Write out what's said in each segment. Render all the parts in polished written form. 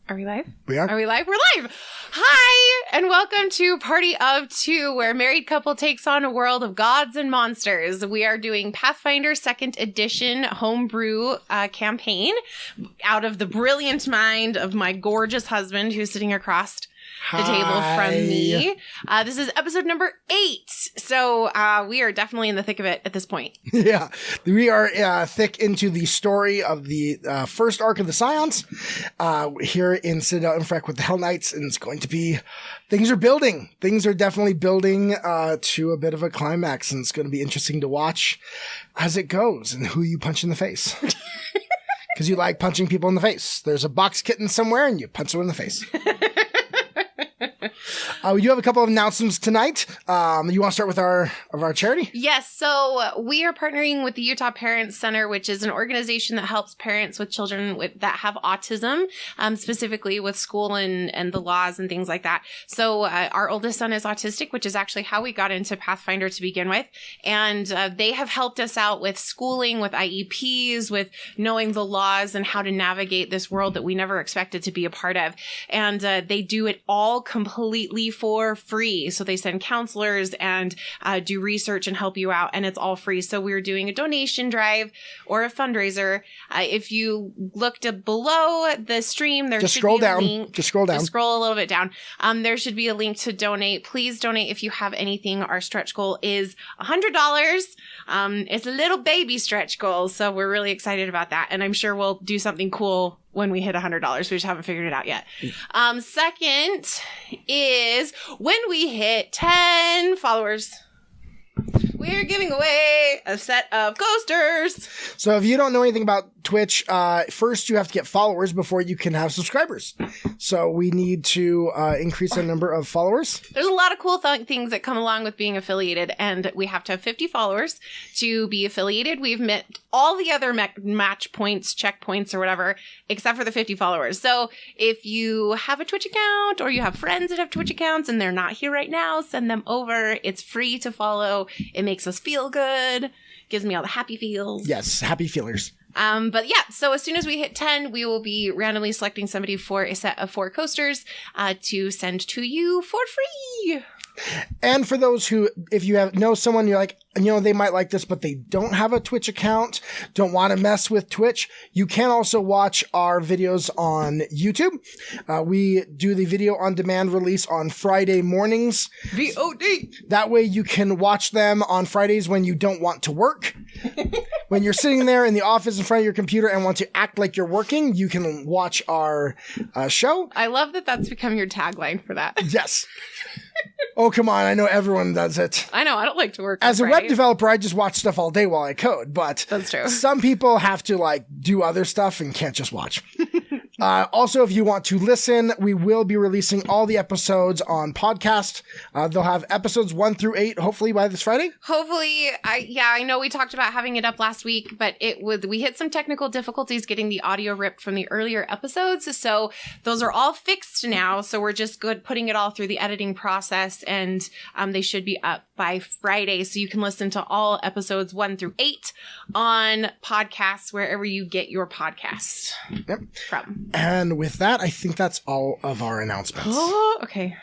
Are we live? We are. Are we live? We're live! Hi, and welcome to Party of Two, where a married couple takes on a world of gods and monsters. We are doing Pathfinder 2nd Edition homebrew campaign out of the brilliant mind of my gorgeous husband who's sitting across the table from me. This is episode number 8. So we are definitely in the thick of it at this point. Yeah, we are thick into the story of the first arc of the Scions here in Citadel Infrac with the Hell Knights, and it's going to be, things are building. Things are definitely building to a bit of a climax, and it's going to be interesting to watch as it goes and who you punch in the face. Because you like punching people in the face. There's a box kitten somewhere, and you punch them in the face. We do have a couple of announcements tonight. You want to start with our charity? Yes. So we are partnering with the Utah Parents Center, which is an organization that helps parents with children that have autism, specifically with school and the laws and things like that. So our oldest son is autistic, which is actually how we got into Pathfinder to begin with. And they have helped us out with schooling, with IEPs, with knowing the laws and how to navigate this world that we never expected to be a part of. And they do it all completely for free. So they send counselors and do research and help you out, and it's all free. So we're doing a donation drive or a fundraiser. If you looked below the stream, there should be a link. Just scroll down. Just scroll a little bit down. There should be a link to donate. Please donate if you have anything. Our stretch goal is $100. It's a little baby stretch goal, so we're really excited about that. And I'm sure we'll do something cool when we hit $100. We just haven't figured it out yet. Second is when we hit 10 followers, we're giving away a set of coasters. So if you don't know anything about Twitch, first you have to get followers before you can have subscribers. So we need to increase the number of followers. There's a lot of cool things that come along with being affiliated, and we have to have 50 followers to be affiliated. We've met all the other match points, checkpoints, or whatever, except for the 50 followers. So if you have a Twitch account or you have friends that have Twitch accounts and they're not here right now, send them over. It's free to follow. It makes us feel good. Gives me all the happy feels. Yes, happy feelers. But yeah, so as soon as we hit 10, we will be randomly selecting somebody for a set of 4 coasters to send to you for free. And for those who, if you know someone, you're like, they might like this, but they don't have a Twitch account, don't want to mess with Twitch, you can also watch our videos on YouTube. We do the video on demand release on Friday mornings. VOD! That way you can watch them on Fridays when you don't want to work. When you're sitting there in the office in front of your computer and want to act like you're working, you can watch our show. I love that that's become your tagline for that. Yes. Oh, come on. I know everyone does it. I know. I don't like to work. As a web developer, I just watch stuff all day while I code, but that's true. Some people have to do other stuff and can't just watch. Also, if you want to listen, we will be releasing all the episodes on podcast. They'll have episodes 1 through 8, hopefully by this Friday. Hopefully. I know we talked about having it up last week, but we hit some technical difficulties getting the audio ripped from the earlier episodes. So those are all fixed now. So we're just putting it all through the editing process, and they should be up by Friday. So you can listen to all episodes 1 through 8 on podcasts, wherever you get your podcasts from. And with that, I think that's all of our announcements. Oh, okay.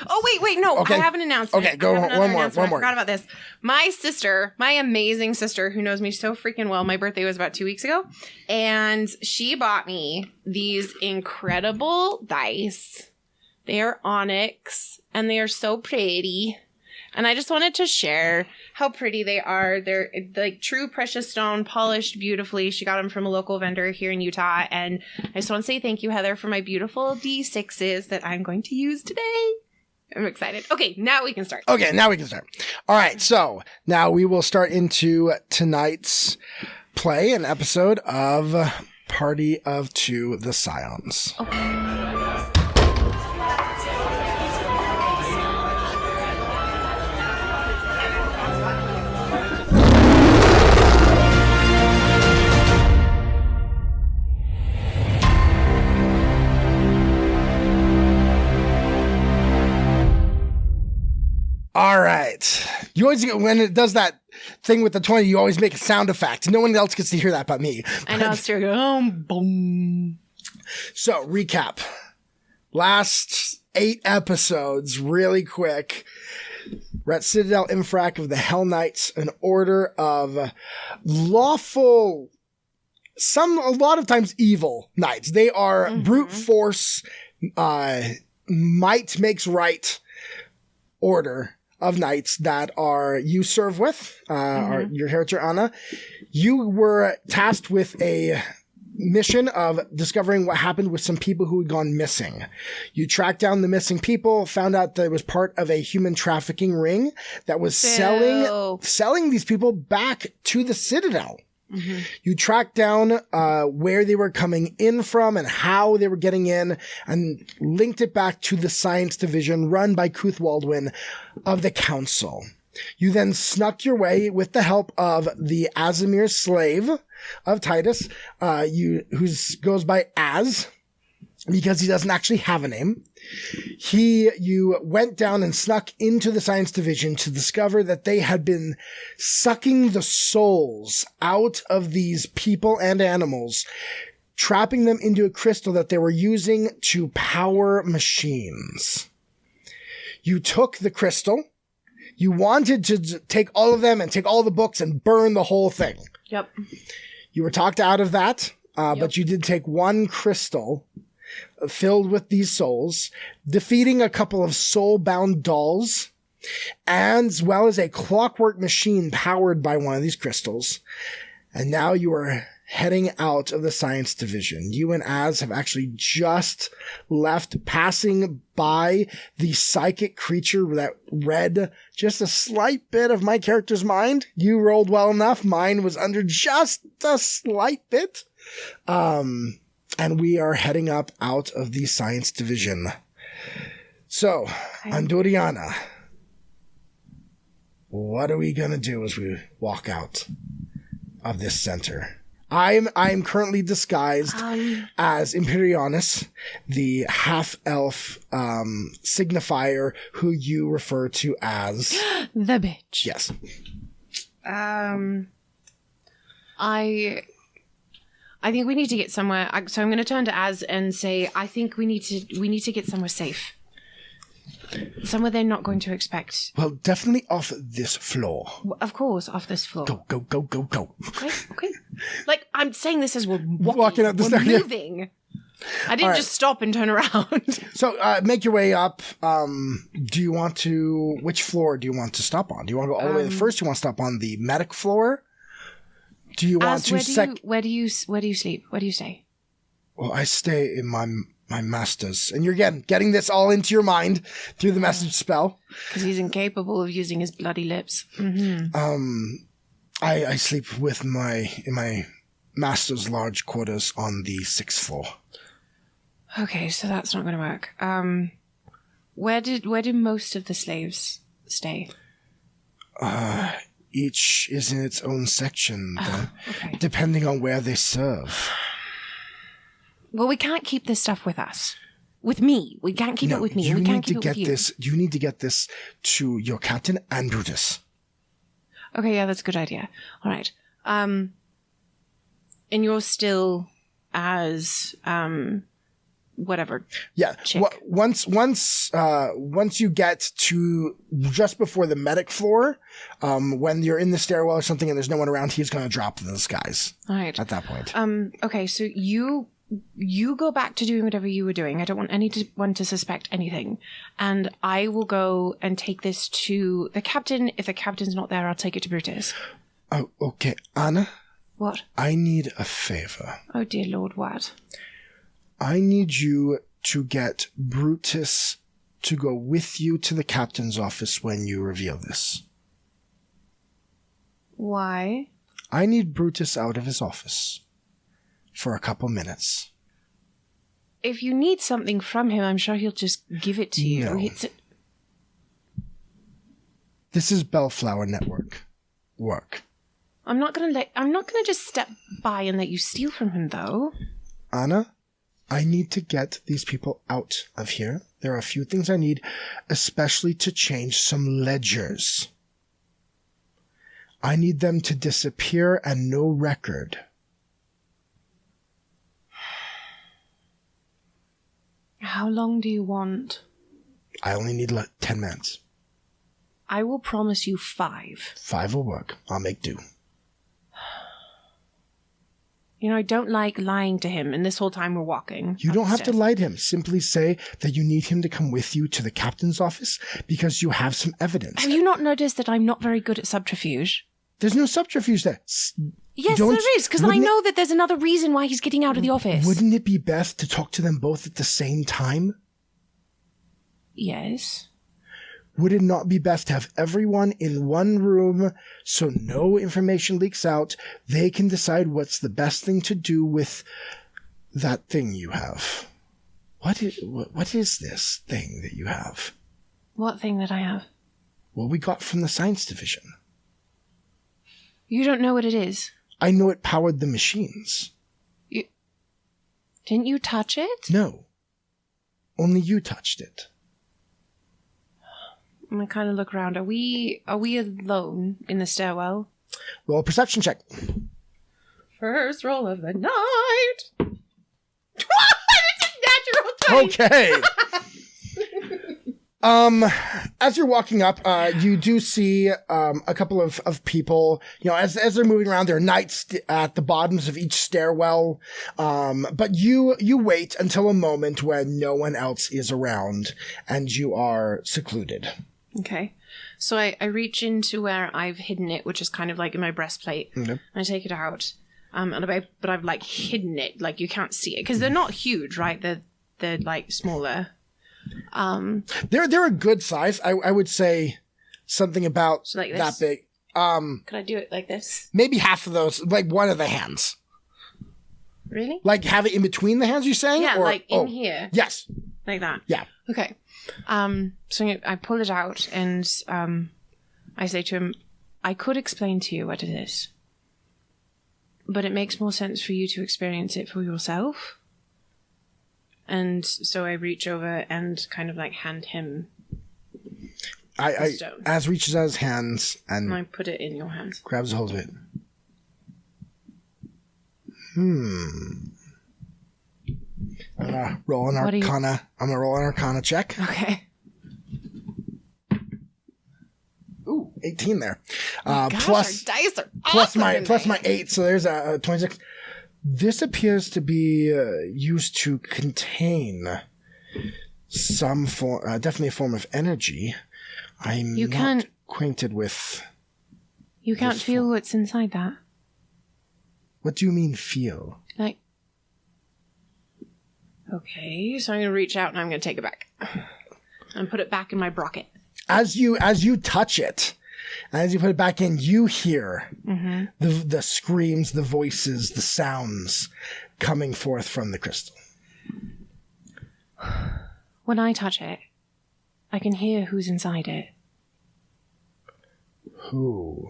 Oh, wait, no. Okay. I have an announcement. Okay, go one more. I forgot about this. My sister, my amazing sister, who knows me so freaking well, my birthday was about 2 weeks ago, and she bought me these incredible dice. They are onyx, and they are so pretty. And I just wanted to share how pretty they are. They're like true precious stone, polished beautifully. She got them from a local vendor here in Utah. And I just want to say thank you, Heather, for my beautiful D6s that I'm going to use today. I'm excited. Okay, now we can start. All right, so now we will start into tonight's play, an episode of Party of Two, the Scions. Okay. All right. You always, when it does that thing with the 20, you always make a sound effect. No one else gets to hear that but me. I know, it's true. Boom. So, recap. last 8 episodes, really quick. We're at Citadel Infrac of the Hell Knights, an order of lawful, a lot of times evil knights. They are brute force, might makes right order of knights that you serve with, your character Anna. You were tasked with a mission of discovering what happened with some people who had gone missing. You tracked down the missing people, found out that it was part of a human trafficking ring that was selling these people back to the Citadel. You tracked down where they were coming in from and how they were getting in, and linked it back to the science division run by Kuth Waldwin of the Council. You then snuck your way with the help of the Azimir slave of Titus, who goes by Az, because he doesn't actually have a name. You went down and snuck into the science division to discover that they had been sucking the souls out of these people and animals, trapping them into a crystal that they were using to power machines. You took the crystal. You wanted to take all of them and take all the books and burn the whole thing. Yep. You were talked out of that, but you did take one crystal filled with these souls, defeating a couple of soul-bound dolls, as well as a clockwork machine powered by one of these crystals. And now you are heading out of the science division. You and Az have actually just left, passing by the psychic creature that read just a slight bit of my character's mind. You rolled well enough. Mine was under just a slight bit. And we are heading up out of the science division. So, Andoriana, what are we going to do as we walk out of this center? I'm currently disguised as Imperianus, the half-elf signifier who you refer to as... the bitch. Yes. I think we need to get somewhere. So I'm going to turn to Az and say, I think we need to get somewhere safe. Somewhere they're not going to expect. Well, definitely off this floor. Of course, off this floor. Go, go, go, go, go. Okay. Like, I'm saying this as we're walking up the stairs. We're moving. I didn't just stop and turn around. So, make your way up. Do you want to... Which floor do you want to stop on? Do you want to go all the way to the first? Do you want to stop on the medic floor? Do you want to... Where do you sleep? Where do you stay? Well, I stay in my master's. And you're getting this all into your mind through the message spell. Because he's incapable of using his bloody lips. I sleep in my master's large quarters on the 6th floor. Okay, so that's not going to work. Where do most of the slaves stay? Each is in its own section, depending on where they serve. Well, we can't keep this stuff with us. With me. We can't keep it with me. We can't keep it with you. You need to get this to your captain and Brutus. Okay, yeah, that's a good idea. All right. And you're still as whatever. Yeah. Once you get to just before the medic floor, when you're in the stairwell or something and there's no one around, he's going to drop the disguise. All right. At that point. Okay, so you go back to doing whatever you were doing. I don't want anyone to suspect anything. And I will go and take this to the captain. If the captain's not there, I'll take it to Brutus. Oh, okay. Anna? What? I need a favor. Oh, dear Lord, what? I need you to get Brutus to go with you to the captain's office when you reveal this. Why? I need Brutus out of his office for a couple minutes. If you need something from him, I'm sure he'll just give it to you. No. This is Bellflower Network work. I'm not gonna just step by and let you steal from him, though. Anna, I need to get these people out of here. There are a few things I need, especially to change some ledgers. I need them to disappear and no record. How long do you want? I only need 10 minutes. I will promise you 5. 5 will work. I'll make do. You know, I don't like lying to him, and this whole time we're walking. You don't have to lie to him. Simply say that you need him to come with you to the captain's office because you have some evidence. Have you not noticed that I'm not very good at subterfuge? There's no subterfuge there. Yes, there is, because I know that there's another reason why he's getting out of the office. Wouldn't it be best to talk to them both at the same time? Yes. Would it not be best to have everyone in one room so no information leaks out? They can decide what's the best thing to do with that thing you have. What is this thing that you have? What thing that I have? Well, we got from the science division. You don't know what it is? I know it powered the machines. Didn't you touch it? No. Only you touched it. I'm gonna kind of look around. Are we alone in the stairwell? Roll a perception check. First roll of the night. It's a natural 20. Okay. As you're walking up, you do see a couple of people. You know, as they're moving around, there are knights at the bottoms of each stairwell. But you wait until a moment when no one else is around and you are secluded. Okay. So I reach into where I've hidden it, which is kind of like in my breastplate. Okay. I take it out. But I've like hidden it, like you can't see it because they're not huge, right? They're like smaller. They're a good size. I would say something about so like that big. Could I do it like this? Maybe half of those, like one of the hands. Really? Like have it in between the hands, you're saying? Yeah, like in here. Yes. Like that. Yeah. Okay. So I pull it out and I say to him, I could explain to you what it is, but it makes more sense for you to experience it for yourself. And so I reach over and kind of like hand him the stone. Az reaches out his hands and I put it in your hands. Grabs a hold of it. I'm gonna roll an Arcana. I'm gonna roll an Arcana check. Okay. Ooh, 18 there. Gosh, plus our dice are plus awesome my 8, so there's a 26. This appears to be used to contain some form, definitely a form of energy. I'm not acquainted with. You can't feel what's inside that. What do you mean feel? Like. Okay, so I'm going to reach out and I'm going to take it back and put it back in my brocket. As you touch it, as you put it back in, you hear the screams, the voices, the sounds coming forth from the crystal. When I touch it, I can hear who's inside it. Who?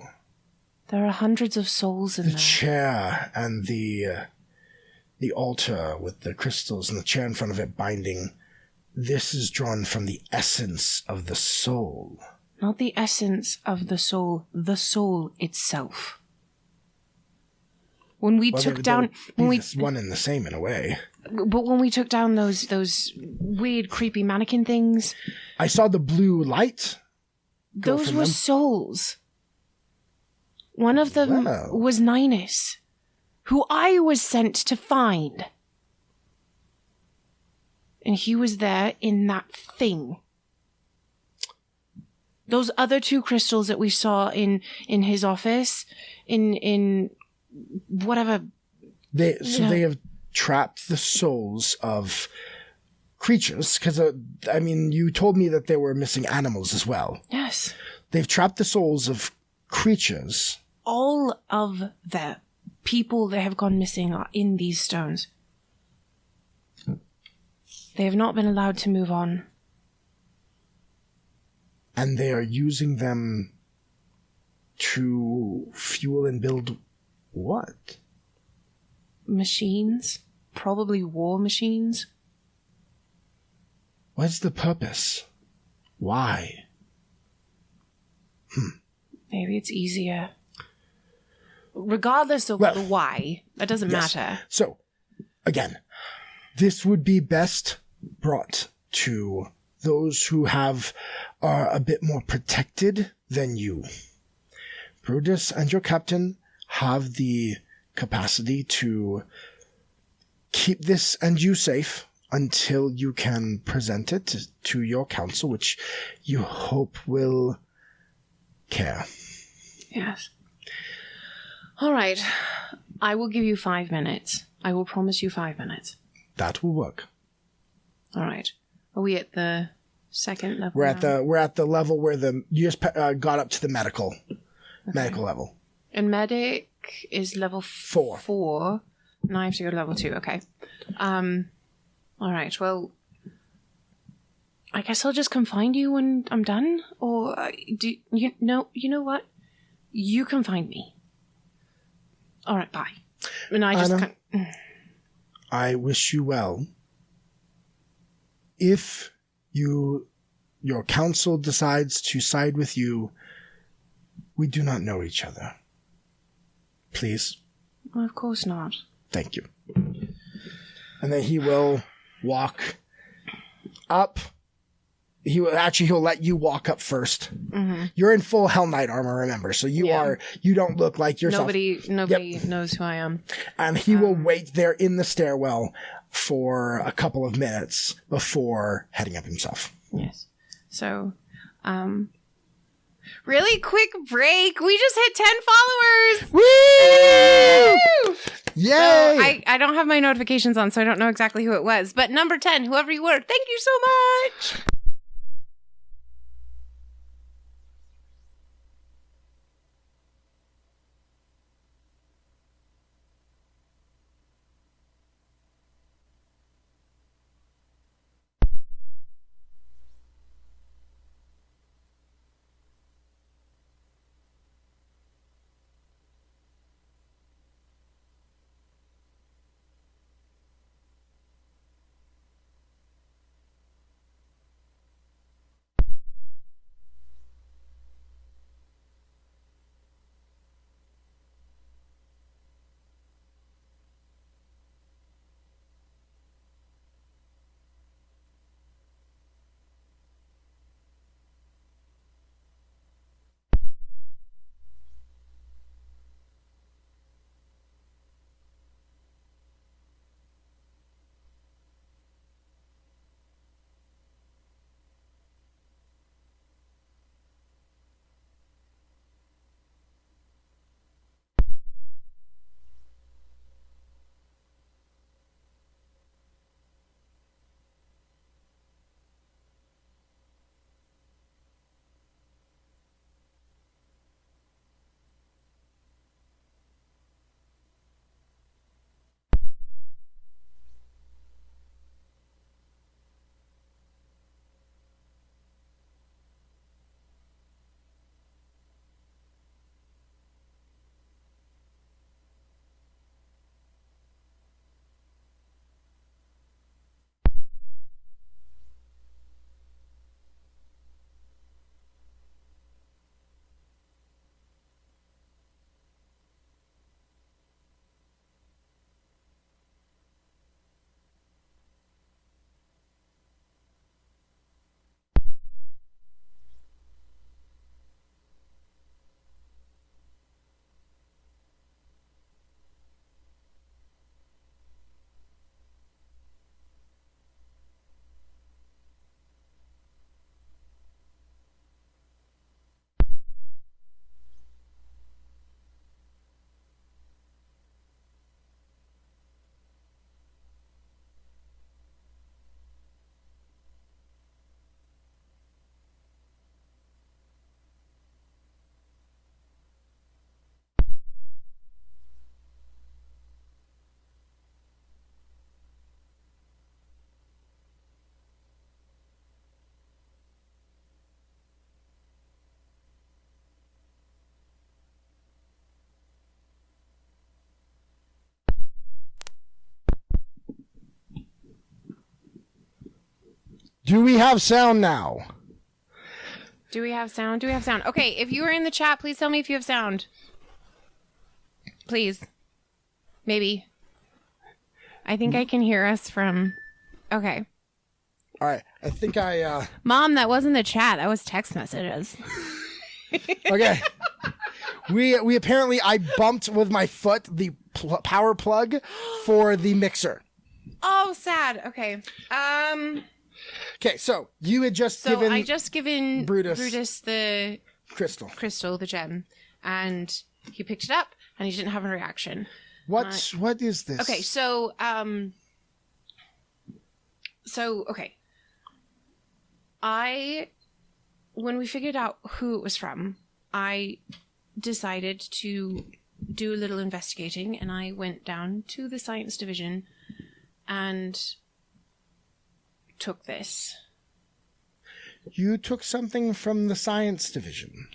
There are hundreds of souls in there. The chair and the altar with the crystals and the chair in front of it binding. This is drawn from the essence of the soul. Not the essence of the soul itself. When we took down... one and the same in a way. But when we took down those weird, creepy mannequin things... I saw the blue light. Those were souls. One of them was Ninus, who I was sent to find. And he was there in that thing. Those other 2 crystals that we saw in his office, in whatever. They have trapped the souls of creatures, because, you told me that they were missing animals as well. Yes. They've trapped the souls of creatures. All of the people that have gone missing are in these stones. They have not been allowed to move on. And they are using them to fuel and build what? Machines. Probably war machines. What's the purpose? Why? Maybe it's easier. Regardless of the why, that doesn't matter. So, again, this would be best brought to those who are a bit more protected than you. Brutus and your captain have the capacity to keep this and you safe until you can present it to your council, which you hope will care. Yes. All right. I will give you 5 minutes. I will promise you 5 minutes. That will work. All right. Are we at the second level? We're at the level where you just got up to the medical level. And medic is level 4. Now I have to go to level 2. Okay. All right. Well, I guess I'll just confine you when I'm done. Or do you know? You know what? You confine me. All right. Bye. And I just I wish you well. If your council decides to side with you, we do not know each other. Please. Well, of course not. Thank you. And then he will walk up. He'll let you walk up first. Mm-hmm. You're in full Hell Knight armor, remember? So you don't look like yourself. Nobody knows who I am. And he will wait there in the stairwell for a couple of minutes before heading up himself. Yes. So, really quick break. We just hit 10 followers. Woo! Yay! So I don't have my notifications on, so I don't know exactly who it was. But number 10, whoever you were, thank you so much. Do we have sound now? Do we have sound? Okay, if you are in the chat, please tell me if you have sound. Please. Maybe. I think I can hear us from... Okay. All right. I think Mom, that wasn't the chat. That was text messages. Okay. We apparently, I bumped with my foot the power plug for the mixer. Oh, sad. Okay. Okay, so you had just So given... I just given Brutus the crystal, the gem, and he picked it up, and he didn't have a reaction. What is this? Okay, so okay. When we figured out who it was from, I decided to do a little investigating, and I went down to the science division and took this. You took something from the science division?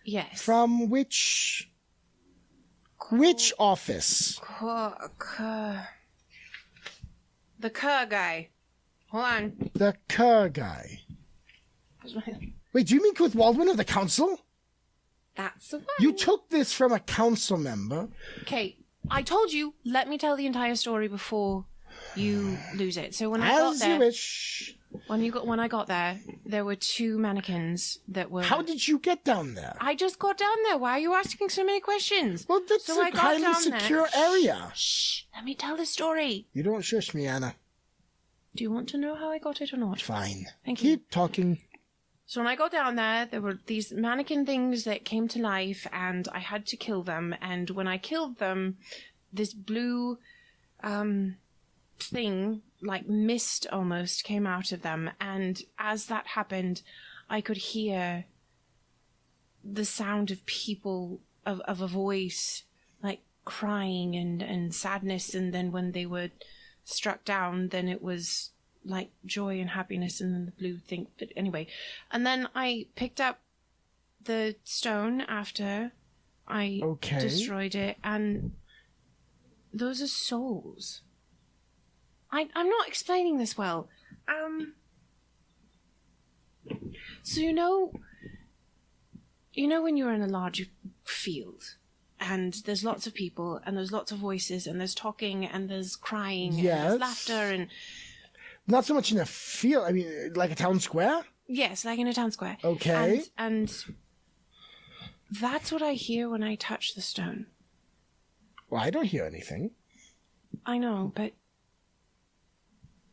Yes. From which office? The Kerr guy. Hold on. The Kerr guy. Wait, do you mean with Waldman of the council? That's the one. You took this from a council member. Okay, I told you, let me tell the entire story before you lose it. So when I got there... As you wish. When I got there, there were 2 mannequins that were... How did you get down there? I just got down there. Why are you asking so many questions? Well, that's a highly secure area. Shh, let me tell the story. You don't shush me, Anna. Do you want to know how I got it or not? Fine. Thank you. Keep talking. So when I got down there were these mannequin things that came to life, and I had to kill them. And when I killed them, this blue thing, like mist almost, came out of them. And as that happened, I could hear the sound of people, of a voice, like crying and sadness. And then when they were struck down, then it was like joy and happiness, and then the blue thing. But anyway, and then I picked up the stone after I destroyed it, and those are souls. I'm not explaining this well. So you know when you're in a large field and there's lots of people and there's lots of voices and there's talking and there's crying and there's laughter and... Not so much in a field. I mean, like a town square? Yes, like in a town square. Okay. And that's what I hear when I touch the stone. Well, I don't hear anything. I know, but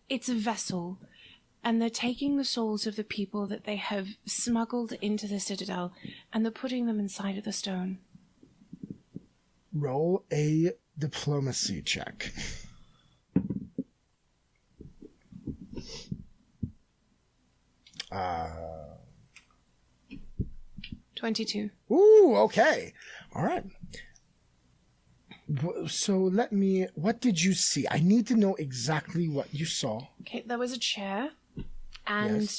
it's a vessel, and they're taking the souls of the people that they have smuggled into the citadel, and they're putting them inside of the stone. Roll a diplomacy check. 22. Ooh, okay. All right. So what did you see? I need to know exactly what you saw. Okay, there was a chair, and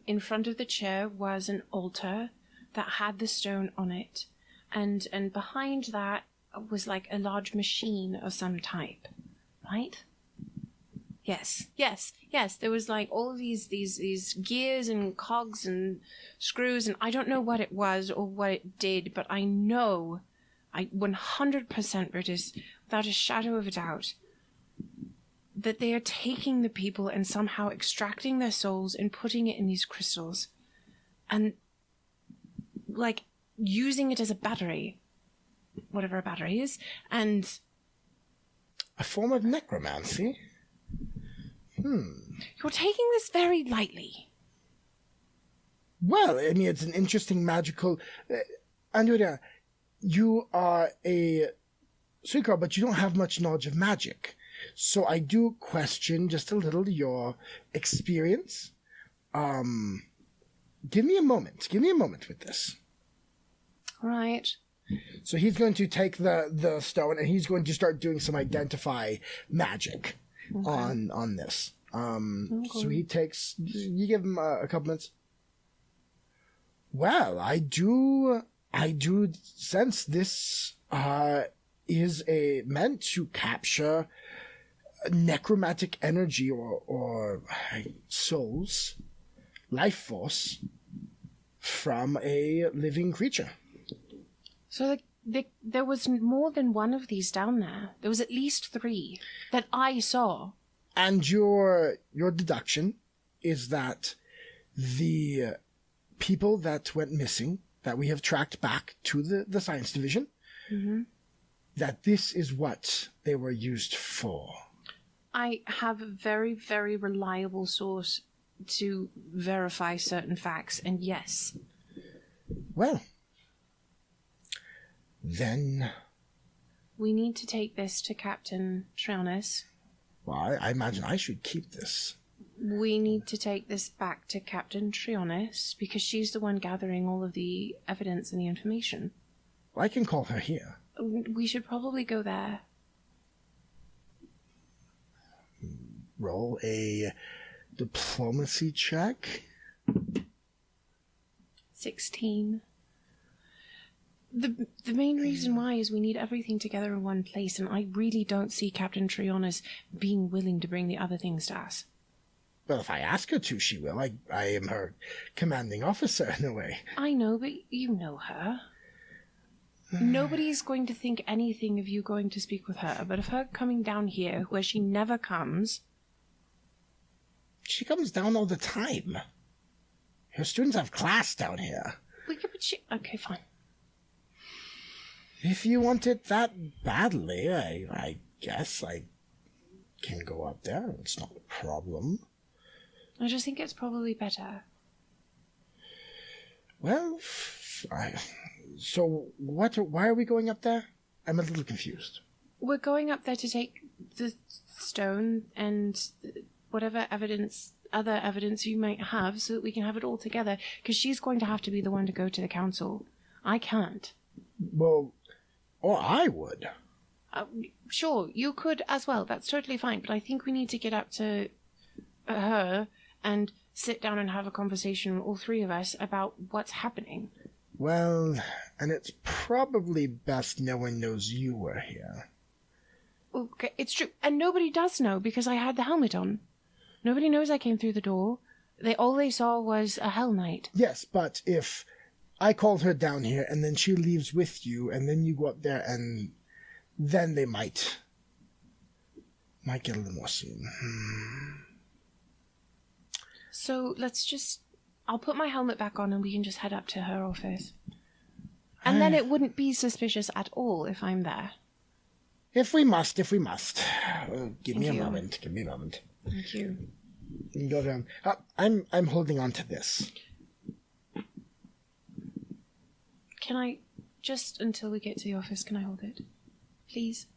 in front of the chair was an altar that had the stone on it, and behind that was like a large machine of some type, right? Yes. There was like all of these gears and cogs and screws, and I don't know what it was or what it did, but I know, I 100% Brutus, without a shadow of a doubt, that they are taking the people and somehow extracting their souls and putting it in these crystals, and like using it as a battery, whatever a battery is, and a form of necromancy. You're taking this very lightly. Well, I mean, it's an interesting magical... Andrea, you are a Suikar, but you don't have much knowledge of magic. So I do question just a little your experience. Give me a moment. Give me a moment with this. Right. So he's going to take the stone, and he's going to start doing some identify magic on this. So he takes... You give him a couple minutes. Well, I do sense this is meant to capture necromantic energy or souls, life force from a living creature. So there was more than one of these down there. There was at least 3 that I saw. And your deduction is that the people that went missing, that we have tracked back to the science division, that this is what they were used for. I have a very, very reliable source to verify certain facts, and yes. Well, then... we need to take this to Captain Trionis. Well, I imagine I should keep this. We need to take this back to Captain Trionis, because she's the one gathering all of the evidence and the information. Well, I can call her here. We should probably go there. Roll a diplomacy check. 16. The main reason why is we need everything together in one place, and I really don't see Captain Trionis being willing to bring the other things to us. Well, if I ask her to, she will. I am her commanding officer in a way. I know, but you know her. Nobody's going to think anything of you going to speak with her, but of her coming down here, where she never comes... She comes down all the time. Her students have class down here. Okay, fine. If you want it that badly, I guess I can go up there. It's not a problem. I just think it's probably better. Well, so why are we going up there? I'm a little confused. We're going up there to take the stone and whatever other evidence you might have, so that we can have it all together, because she's going to have to be the one to go to the council. I can't. Well, or I would. Sure, you could as well. That's totally fine. But I think we need to get up to her and sit down and have a conversation, all three of us, about what's happening. Well, and it's probably best no one knows you were here. Okay, it's true. And nobody does know, because I had the helmet on. Nobody knows I came through the door. All they saw was a Hell Knight. Yes, but if I called her down here and then she leaves with you and then you go up there and then they might get a little more soon. So I'll put my helmet back on and we can just head up to her office. And then it wouldn't be suspicious at all if I'm there. If we must. Give me a moment. Thank you. You can go down. I'm holding on to this. Can I, just until we get to the office, can I hold it? Please?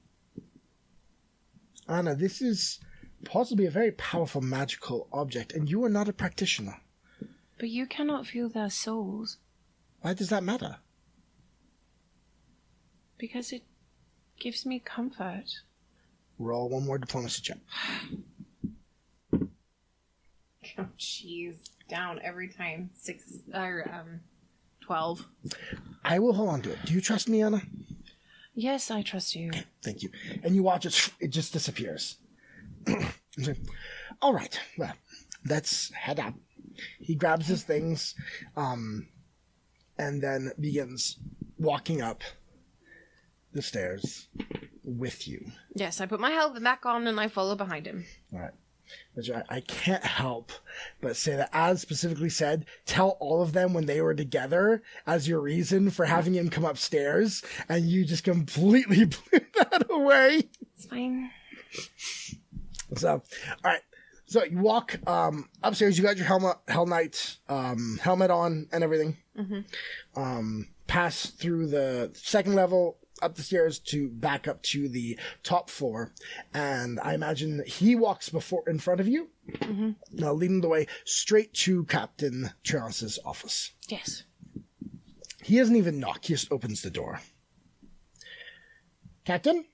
Anna, this is possibly a very powerful magical object, and you are not a practitioner. But you cannot feel their souls. Why does that matter? Because it gives me comfort. Roll one more diplomacy check. Oh, jeez. Down every time. 12. I will hold on to it. Do you trust me, Anna? Yes, I trust you. Okay, thank you. And you watch it just disappears. All right, well, let's head up. He grabs his things, and then begins walking up the stairs with you. Yes, I put my helmet back on and I follow behind him. All right. Which I can't help but say that, as specifically said, tell all of them when they were together as your reason for having him come upstairs, and you just completely blew that away. It's fine. So, all right. So you walk upstairs. You got your Hell Knight helmet on and everything. Mm-hmm. Pass through the second level, up the stairs to back up to the top floor, and I imagine he walks in front of you, leading the way straight to Captain Trionis' office. Yes. He doesn't even knock; he just opens the door. Captain?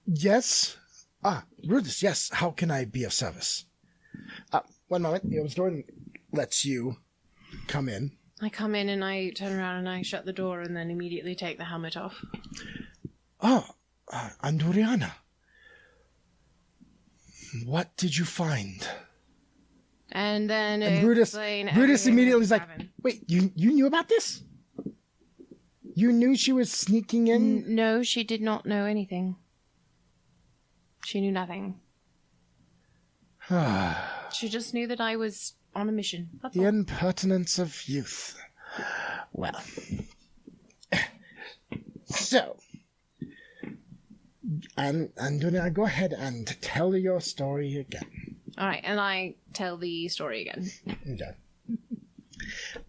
Yes? Rudis, yes. How can I be of service? One moment. He opens the door and lets you come in. I come in and I turn around and I shut the door and then immediately take the helmet off. Andoriana. What did you find? And then Brutus immediately is like, wait, you knew about this? You knew she was sneaking in? No, she did not know anything. She knew nothing. She just knew that I was on a mission. That's The all. impertinence of youth. Well. So. And Dunia, go ahead and tell your story again. All right, and I tell the story again. Okay.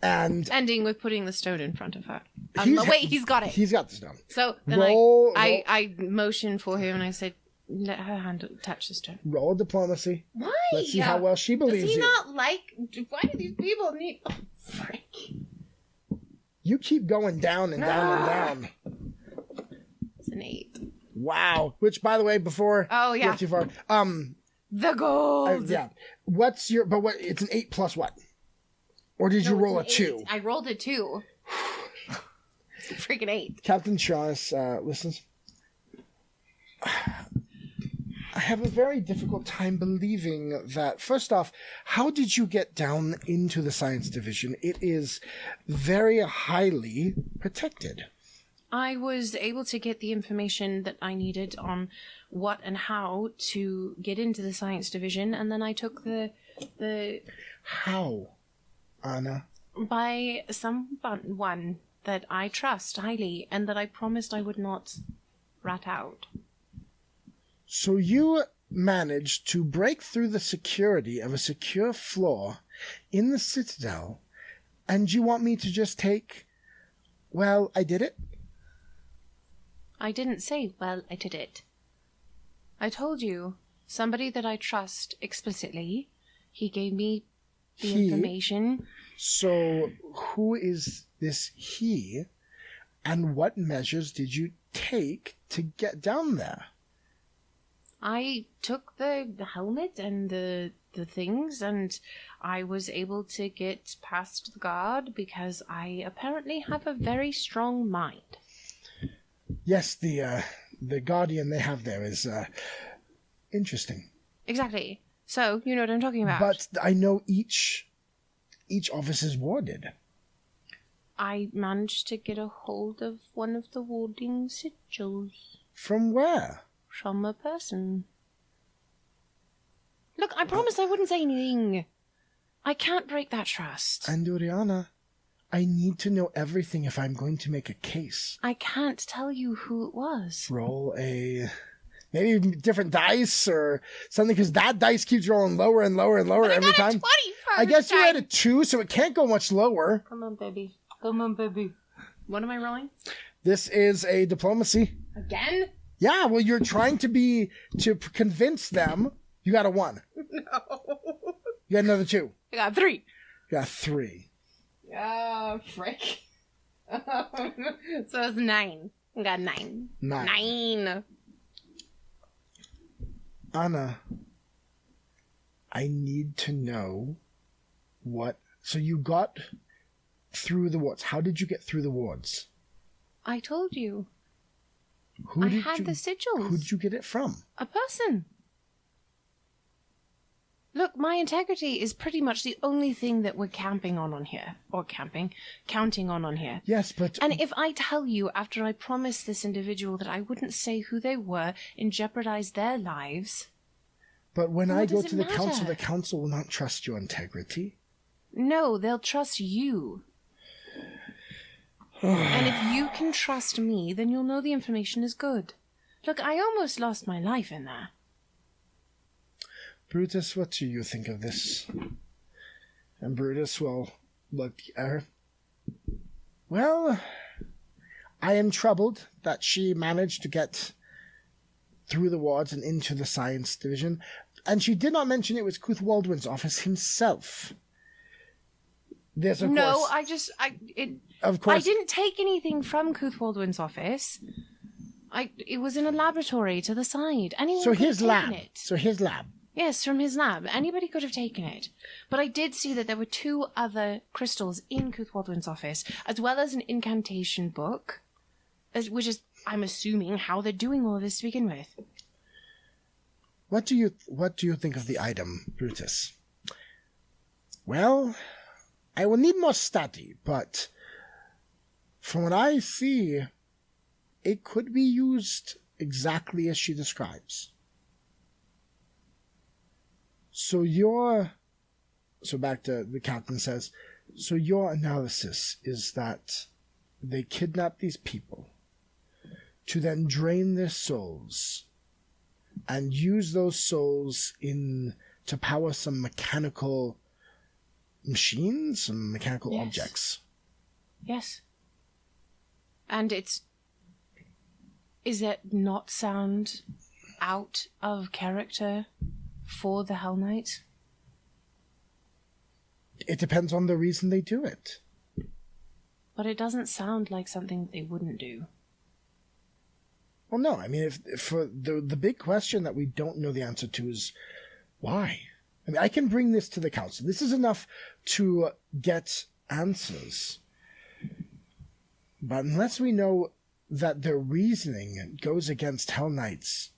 And ending with putting the stone in front of her. He's got it. He's got the stone. So then roll. I motioned for him and I said, let her hand touch the stone. Roll diplomacy. Why? Let's see how well she believes Does he you. not like... Why do these people need... Oh, frick. You keep going down and down and down. It's an 8. Wow. Which, by the way, before... Oh, yeah. You get too far. The gold. Yeah. What's your... But what? It's an 8 plus what? Or did you roll a 2? I rolled a 2. Freaking 8. Captain Shaws listens. I have a very difficult time believing that. First off, how did you get down into the science division? It is very highly protected. I was able to get the information that I needed on what and how to get into the science division, and then I took the How, Anna? by someone that I trust highly and that I promised I would not rat out. So you managed to break through the security of a secure floor in the Citadel, and you want me to just take, well, I did it? I didn't say, well, I did it. I told you, somebody that I trust explicitly, he gave me the information. So who is this he, and what measures did you take to get down there? I took the helmet and the things, and I was able to get past the guard because I apparently have a very strong mind. Yes, the guardian they have there is interesting. Exactly. So, you know what I'm talking about. But I know each office is warded. I managed to get a hold of one of the warding sigils. From where? From a person. Look, I promised I wouldn't say anything. I can't break that trust. And Oriana, I need to know everything if I'm going to make a case. I can't tell you who it was. Roll maybe different dice or something, because that dice keeps rolling lower and lower and lower every time. 20 I guess you had a 2, so it can't go much lower. Come on, baby. Come on, baby. What am I rolling? This is a diplomacy. Again? Yeah, well, you're trying to convince them. You got a 1. No. You got another 2. I got 3. You got 3. Oh, frick. So it's 9. I got 9. 9. Anna, I need to know what... So you got through the wards. How did you get through the wards? I told you. Who I did had the sigils. Who did you get it from? A person. Look, my integrity is pretty much the only thing that we're counting on here. Yes, but... And if I tell you after I promised this individual that I wouldn't say who they were and jeopardize their lives... But when I go to the matter? council will not trust your integrity. No, they'll trust you. And if you can trust me, then you'll know the information is good. Look, I almost lost my life in there. Brutus, what do you think of this? And Brutus will look at her. Well, I am troubled that she managed to get through the wards and into the science division, and she did not mention it was Kuth Waldwin's office himself. There's, of course... Of course. I didn't take anything from Kuth Waldwin's office. It was in a laboratory to the side. Anyone could have taken it. So his lab. Yes, from his lab. Anybody could have taken it. But I did see that there were 2 other crystals in Kuth Waldwin's office, as well as an incantation book, which is, I'm assuming, how they're doing all of this to begin with. What do you think of the item, Brutus? Well, I will need more study, but from what I see, it could be used exactly as she describes. So back to the captain says, so your analysis is that they kidnap these people to then drain their souls and use those souls to power some mechanical machines, some mechanical objects. Yes. And is it not sound out of character for the Hell Knight? It depends on the reason they do it. But it doesn't sound like something they wouldn't do. Well, no. I mean, if for the big question that we don't know the answer to is why. I mean, I can bring this to the council. This is enough to get answers. But unless we know that their reasoning goes against Hell Knights,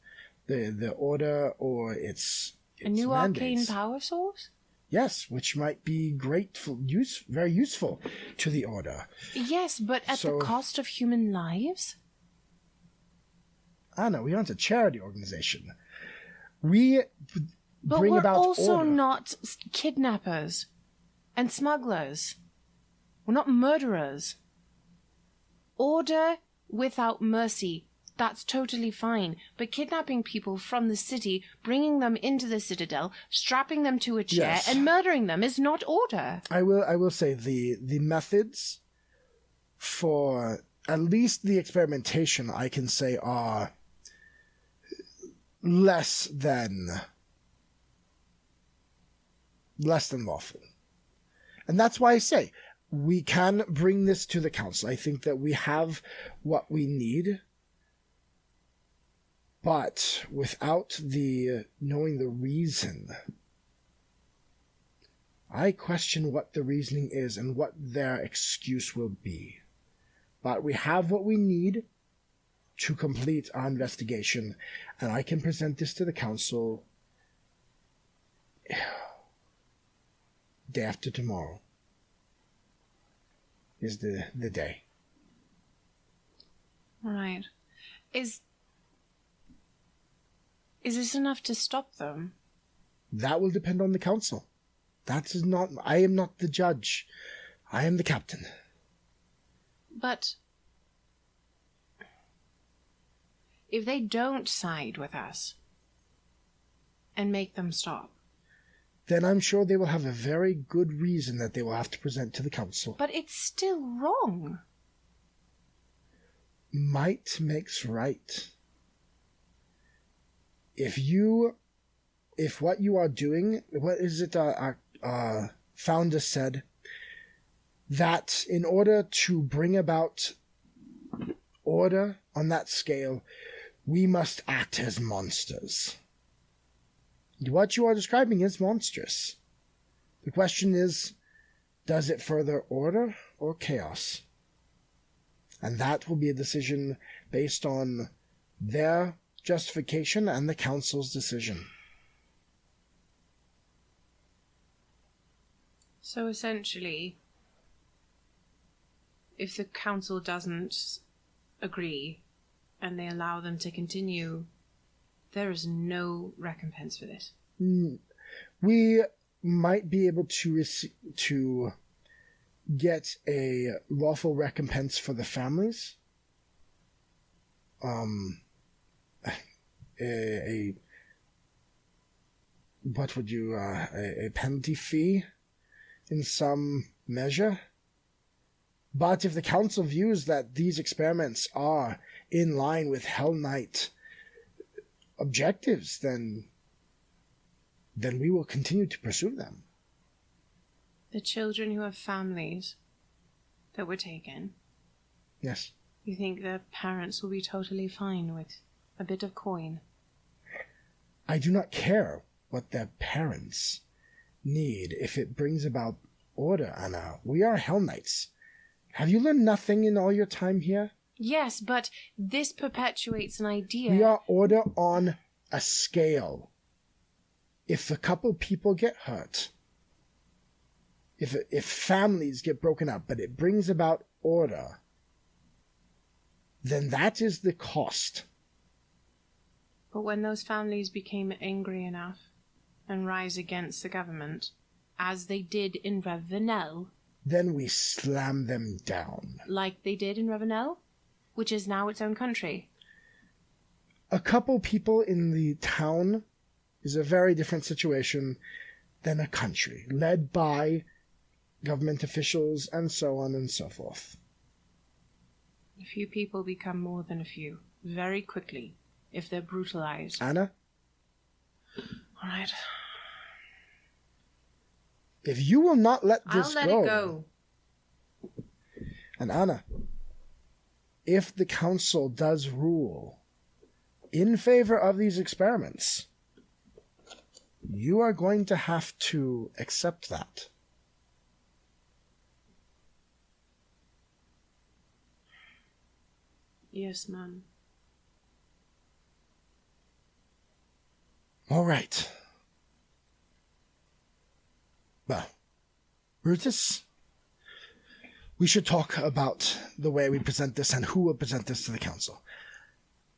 the order or its a new mandates, arcane power source? Yes, which might be very useful to the order. Yes, but at the cost of human lives? No, we aren't a charity organization. We bring about order. But we're also not kidnappers and smugglers. We're not murderers. Order without mercy, that's totally fine. But kidnapping people from the city, bringing them into the citadel, strapping them to a chair, and murdering them is not order. I will say the methods for at least the experimentation, I can say, are less than lawful. And that's why I say we can bring this to the council. I think that we have what we need, but without knowing the reason, I question what the reasoning is and what their excuse will be. But we have what we need to complete our investigation, and I can present this to the council day after tomorrow is the day. Right. Is this enough to stop them? That will depend on the council. I am not the judge. I am the captain. But if they don't side with us and make them stop, then I'm sure they will have a very good reason that they will have to present to the council. But it's still wrong. Might makes right. If what you are doing, what is it our founder said, that in order to bring about order on that scale, we must act as monsters. What you are describing is monstrous. The question is, does it further order or chaos? And that will be a decision based on their justification and the council's decision. So essentially, if the council doesn't agree and they allow them to continue, there is no recompense for this. We might be able to get a lawful recompense for the families. A penalty fee in some measure. But if the council views that these experiments are in line with Hell Knight objectives, then we will continue to pursue them. The children who have families that were taken. Yes. You think their parents will be totally fine with a bit of coin? I do not care what their parents need if it brings about order, Anna. We are Hell Knights. Have you learned nothing in all your time here? Yes, but this perpetuates an idea. We are order on a scale. If a couple people get hurt, if families get broken up, but it brings about order, then that is the cost. But when those families became angry enough and rise against the government, as they did in Ravenel. Then we slam them down. Like they did in Ravenel, which is now its own country. A couple people in the town is a very different situation than a country, led by government officials and so on and so forth. A few people become more than a few, very quickly, if they're brutalized. Anna? All right. If you will not let this I'll let it go. And Anna, if the council does rule in favor of these experiments, you are going to have to accept that. Yes, ma'am. All right. Well, Brutus, we should talk about the way we present this and who will present this to the council.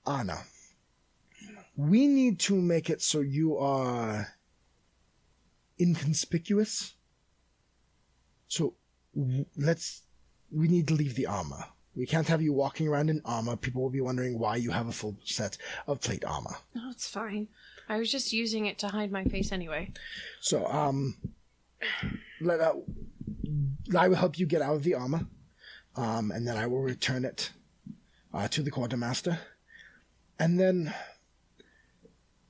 Anna, we need to make it so you are inconspicuous. So we need to leave the armor. We can't have you walking around in armor. People will be wondering why you have a full set of plate armor. No, it's fine. I was just using it to hide my face anyway. So, I will help you get out of the armor, and then I will return it to the quartermaster. And then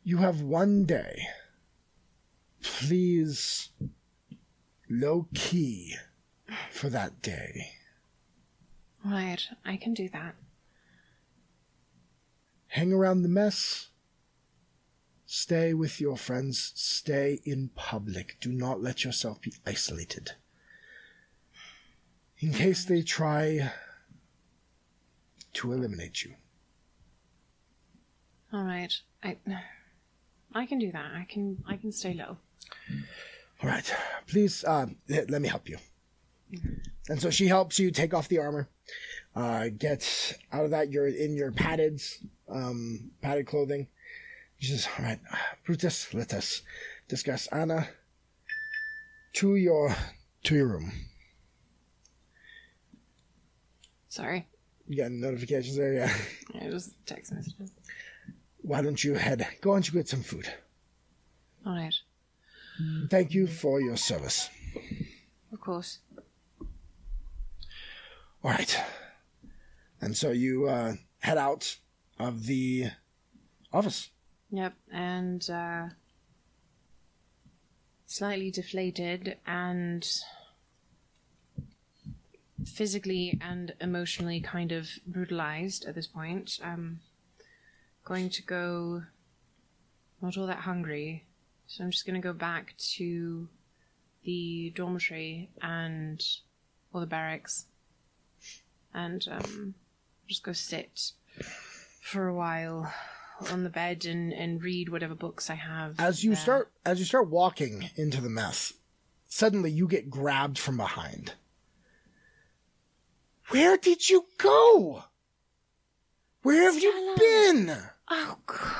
you have one day. Please, low-key for that day. Right, I can do that. Hang around the mess. Stay with your friends. Stay in public. Do not let yourself be isolated. In case they try to eliminate you. All right, I can do that. I can stay low. All right, please let me help you. And so she helps you take off the armor, get out of that. You're in your padded clothing. She says, all right, Brutus, let us discuss. Anna, to your room. Sorry. You got notifications there, yeah? It was text messages. Why don't you go and get some food? All right. Thank you for your service. Of course. All right. And so you head out of the office. Yep, and slightly deflated and physically and emotionally kind of brutalized at this point. I'm going to go not all that hungry, so I'm just going to go back to the dormitory or the barracks and just go sit for a while on the bed and read whatever books I have. As you start walking into the mess, suddenly you get grabbed from behind. Where did you go? Where have you been? Oh, God.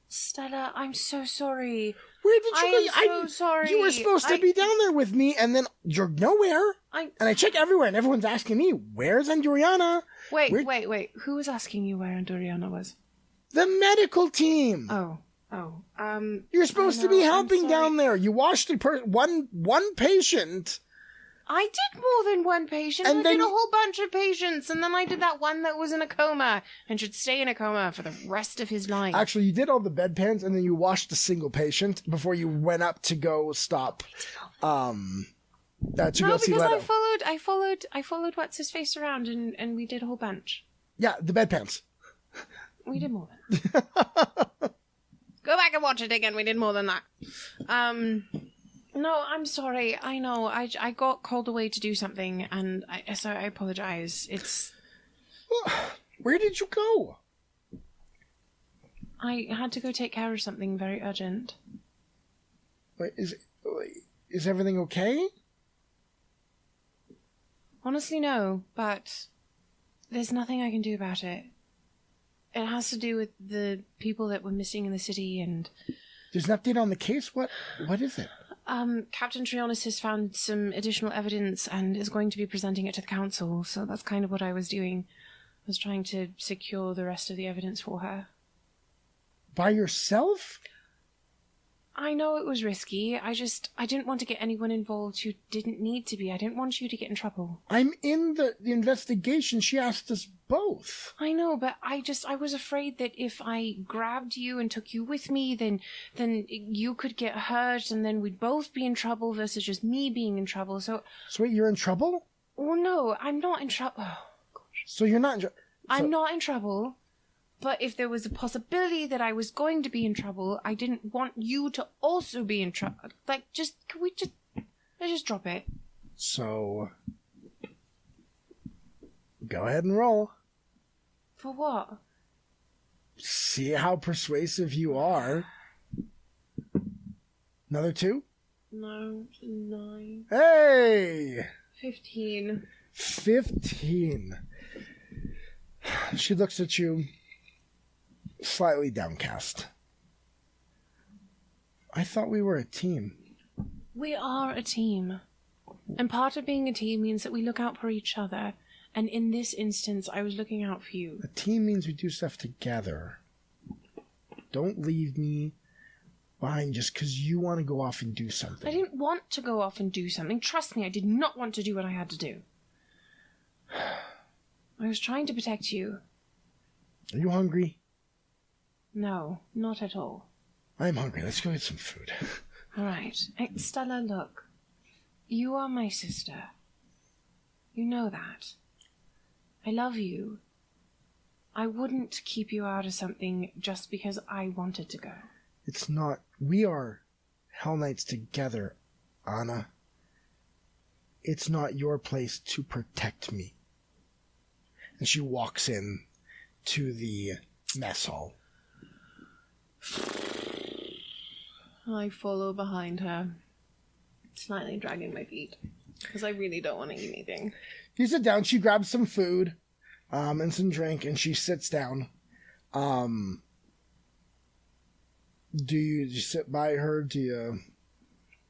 Stella, I'm so sorry. Where did you go? I'm so sorry. You were supposed to be down there with me, and then you're nowhere. And I check everywhere, and everyone's asking me, where's Andoriana? Wait. Who was asking you where Andoriana was? The medical team. You're supposed to be helping down there. You watched one patient. I did more than one patient. I did a whole bunch of patients, and then I did that one that was in a coma and should stay in a coma for the rest of his life. Actually, you did all the bedpans, and then you watched a single patient before you went up to go stop. Because I followed what's his face around, and we did a whole bunch. Yeah, the bedpans. We did more than that. Go back and watch it again. We did more than that. No, I'm sorry. I know. I got called away to do something, and I apologize. Where did you go? I had to go take care of something very urgent. Wait, is everything okay? Honestly, no, but there's nothing I can do about it. It has to do with the people that were missing in the city, and There's an update on the case? What is it? Captain Trionis has found some additional evidence and is going to be presenting it to the council, so that's kind of what I was doing. I was trying to secure the rest of the evidence for her. By yourself? I know it was risky. I didn't want to get anyone involved who didn't need to be. I didn't want you to get in trouble. I'm in the investigation. She asked us both. I know, but I was afraid that if I grabbed you and took you with me, then you could get hurt and then we'd both be in trouble versus just me being in trouble. So wait, you're in trouble? Oh, no, I'm not in trouble. Oh, gosh. So you're not in trouble? I'm not in trouble. But if there was a possibility that I was going to be in trouble, I didn't want you to also be in trouble. Like, let's just drop it. So, go ahead and roll. For what? See how persuasive you are. Another 2? No, 9. Hey! 15. 15. She looks at you. Slightly downcast. I thought we were a team. We are a team. And part of being a team means that we look out for each other. And in this instance, I was looking out for you. A team means we do stuff together. Don't leave me behind just because you want to go off and do something. I didn't want to go off and do something. Trust me, I did not want to do what I had to do. I was trying to protect you. Are you hungry? No, not at all. I'm hungry. Let's go get some food. All right. Hey, Stella, look. You are my sister. You know that. I love you. I wouldn't keep you out of something just because I wanted to go. It's not. We are Hell Knights together, Anna. It's not your place to protect me. And she walks in to the mess hall. I follow behind her, slightly dragging my feet, because I really don't want to eat anything. You sit down, she grabs some food and some drink, and she sits down. Do you just sit by her? Do you...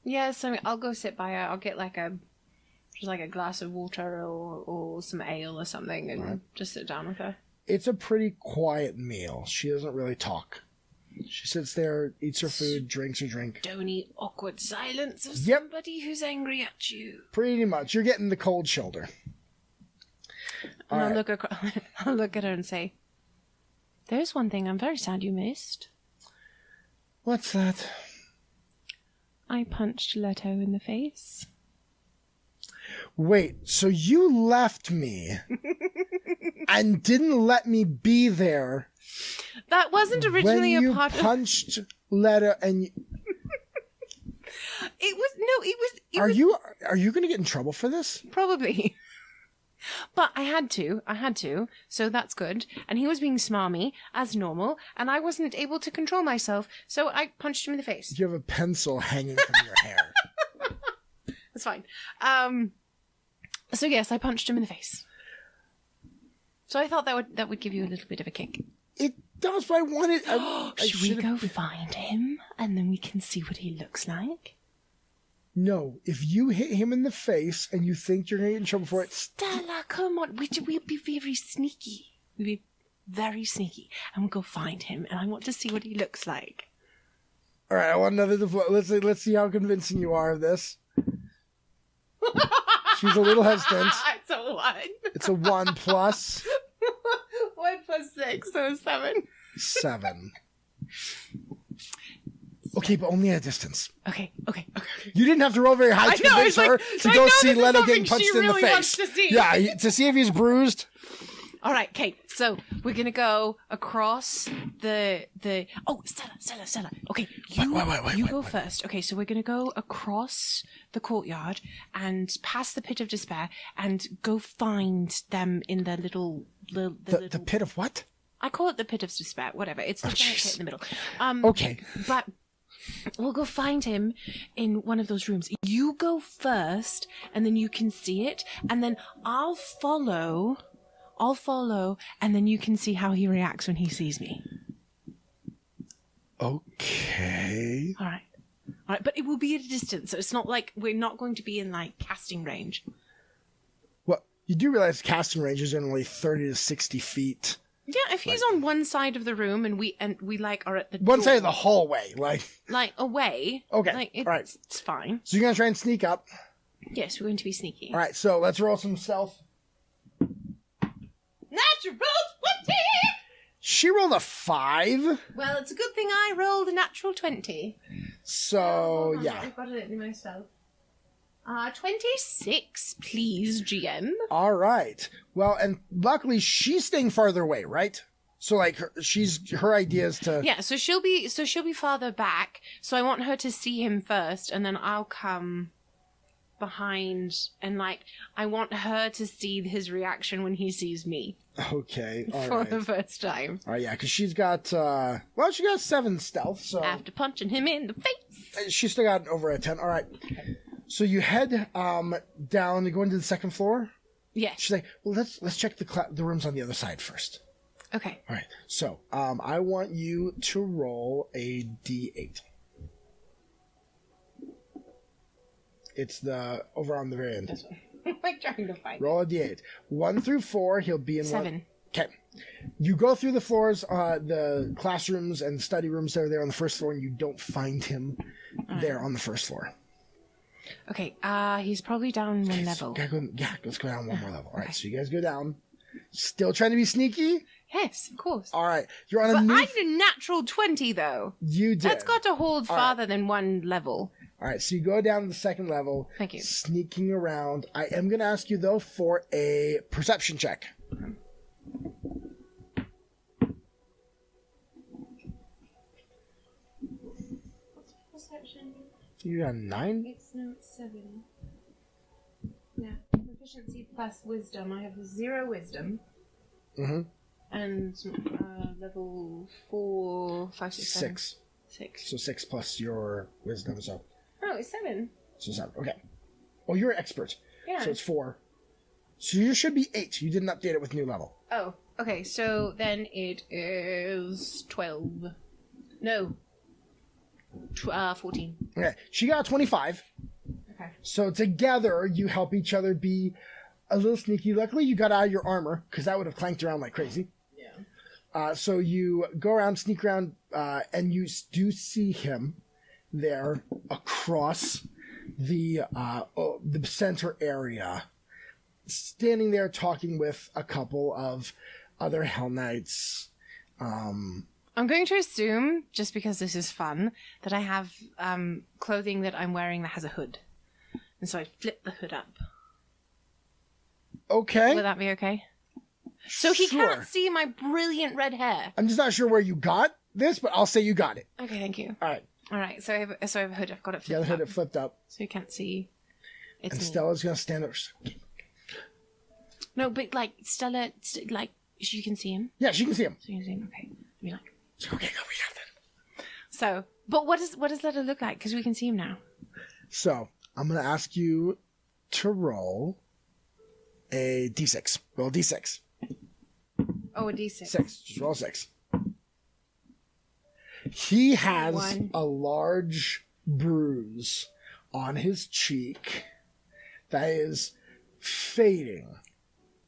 Yes, I mean, I'll go sit by her. I'll get just a glass of water or some ale or something and just sit down with her. It's a pretty quiet meal. She doesn't really talk. She sits there, eats her food, drinks her drink. Stony, awkward silence of somebody who's angry at you. Pretty much. You're getting the cold shoulder. And I'll look at her and say, "There's one thing I'm very sad you missed." What's that? I punched Leto in the face. Wait, so you left me and didn't let me be there. That wasn't originally a part of... When you punched Leto and... It was... Are you going to get in trouble for this? Probably. But I had to, so that's good. And he was being smarmy, as normal, and I wasn't able to control myself, so I punched him in the face. You have a pencil hanging from your hair. That's fine. So yes, I punched him in the face. So I thought that would give you a little bit of a kick. It does, but I wanted... Should we go find him, and then we can see what he looks like? No, if you hit him in the face and you think you're going to get in trouble for it... Stella, come on. We'll be very sneaky. We'll be very sneaky. And we'll go find him, and I want to see what he looks like. All right, I want another... Let's see how convincing you are of this. She's a little hesitant. It's a 1. It's a 1 plus... 1 plus 6, so 7. 7. Okay, but only at a distance. Okay. You didn't have to roll very high to convince her to go see Leto getting punched in the face. Yeah, to see if he's bruised. All right, okay. So we're gonna go across the. Oh, Stella. Okay, you go first. Okay, so we're gonna go across the courtyard and past the pit of despair and go find them in the little. The pit of what? I call it the pit of despair. Whatever. It's the giant pit in the middle. Okay. But we'll go find him in one of those rooms. You go first, and then you can see it, and then I'll follow, and then you can see how he reacts when he sees me. Okay. All right. All right, but it will be at a distance, so it's not like we're not going to be in like casting range. Well, you do realize casting range is only 30 to 60 feet. Yeah, if he's on one side of the room and we like are at the One door, side of the hallway, like away. Okay, like, all right. It's fine. So you're gonna try and sneak up. Yes, we're going to be sneaky. All right, so let's roll some stealth. Natural 20. She rolled a 5. Well, it's a good thing I rolled a natural 20. So yeah. I've got it in myself. 26, please, GM. All right. Well, and luckily she's staying farther away, right? So like her idea is to Yeah, so she'll be farther back. So I want her to see him first, and then I'll come behind, and like I want her to see his reaction when he sees me. Okay, all for right. the first time. All right, yeah, because she's got she got 7 stealth, so After punching him in the face. she's still got over a 10. All right. So you head down to go into the second floor. Yes. She's like, well, let's check the rooms on the other side first. Okay. All right. So I want you to roll a d8. It's the over on the very end. This one. I'm like trying to find Roll a d8. 1 through 4, he'll be in 7. Okay. You go through the floors, the classrooms and study rooms that are there on the first floor, and you don't find him there on the first floor. Okay, he's probably down one level. Let's go down one more level. All right, so you guys go down. Still trying to be sneaky? Yes, of course. All right. You're on a But new... I did a natural 20, though. You did. That's got to hold farther than one level. All right, so you go down to the second level. Thank you. Sneaking around. I am going to ask you, though, for a perception check. What's perception? You got a 9? It's 7. Yeah, proficiency plus wisdom. I have 0 wisdom. Mm-hmm. And level 4, 5, 6, 7. 6. 6. So 6 plus your wisdom, so... Oh, it's 7. So 7. Okay. Oh, you're an expert. Yeah. So it's 4. So you should be 8. You didn't update it with new level. Oh, okay. So then it is 12. No. 14. Okay. She got a 25. Okay. So together, you help each other be a little sneaky. Luckily, you got out of your armor, because that would have clanked around like crazy. Yeah. So you go around, sneak around, and you do see him there across the center area, standing there talking with a couple of other Hell Knights. I'm going to assume, just because this is fun, that I have clothing that I'm wearing that has a hood. And so I flip the hood up. Okay. Will that be okay? So he Sure. can't see my brilliant red hair. I'm just not sure where you got this, but I'll say you got it. Okay, thank you. All right. All right, so I have a hood. I've got it flipped Yeah, the hood up. it flipped up. So you can't see. It's And me. Stella's going to stand up. No, but like Stella, like you can see him. Yeah, she can see him. So you can see him. Okay. Be like. Okay, go, we got that. So, but what does that look like? Because we can see him now. So, I'm going to ask you to roll a d6. Roll a d6. Oh, a D6. 6. Just roll 6. He has 1. a large bruise on his cheek that is fading.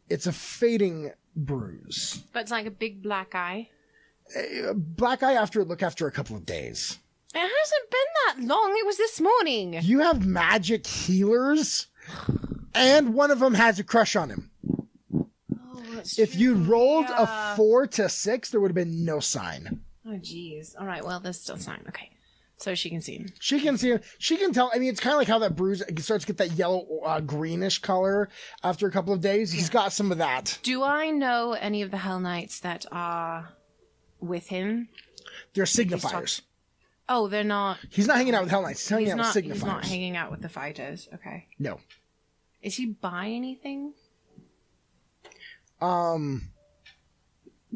It's a fading bruise. But it's like a big black eye. A black eye after a couple of days. It hasn't been that long. It was this morning. You have magic healers, and one of them has a crush on him. Oh, that's If you true. rolled Yeah. a 4 to 6, there would have been no sign. Oh, jeez. All right. Well, there's still sign. Okay. So she can see him. She can see him. She can tell. I mean, it's kind of like how that bruise it starts to get that yellow, greenish color after a couple of days. He's got some of that. Do I know any of the Hell Knights that are with him? They're signifiers. Oh, they're not. He's not hanging out with Hell Knights. He's hanging out with signifiers. He's not hanging out with the fighters. Okay. No. Is he by anything? Do you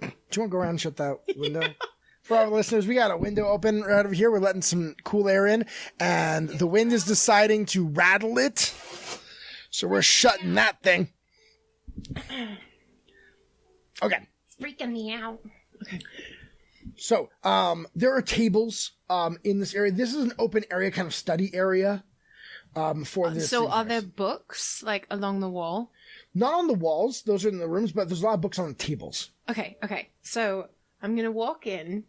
want to go around and shut that window? For our listeners, we got a window open right over here. We're letting some cool air in, and the wind is deciding to rattle it. So we're shutting that thing. Okay. It's freaking me out. Okay. So, there are tables in this area. This is an open area, kind of study area for this. So are there books, like, along the wall? Not on the walls. Those are in the rooms, but there's a lot of books on the tables. Okay. So I'm going to walk in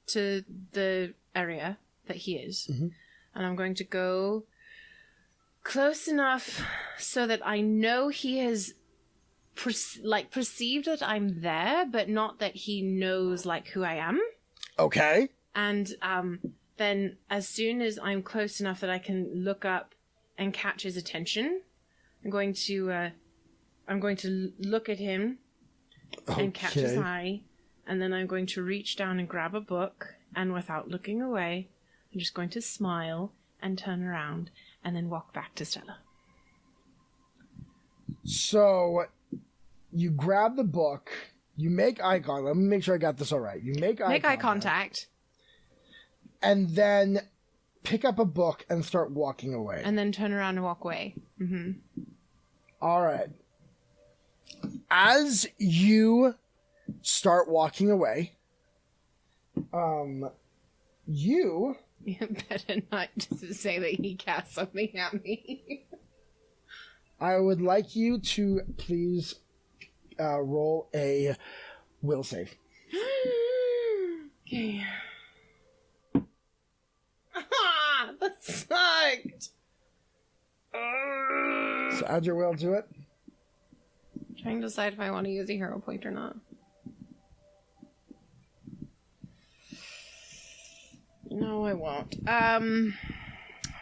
to the area that he is, and I'm going to go close enough so that I know he has perceived that I'm there, but not that he knows, like, who I am. Okay. And then as soon as I'm close enough that I can look up and catch his attention, I'm going to look at him and catch his eye, and then I'm going to reach down and grab a book, and without looking away, I'm just going to smile and turn around and then walk back to Stella. So you grab the book, you make eye contact. Let me make sure I got this all right. You make eye contact. And then pick up a book and start walking away. And then turn around and walk away. All right. As you start walking away, you better not say that he cast something at me. I would like you to please roll a will save. Okay. That sucked. So add your will to it. Trying to decide if I want to use a hero point or not. No, I won't.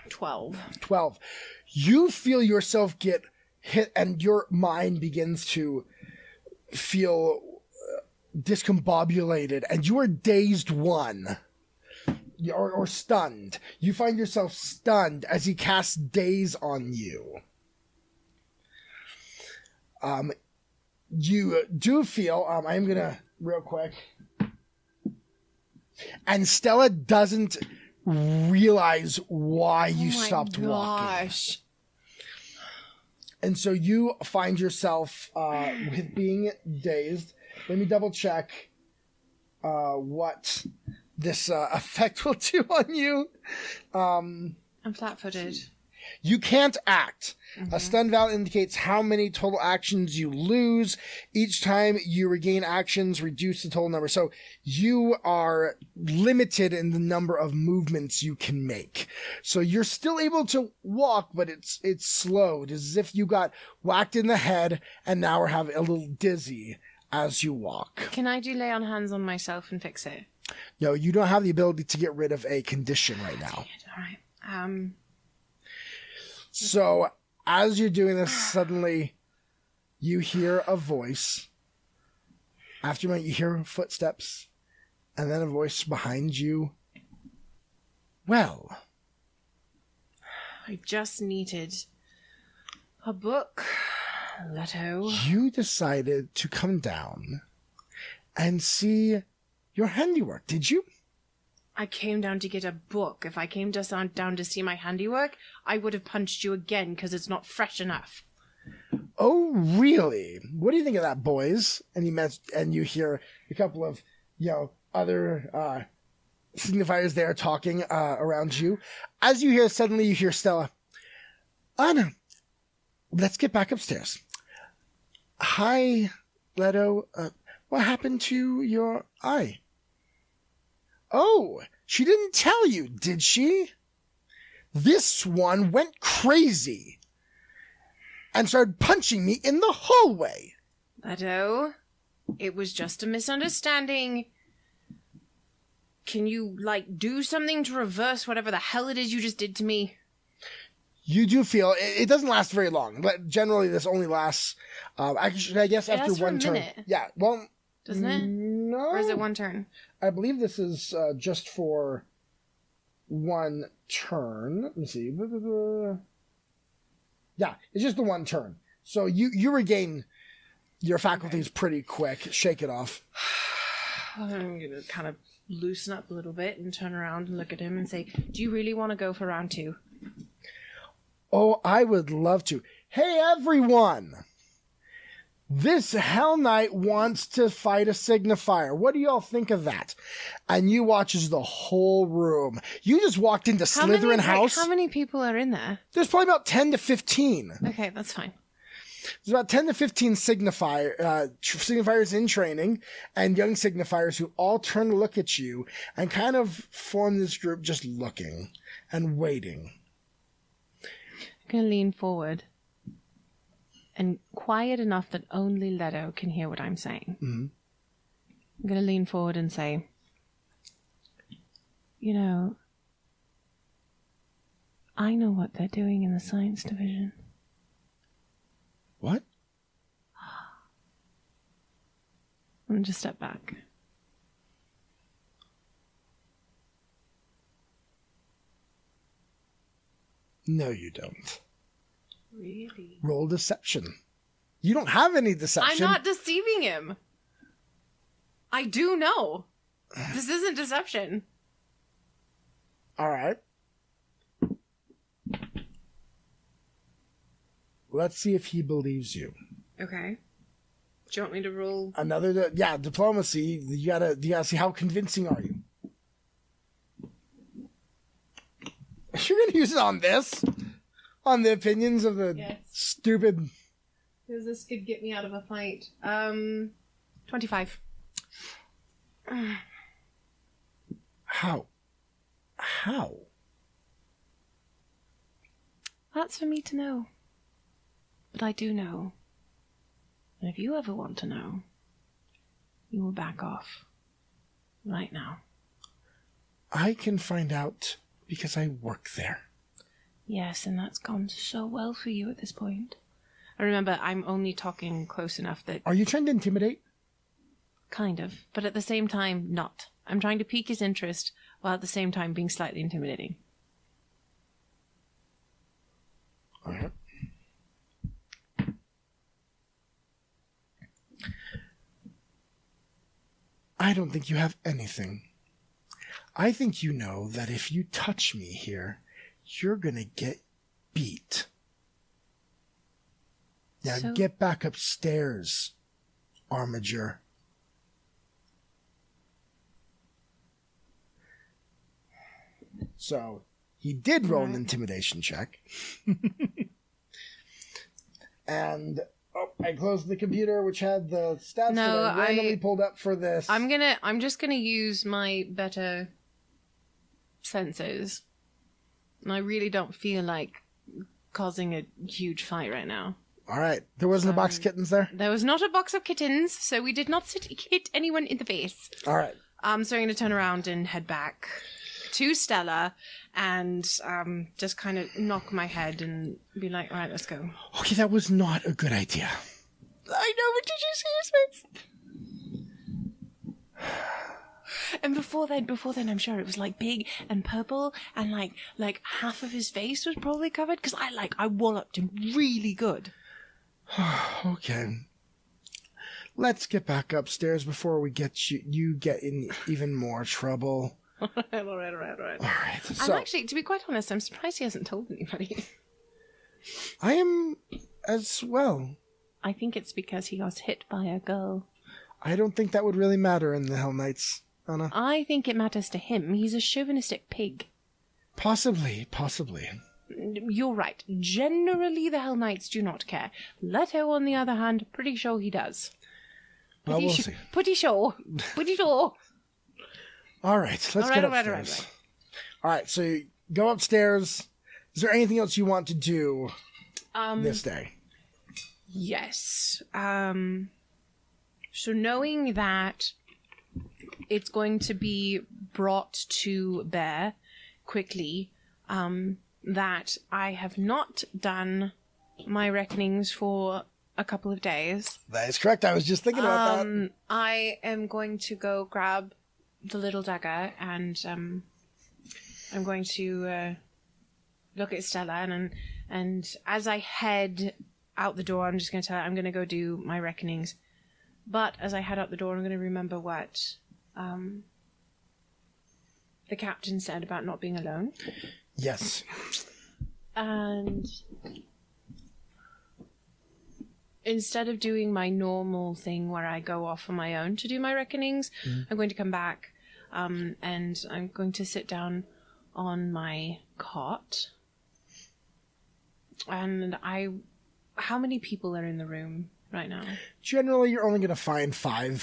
12. 12. You feel yourself get hit and your mind begins to feel discombobulated and you are dazed one. Or stunned. You find yourself stunned as he casts daze on you. You do feel, I'm gonna, real quick. And Stella doesn't realize why you stopped walking. And so you find yourself, with being dazed. Let me double check, what this effect will do on you. I'm flat-footed. You can't act. A stun value indicates how many total actions you lose. Each time you regain actions, reduce the total number. So you are limited in the number of movements you can make. So you're still able to walk, but it's slowed. It's as if you got whacked in the head and now are having a little dizzy as you walk. Can I do lay on hands on myself and fix it? No, you don't have the ability to get rid of a condition right now. All right. So as you're doing this, suddenly you hear a voice. After a minute, you hear footsteps, and then a voice behind you. Well, I just needed a book, Leto. You decided to come down and see your handiwork, did you? I came down to get a book. If I came just down to see my handiwork, I would have punched you again because it's not fresh enough. Oh, really? What do you think of that, boys? And you hear a couple of, other signifiers there talking around you. As you hear, suddenly you hear Stella. Anna, let's get back upstairs. Hi, Leto. What happened to your eye? Oh, she didn't tell you, did she? This one went crazy and started punching me in the hallway. Leto, it was just a misunderstanding. Can you, do something to reverse whatever the hell it is you just did to me? You do feel it doesn't last very long, but generally this only lasts, I guess, after one turn. Minute. Yeah, well, doesn't it? No. Or is it one turn? I believe this is just for one turn. Let me see. Yeah, it's just the one turn. So you regain your faculties pretty quick. Shake it off. I'm going to kind of loosen up a little bit and turn around and look at him and say, do you really want to go for round 2? Oh, I would love to. Hey, everyone! This Hell Knight wants to fight a signifier. What do y'all think of that? And you watch as the whole room. You just walked into Slytherin House. How many people are in there? There's probably about 10 to 15. Okay, that's fine. There's about 10 to 15 signifiers in training and young signifiers who all turn to look at you and kind of form this group just looking and waiting. I'm going to lean forward and quiet enough that only Leto can hear what I'm saying. Mm-hmm. I'm going to lean forward and say, you know, I know what they're doing in the science division. What? I'm going to step back. No, you don't. Really? Roll deception. You don't have any deception. I'm not deceiving him. I do know. This isn't deception. All right. Let's see if he believes you. Okay. Do you want me to roll? Another, diplomacy. You gotta see how convincing are you. You're gonna use it on this, on the opinions of the stupid. Because this could get me out of a fight. 25. How? That's for me to know. But I do know. And if you ever want to know, you will back off. Right now. I can find out because I work there. Yes, and that's gone so well for you at this point. I remember I'm only talking close enough that... Are you trying to intimidate? Kind of. But at the same time, not. I'm trying to pique his interest while at the same time being slightly intimidating. All right. I don't think you have anything. I think you know that if you touch me here, you're gonna get beat. Now get back upstairs, Armiger. So he did roll an intimidation check. And I closed the computer, which had the stats that I randomly pulled up for this. I'm just gonna use my better senses. And I really don't feel like causing a huge fight right now. All right. There wasn't a box of kittens there? There was not a box of kittens, so we did not hit anyone in the face. All right. So I'm going to turn around and head back to Stella and just kind of knock my head and be like, all right, let's go. Okay, that was not a good idea. I know, but did you see his face? And before then, I'm sure it was like big and purple, and like half of his face was probably covered because I walloped him really good. Okay. Let's get back upstairs before we get you get in even more trouble. All right. All right. So, actually, to be quite honest, I'm surprised he hasn't told anybody. I am as well. I think it's because he was hit by a girl. I don't think that would really matter in the Hell Knights, Anna. I think it matters to him. He's a chauvinistic pig. Possibly. You're right. Generally, the Hell Knights do not care. Leto, on the other hand, pretty sure he does. Well, we'll see. Pretty sure. All right, let's get upstairs. All right, so you go upstairs. Is there anything else you want to do this day? Yes. So knowing that it's going to be brought to bear quickly, that I have not done my reckonings for a couple of days. That is correct. I was just thinking about that. I am going to go grab the little dagger and I'm going to look at Stella and as I head out the door, I'm just going to tell her I'm going to go do my reckonings. But as I head out the door, I'm going to remember what the captain said about not being alone. Yes. And instead of doing my normal thing where I go off on my own to do my reckonings, I'm going to come back and I'm going to sit down on my cot. And how many people are in the room right now? Generally, you're only going to find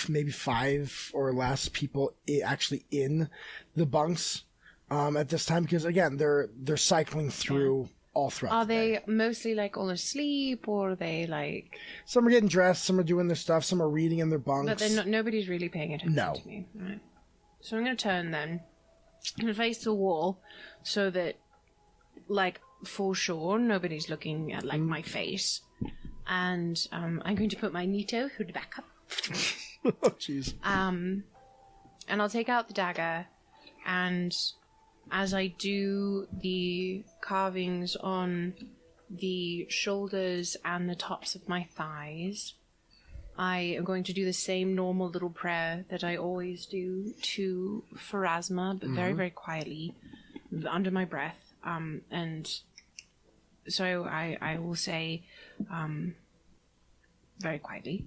maybe five or less people actually in the bunks at this time, because again, they're cycling through all throughout. Are they mostly like all asleep, or are they like? Some are getting dressed, some are doing their stuff, some are reading in their bunks. But they're not, nobody's really paying attention to me. Right. So I'm going to turn then and face the wall, so that, like, for sure, nobody's looking at like my face. And I'm going to put my Nito hood back up. Oh, jeez. And I'll take out the dagger, and as I do the carvings on the shoulders and the tops of my thighs, I am going to do the same normal little prayer that I always do to Pharasma, but very, very quietly, under my breath. And so I will say, very quietly,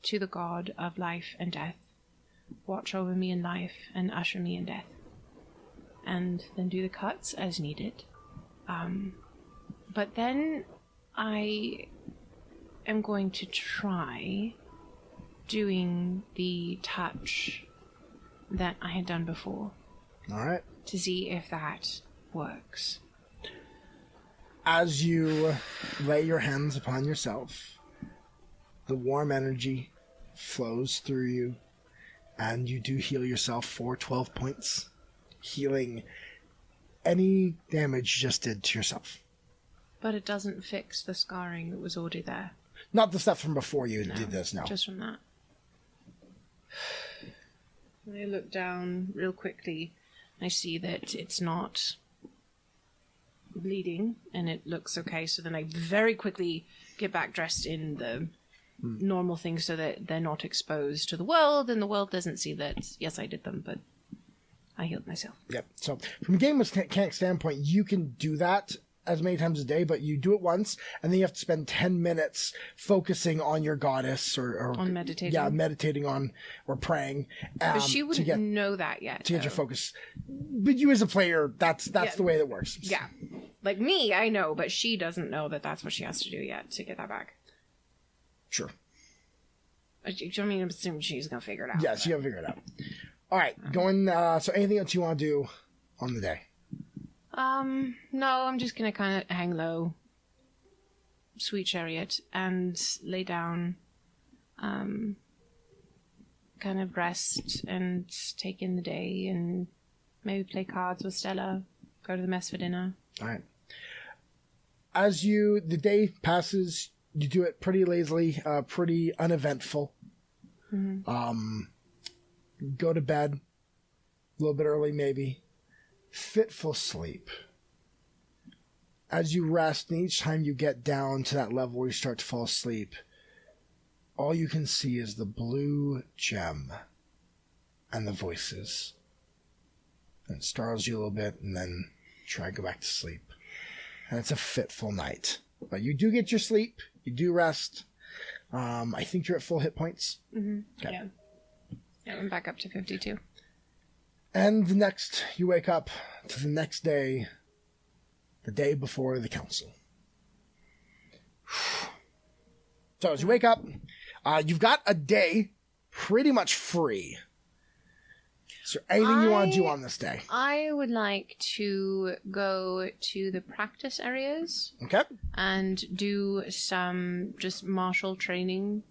to the God of life and death, watch over me in life and usher me in death. And then do the cuts as needed. But then I am going to try doing the touch that I had done before. All right. To see if that works. As you lay your hands upon yourself, the warm energy flows through you, and you do heal yourself for 12 points, healing any damage you just did to yourself. But it doesn't fix the scarring that was already there. Not the stuff from before you did this, no. Just from that. I look down real quickly. I see that it's not bleeding, and it looks okay. So then I very quickly get back dressed in the normal things so that they're not exposed to the world, and the world doesn't see that, yes, I did them, but I healed myself. Yep. So from a game mechanic standpoint, you can do that as many times a day, but you do it once, and then you have to spend 10 minutes focusing on your goddess or on meditating. Yeah, meditating on or praying. But she wouldn't know that yet. To get your focus. But you as a player, that's the way that works. Yeah. Like me, I know, but she doesn't know that that's what she has to do yet to get that back. Sure. I mean, I'm assuming she's going to figure it out. Yeah, she's going to figure it out. All right, so anything else you want to do on the day? No, I'm just going to kind of hang low, sweet chariot, and lay down, kind of rest and take in the day, and maybe play cards with Stella, go to the mess for dinner. All right. As the day passes, you do it pretty lazily, pretty uneventful. Mm-hmm. Go to bed a little bit early, maybe. Fitful sleep. As you rest, and each time you get down to that level where you start to fall asleep, all you can see is the blue gem and the voices. And it startles you a little bit, and then try to go back to sleep. And it's a fitful night. But you do get your sleep. You do rest. I think you're at full hit points. Mm-hmm. Okay. Yeah, I'm back up to 52. And you wake up to the next day, the day before the council. So as you wake up, you've got a day pretty much free. Is there anything you want to do on this day? I would like to go to the practice areas. Okay. And do some just martial training.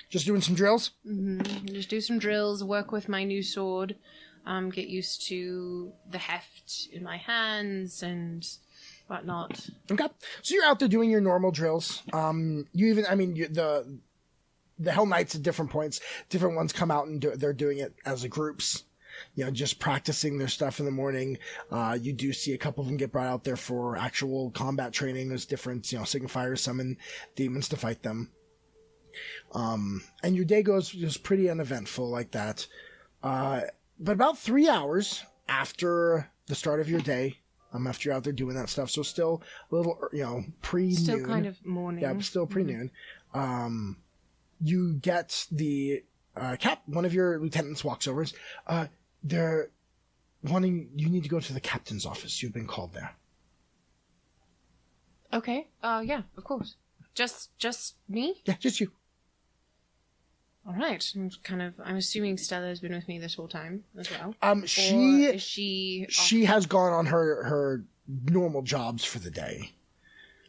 Just doing some drills? Mm-hmm. Just do some drills, work with my new sword, get used to the heft in my hands and whatnot. Okay. So you're out there doing your normal drills. The Hell Knights at different points, different ones come out and they're doing it as groups. Just practicing their stuff in the morning. You do see a couple of them get brought out there for actual combat training. There's different, signifiers summon demons to fight them. And your day goes just pretty uneventful like that. But about 3 hours after the start of your day, after you're out there doing that stuff. So still a little, pre-noon. Still kind of morning. Yeah, still pre-noon. You get the one of your lieutenants walks over. They're wanting, you need to go to the captain's office. You've been called there. Okay. Yeah, of course. Just me? Yeah, just you. All right. I'm assuming Stella's been with me this whole time as well. She has gone on her normal jobs for the day.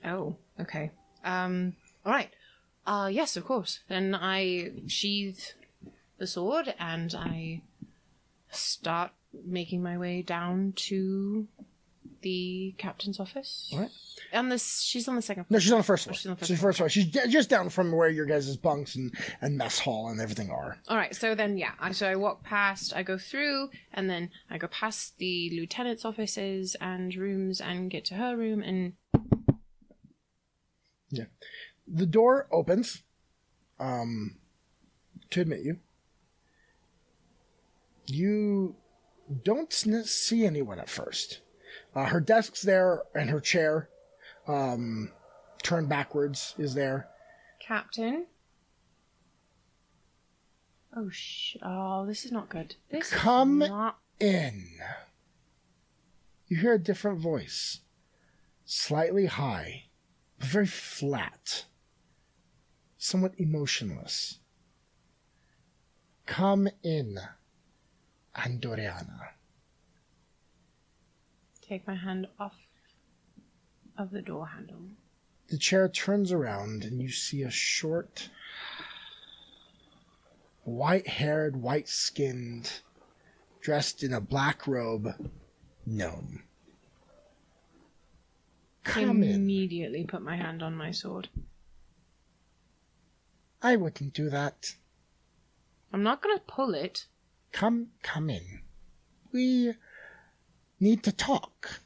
Oh, okay. All right. Yes, of course. Then I sheathe the sword and I start making my way down to the captain's office. All right. She's on the second floor. No, she's on the first floor. She's on the first floor. She's just down from where your guys' bunks and mess hall and everything are. All right. So then, yeah. I walk past, I go through, and then I go past the lieutenant's offices and rooms and get to her room and... Yeah. The door opens to admit you. You don't see anyone at first. Her desk's there and her chair, turned backwards, is there. Captain? Oh, this is not good. Come in. You hear a different voice. Slightly high, but very flat. Somewhat emotionless. Come in, Andoriana. Take my hand off of the door handle. The chair turns around and you see a short, white-haired, white-skinned, dressed in a black robe gnome. Come in. Immediately put my hand on my sword. I wouldn't do that. I'm not going to pull it. Come in. We need to talk.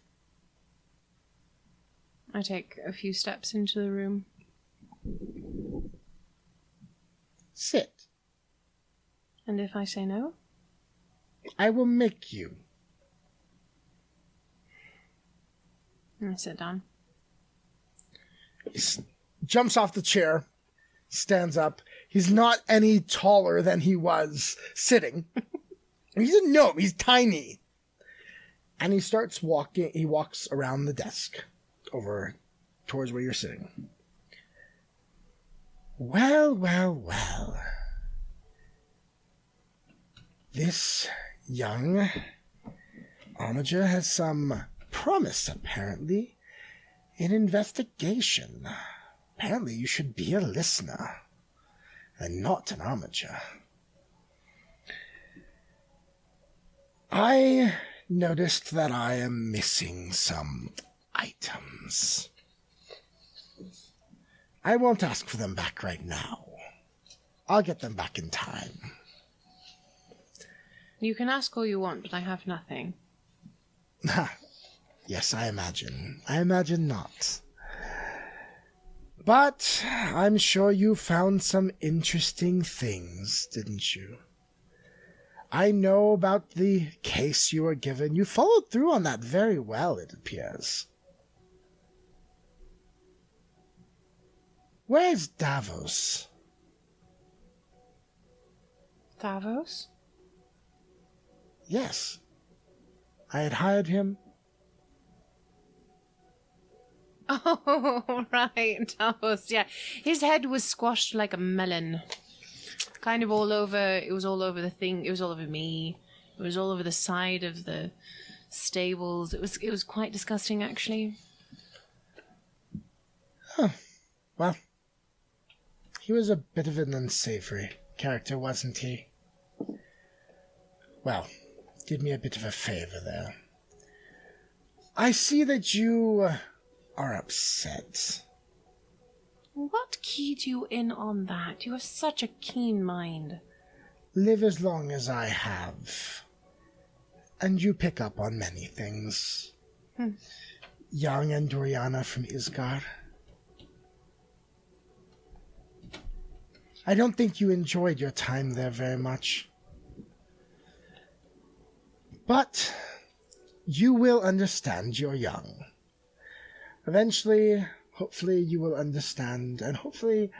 I take a few steps into the room. Sit. And if I say no? I will make you. I sit down. He jumps off the chair, stands up. He's not any taller than he was sitting. He's a gnome. He's tiny. And he starts walking. He walks around the desk over towards where you're sitting. Well. This young armiger has some promise, apparently, in investigation. Apparently you should be a listener and not an armiger. I noticed that I am missing some items. I won't ask for them back right now. I'll get them back in time. You can ask all you want, but I have nothing. Yes, I imagine. I imagine not. But I'm sure you found some interesting things, didn't you? I know about the case you were given. You followed through on that very well, it appears. Where's Davos? Davos? Yes. I had hired him. Oh, right, Davos, yeah. His head was squashed like a melon. Kind of all over, it was all over the thing, it was all over me. It was all over the side of the stables. It was quite disgusting, actually. Huh. Well, he was a bit of an unsavory character, wasn't he? Well, did me a bit of a favor there. I see that you are upset. What keyed you in on that? You have such a keen mind. Live as long as I have, and you pick up on many things. Young Andoriana from Isgard. I don't think you enjoyed your time there very much. But You will understand. You're young. Eventually, hopefully you will understand, and hopefully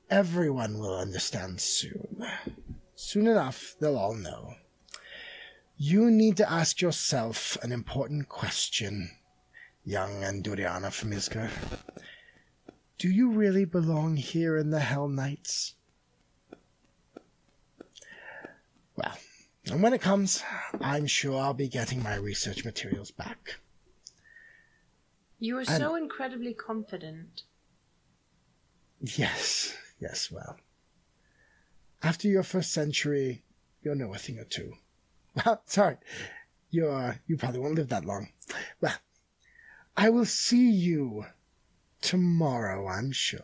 everyone will understand soon. Soon enough, they'll all know. You need to ask yourself an important question, young Anduriana Famizka. Do you really belong here in the Hell Knights? Well, and when it comes, I'm sure I'll be getting my research materials back. You are so incredibly confident. Yes, well. After your first century, you'll know a thing or two. Well, sorry, you probably won't live that long. Well, I will see you tomorrow, I'm sure.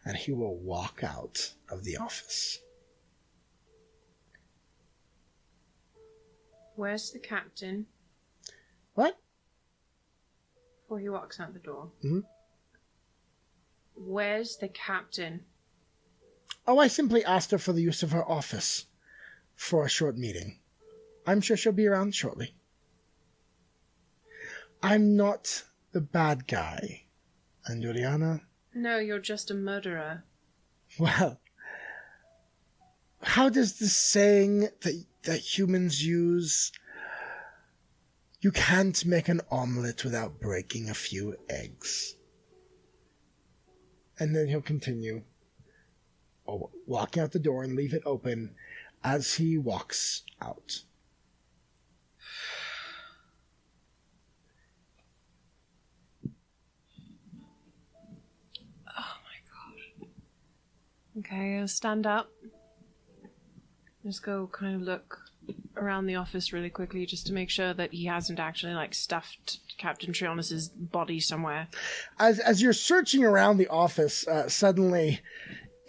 And he will walk out of the office. Where's the captain? What? Before he walks out the door. Mm-hmm. Where's the captain? Oh, I simply asked her for the use of her office for a short meeting. I'm sure she'll be around shortly. I'm not the bad guy, Anduriana. No, you're just a murderer. Well, how does the saying that humans use, you can't make an omelet without breaking a few eggs? And then he'll continue walking out the door and leave it open as he walks out. Oh my god. Okay, I'll stand up. Just go kind of look around the office really quickly just to make sure that he hasn't actually stuffed Captain Trionis's body somewhere. As you're searching around the office, suddenly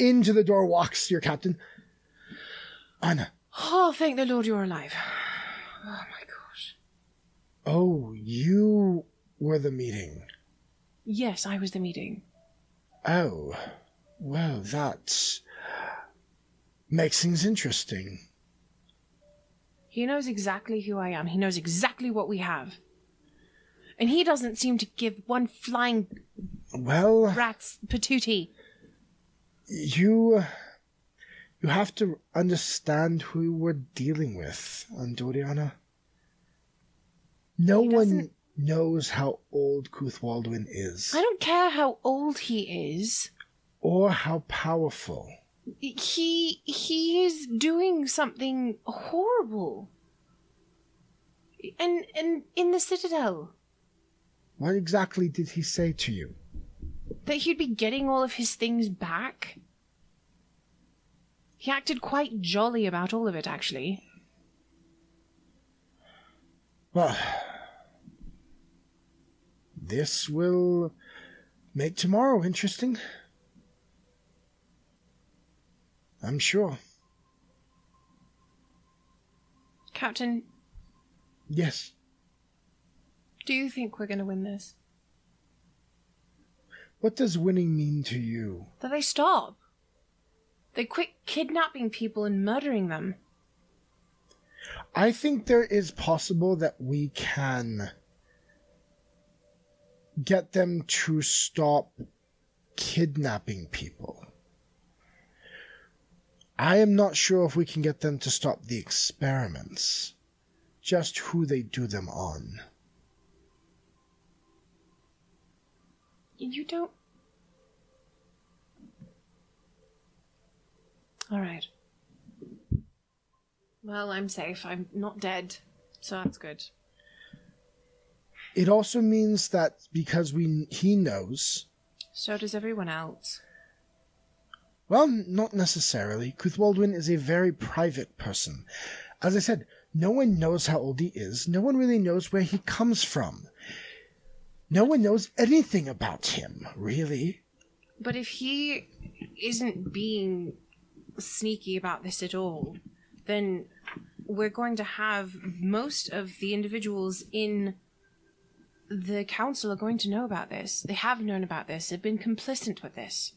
into the door walks your captain. Anna. Oh, thank the Lord you're alive. Oh my gosh. Oh, you were the meeting. Yes, I was the meeting. Oh, well, that makes things interesting. He knows exactly who I am. He knows exactly what we have. And he doesn't seem to give one flying rat's patootie. You have to understand who we're dealing with, Andoriana. No one knows how old Cuthwaldwin is. I don't care how old he is. Or how powerful. He is doing something horrible. And in the Citadel. What exactly did he say to you? That he'd be getting all of his things back. He acted quite jolly about all of it, actually. Well, this will make tomorrow interesting. I'm sure. Captain? Yes? Do you think we're going to win this? What does winning mean to you? That they stop. They quit kidnapping people and murdering them. I think there is possible that we can get them to stop kidnapping people. I am not sure if we can get them to stop the experiments, just who they do them on. You don't... All right. Well, I'm safe. I'm not dead, so that's good. It also means that because he knows... So does everyone else. Well, not necessarily. Cuthwaldwin is a very private person. As I said, no one knows how old he is. No one really knows where he comes from. No one knows anything about him, really. But if he isn't being sneaky about this at all, then we're going to have most of the individuals in the council are going to know about this. They have known about this. They've been complicit with this.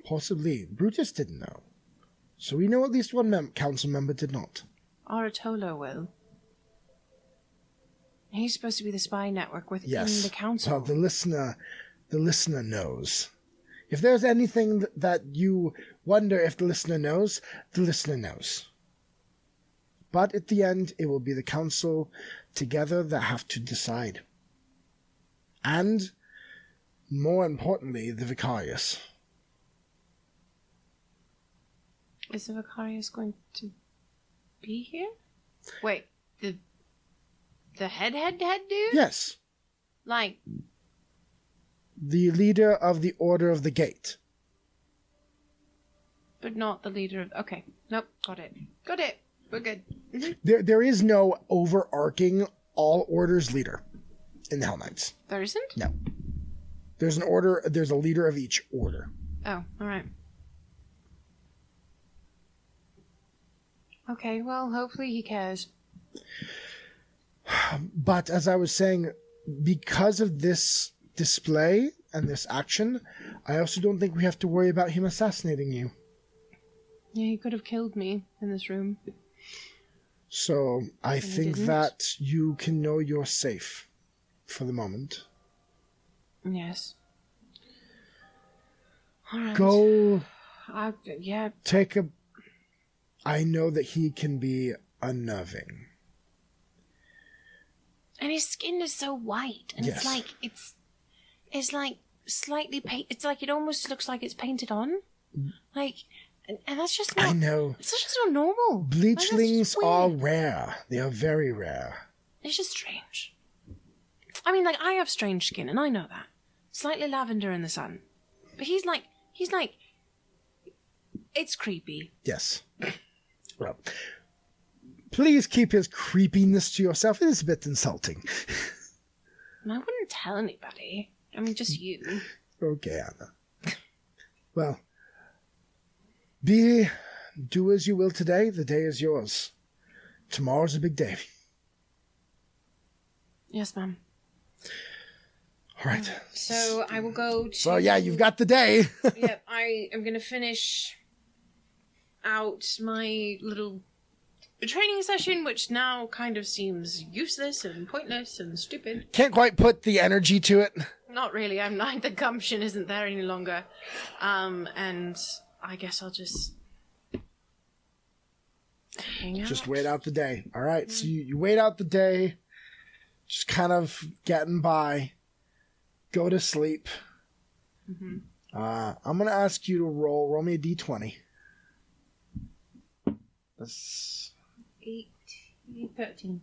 Possibly. Brutus didn't know. So we know at least one council member did not. Aratolo will. He's supposed to be the spy network within Yes. the council. Well, the listener knows. If there's anything that you wonder if the listener knows, the listener knows. But at the end, it will be the council together that have to decide. And, more importantly, the Vicarious. Is the Vicarious going to be here? Wait, the head dude? Yes. Like... The leader of the Order of the Gate. But not the leader of... Okay. Nope. Got it. We're good. Mm-hmm. There is no overarching all orders leader in the Hell Knights. There isn't? No. There's an order, there's a leader of each order. Oh, alright. Okay, well, hopefully he cares. But as I was saying, because of this display and this action, I also don't think we have to worry about him assassinating you. Yeah, he could have killed me in this room. So I think that you can know you're safe for the moment. Yes. All right. Go. Yeah. Take a. I know that he can be unnerving. And his skin is so white, and Yes. it's like slightly it's like it almost looks like it's painted on, like, and that's just not. I know. It's just not normal. Bleachlings Like, are rare. They are very rare. It's just strange. I mean, like, I have strange skin, and I know that. Slightly lavender in the sun, but he's like, it's creepy. Yes. Well, please keep his creepiness to yourself. It is a bit insulting. And I wouldn't tell anybody. I mean, just you. Okay, Anna. Well, do as you will today. The day is yours. Tomorrow's a big day. Yes, ma'am. All right. So I will go to... So, yeah, you've got the day. Yep, I am going to finish out my little training session, which now kind of seems useless and pointless and stupid. Can't quite put the energy to it. Not really. I'm not. The gumption isn't there any longer. And I guess I'll just hang out. Just wait out the day. All right. So you wait out the day, just kind of getting by. Go to sleep. Mm-hmm. I'm going to ask you to roll me a d20. That's 13.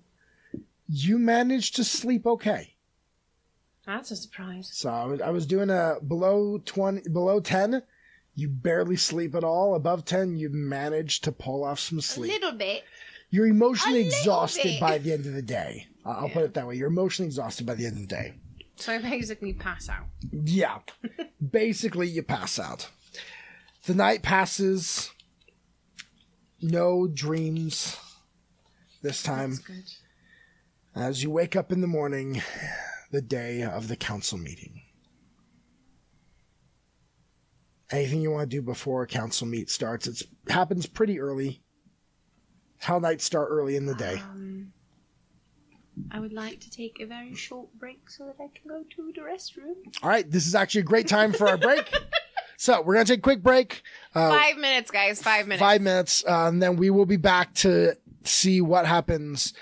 You managed to sleep okay. That's a surprise. So I was doing a below 10, you barely sleep at all. Above 10, you managed to pull off some sleep. A little bit. You're emotionally A little exhausted bit. by the end of the day. I'll put it that way. You're emotionally exhausted by the end of the day. So I basically pass out. Yeah. Basically, you pass out. The night passes. No dreams this time. That's good. As you wake up in the morning, the day of the council meeting. Anything you want to do before a council meet starts? It happens pretty early. Hell nights start early in the day. I would like to take a very short break so that I can go to the restroom. All right, this is actually a great time for our break. So we're going to take a quick break. 5 minutes, guys. 5 minutes. 5 minutes. And then we will be back to see what happens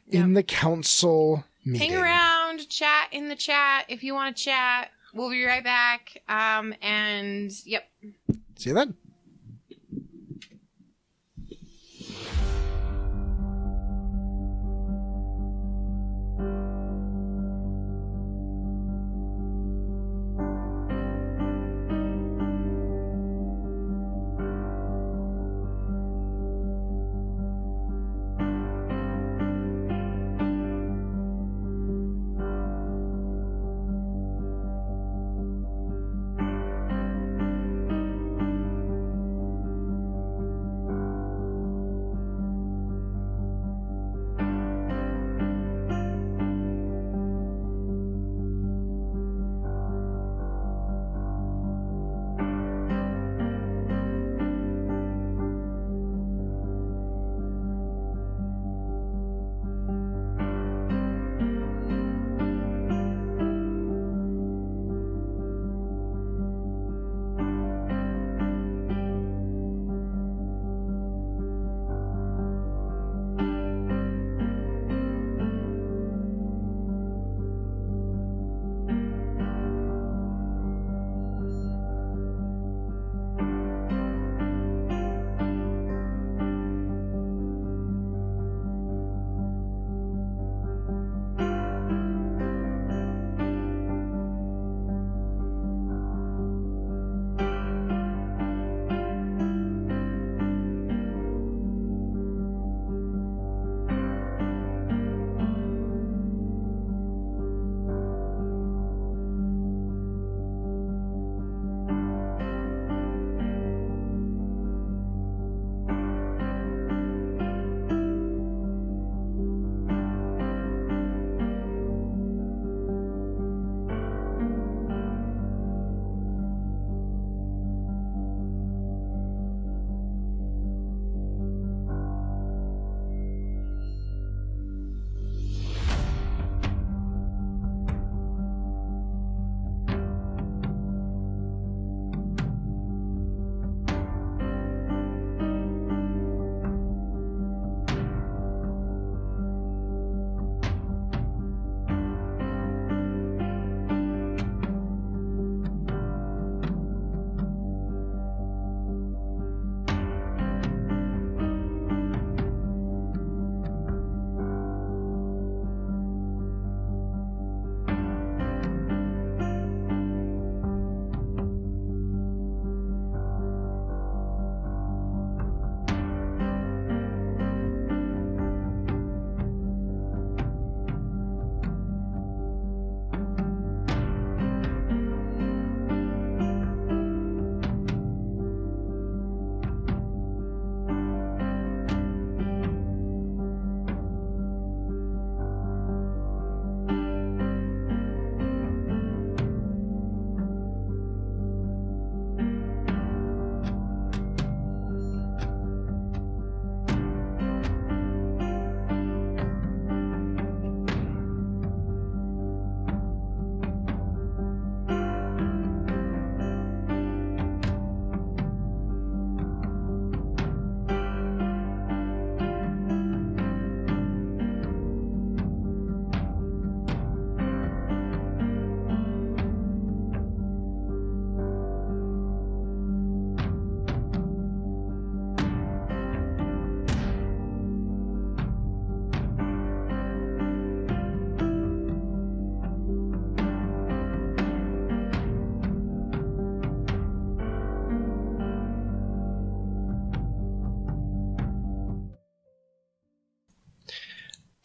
in the council meeting. Hang around, chat in the chat if you want to chat. We'll be right back. And yep. See you then.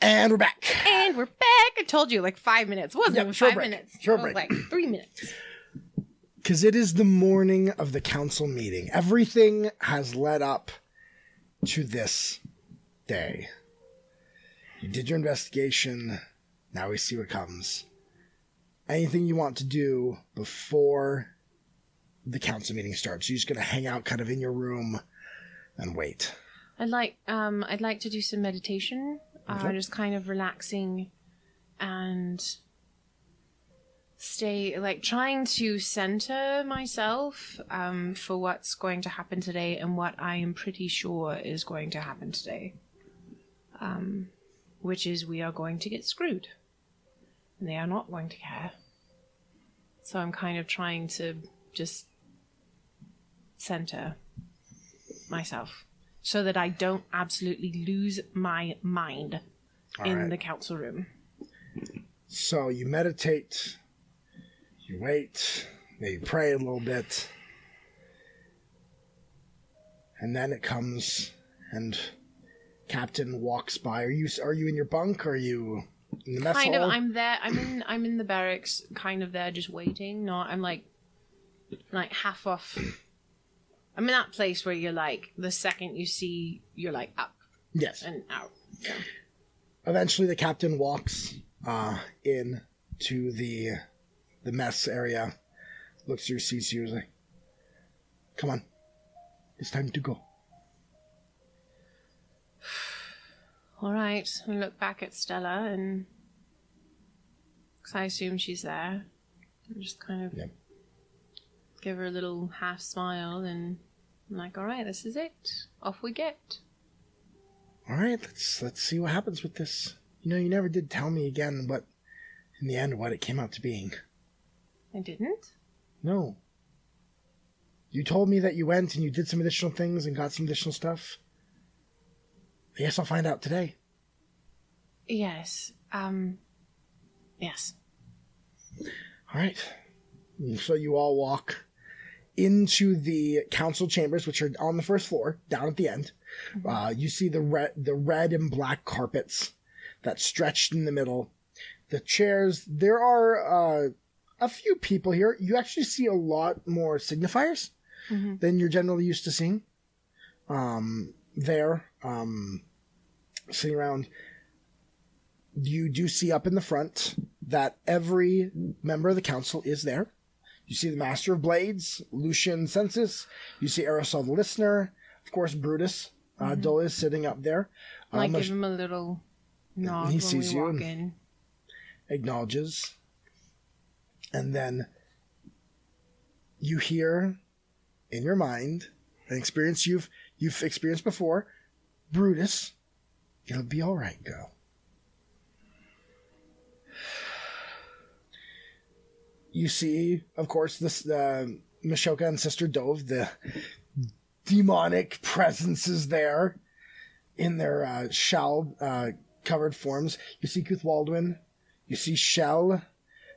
And we're back. And we're back. I told you, like 5 minutes. Wasn't it? Short 5 break. minutes. Short It was break. like 3 minutes. Because it is the morning of the council meeting. Everything has led up to this day. You did your investigation. Now we see what comes. Anything you want to do before the council meeting starts? You're just going to hang out kind of in your room and wait. I'd like to do some meditation. Okay. Just kind of relaxing and stay, like, trying to center myself for what's going to happen today and what I am pretty sure is going to happen today. Which is we are going to get screwed. And they are not going to care. So I'm kind of trying to just center myself so that I don't absolutely lose my mind in the council room. So you meditate, you wait, maybe pray a little bit, and then it comes and Captain walks by. Are you in your bunk? Or are you in the mess Kind hall? of. I'm there. I'm in the barracks, kind of there, just waiting. No, I'm like half off. I'm in that place where you're like, the second you see, you're like up. Yes. And out. Yeah. Eventually, the captain walks in to the mess area, looks through, sees you, is like, "Come on, it's time to go." All right. I look back at Stella, and because I assume she's there, and just kind of give her a little half smile, and I'm like, "All right, this is it. Off we get." All right, let's see what happens with this. You know, you never did tell me again what, in the end, what it came out to being. I didn't? No. You told me that you went and you did some additional things and got some additional stuff. I guess I'll find out today. Yes. Yes. All right. So you all walk into the council chambers, which are on the first floor, down at the end. You see the red and black carpets that stretched in the middle. The chairs, there are a few people here. You actually see a lot more signifiers than you're generally used to seeing. Sitting around. You do see up in the front that every member of the council is there. You see the Master of Blades, Lucian Census. You see Aerosol the Listener. Of course, Brutus. Dole is sitting up there. Give him a little nod he when sees we you walk and in. Acknowledges. And then you hear in your mind an experience you've experienced before. Brutus, it'll be all right, girl. You see, of course, this Mashoka and Sister Dove, the demonic presences there in their shell-covered forms. You see Cuthwaldwin. You see Shell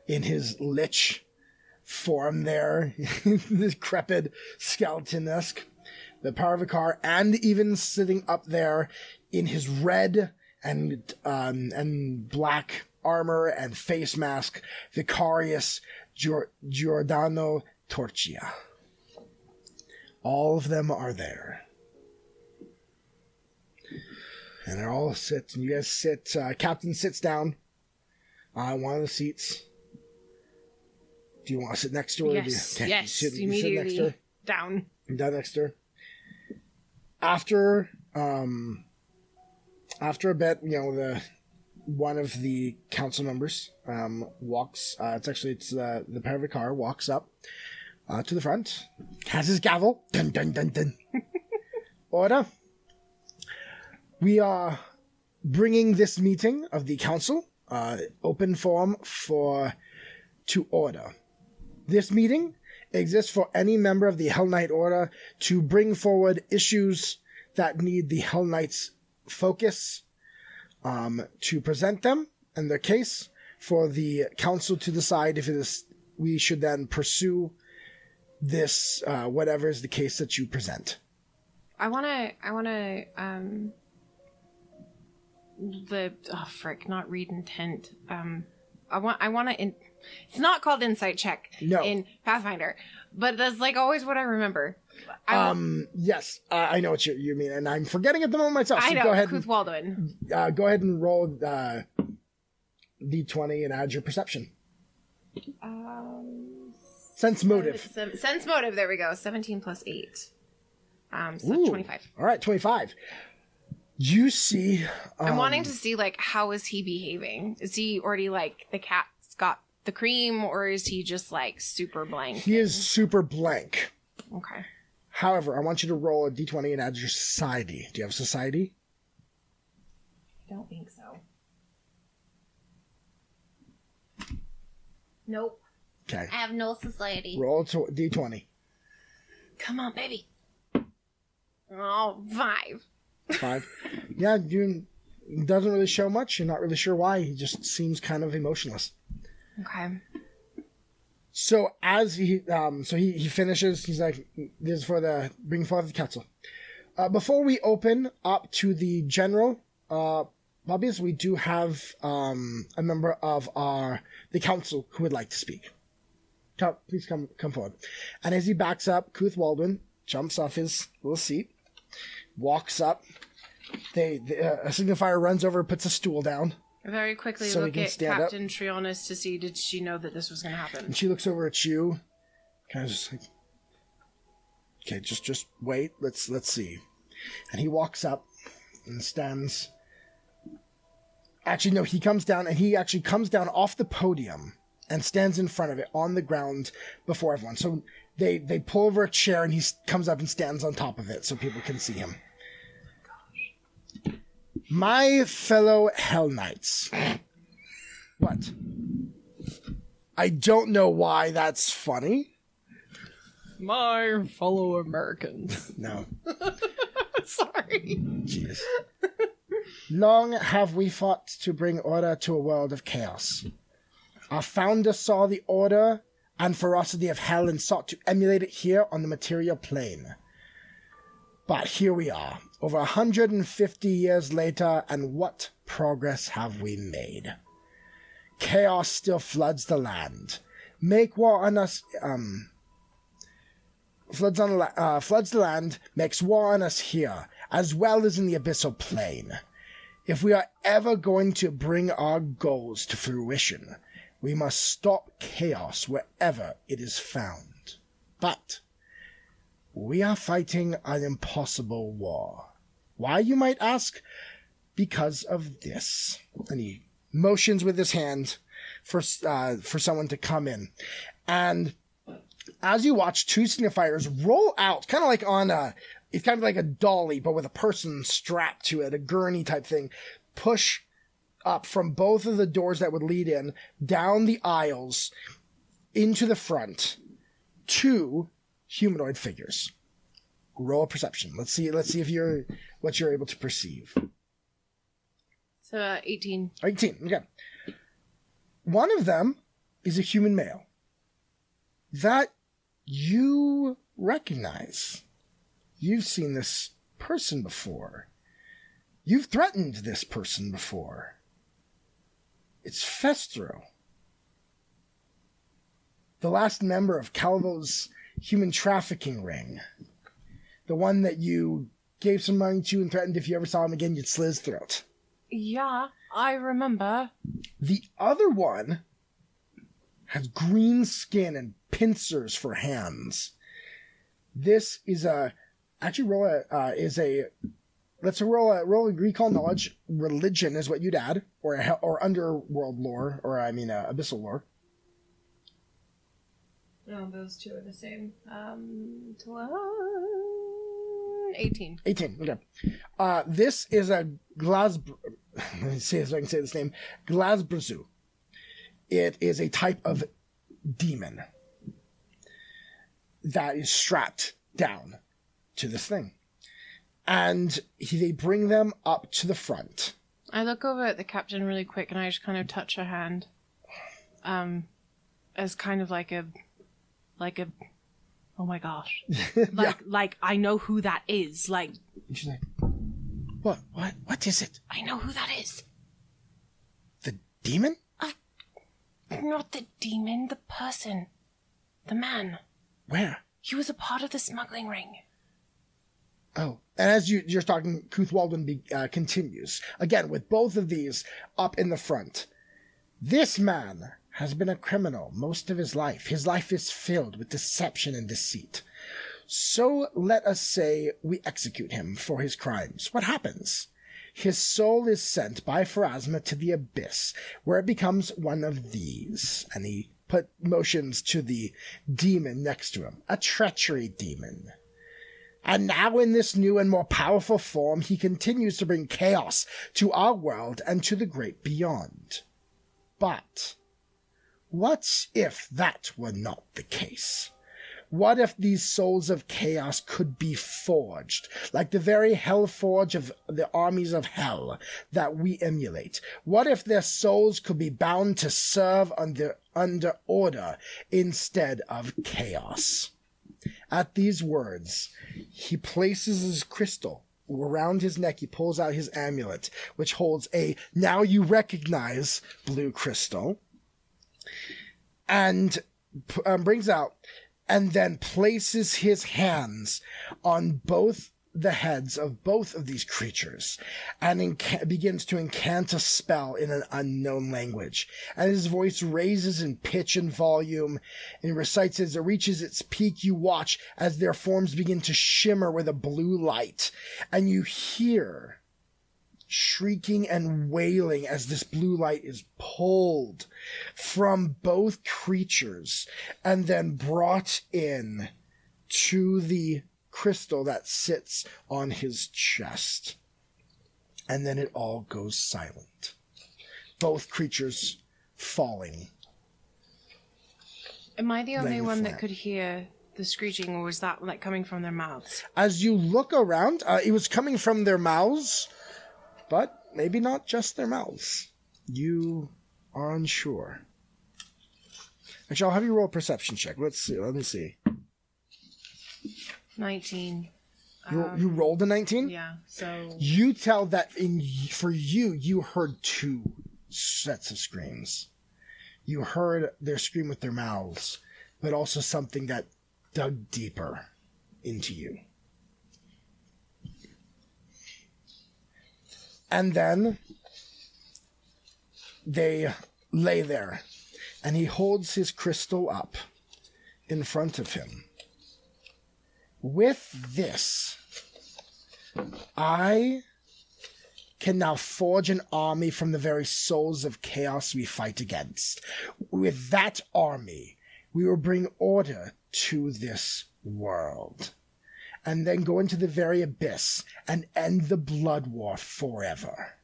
in his Lich form there, decrepit, skeleton-esque. The Parvikar, and even sitting up there in his red and black armor and face mask, Vicarius Giordano Torchia. All of them are there. And they're all sit, and you guys sit. Captain sits down on one of the seats. Do you want to sit next to her? Yes, Okay. yes, You sit immediately next to her? down. Down next to her. After a bit, one of the council members walks. It's the Parvikar walks up to the front, has his gavel. Dun dun dun dun. Order. We are bringing this meeting of the council open forum to order. This meeting exists for any member of the Hell Knight Order to bring forward issues that need the Hell Knight's focus, to present them and their case for the council to decide if we should then pursue this, whatever is the case that you present. I wanna not read intent. I want to. It's not called insight check in Pathfinder, but that's like always what I remember. Yes, I know what you mean, and I'm forgetting at the moment myself. So I know. Go ahead. Go ahead and roll D20 and add your perception. Sense motive. Sense motive. There we go. 17 plus 8. So 25. All right, 25. You see... I'm wanting to see, like, how is he behaving? Is he already, like, the cat's got the cream, or is he just, like, super blank? He is super blank. Okay. However, I want you to roll a d20 and add your society. Do you have society? I don't think so. Nope. Okay. I have no society. Roll to d20. Come on, baby. Oh, 5. 5. Yeah, doesn't really show much. You're not really sure why. He just seems kind of emotionless. Okay. So as he finishes, he's like, "This is for bring forth the council." Before we open up to the general, obviously we do have a member of the council who would like to speak. Please come forward. And as he backs up, Kuth Waldwin jumps off his little seat, walks up. A signifier runs over, puts a stool down. Very quickly so look at Captain Trionis to see, did she know that this was going to happen? And she looks over at you, kind of just like, okay, just wait. Let's see. And he walks up and stands. Actually, no, he comes down, and he actually comes down off the podium and stands in front of it on the ground before everyone. So they pull over a chair, and he comes up and stands on top of it so people can see him. My fellow Hell Knights. What? I don't know why that's funny. My fellow Americans. No. Sorry. Jeez. Long have we fought to bring order to a world of chaos. Our founder saw the order and ferocity of hell and sought to emulate it here on the material plane. But here we are, over 150 years later, and what progress have we made? Chaos still floods the land. Make war on us, floods the land, makes war on us here, as well as in the abyssal plane. If we are ever going to bring our goals to fruition, we must stop chaos wherever it is found. But we are fighting an impossible war. Why, you might ask? Because of this. And he motions with his hand for someone to come in. And as you watch, 2 signifiers roll out, kind of like it's kind of like a dolly, but with a person strapped to it, a gurney type thing, push up from both of the doors that would lead in, down the aisles, into the front, 2 humanoid figures. Roll a perception. Let's see if what you're able to perceive. So 18. 18. Okay. One of them is a human male that you recognize. You've seen this person before. You've threatened this person before. It's Festro, the last member of Calvo's human trafficking ring. The one that you gave some money to and threatened if you ever saw him again, you'd slit his throat. Yeah, I remember. The other one has green skin and pincers for hands. This is let's roll a recall knowledge. Religion is what you'd add, or underworld lore, or abyssal lore. No, those 2 are the same. 18. 18, okay. This is a let me see if I can say this name. Glazbrazu. It is a type of demon that is strapped down to this thing. And they bring them up to the front. I look over at the captain really quick and I just kind of touch her hand. As kind of like a oh my gosh. Like I know who that is. Like, she's like, What is it? I know who that is. The demon? Not the demon, the person. The man. Where? He was a part of the smuggling ring. Oh, and as you're talking, Kuthwaldwin continues, again, with both of these up in the front. This man has been a criminal most of his life. His life is filled with deception and deceit. So let us say we execute him for his crimes. What happens? His soul is sent by Pharasma to the abyss, where it becomes one of these. And he motions to the demon next to him, a treachery demon. And now in this new and more powerful form, he continues to bring chaos to our world and to the great beyond. But what if that were not the case? What if these souls of chaos could be forged, like the very hell forge of the armies of hell that we emulate? What if their souls could be bound to serve under order instead of chaos? At these words, he places his crystal around his neck. He pulls out his amulet, which holds a now you recognize blue crystal, and brings out and then places his hands on both the heads of both of these creatures and begins to incant a spell in an unknown language. And his voice raises in pitch and volume, and he recites as it reaches its peak. You watch as their forms begin to shimmer with a blue light, and you hear shrieking and wailing as this blue light is pulled from both creatures and then brought in to the crystal that sits on his chest. And then it all goes silent. Both creatures falling. Am I the only one that could hear the screeching, or was that like coming from their mouths? As you look around, it was coming from their mouths, but maybe not just their mouths. You are unsure. Actually, I'll have you roll a perception check. Let's see. Let me see. 19. You rolled a 19? Yeah, so... You tell that for you heard two sets of screams. You heard their scream with their mouths, but also something that dug deeper into you. And then they lay there, and he holds his crystal up in front of him. With this, I can now forge an army from the very souls of chaos we fight against. With that army, we will bring order to this world, and then go into the very abyss and end the blood war forever.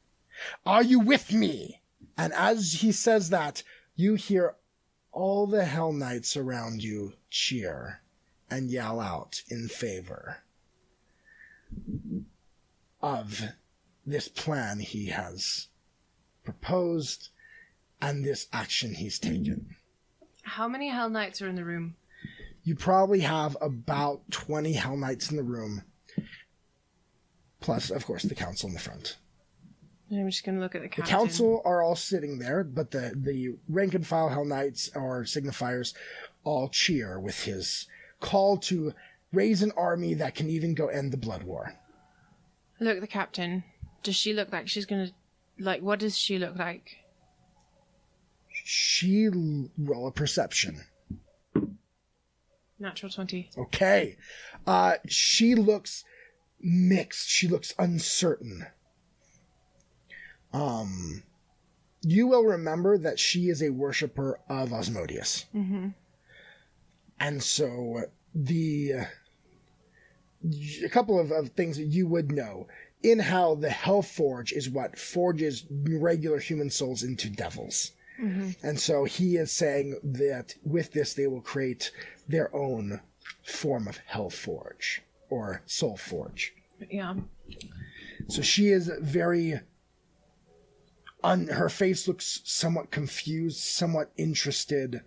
Are you with me? And as he says that, you hear all the Hell Knights around you cheer and yell out in favor of this plan he has proposed and this action he's taken. How many Hell Knights are in the room? You probably have about 20 Hell Knights in the room, plus, of course, the council in the front. I'm just going to look at the captain. The council are all sitting there, but the rank-and-file Hell Knights or signifiers all cheer with his call to raise an army that can even go end the blood war. Look at the captain. Does she look like she's going to... Like, what does she look like? She roll a perception. Natural 20. Okay. She looks mixed. She looks uncertain. You will remember that she is a worshiper of Osmodius. Mm-hmm. And so a couple of things that you would know in how the Hellforge is what forges regular human souls into devils. Mm-hmm. And so he is saying that with this they will create their own form of Hellforge or Soul Forge. Yeah. So she is very... her face looks somewhat confused, somewhat interested,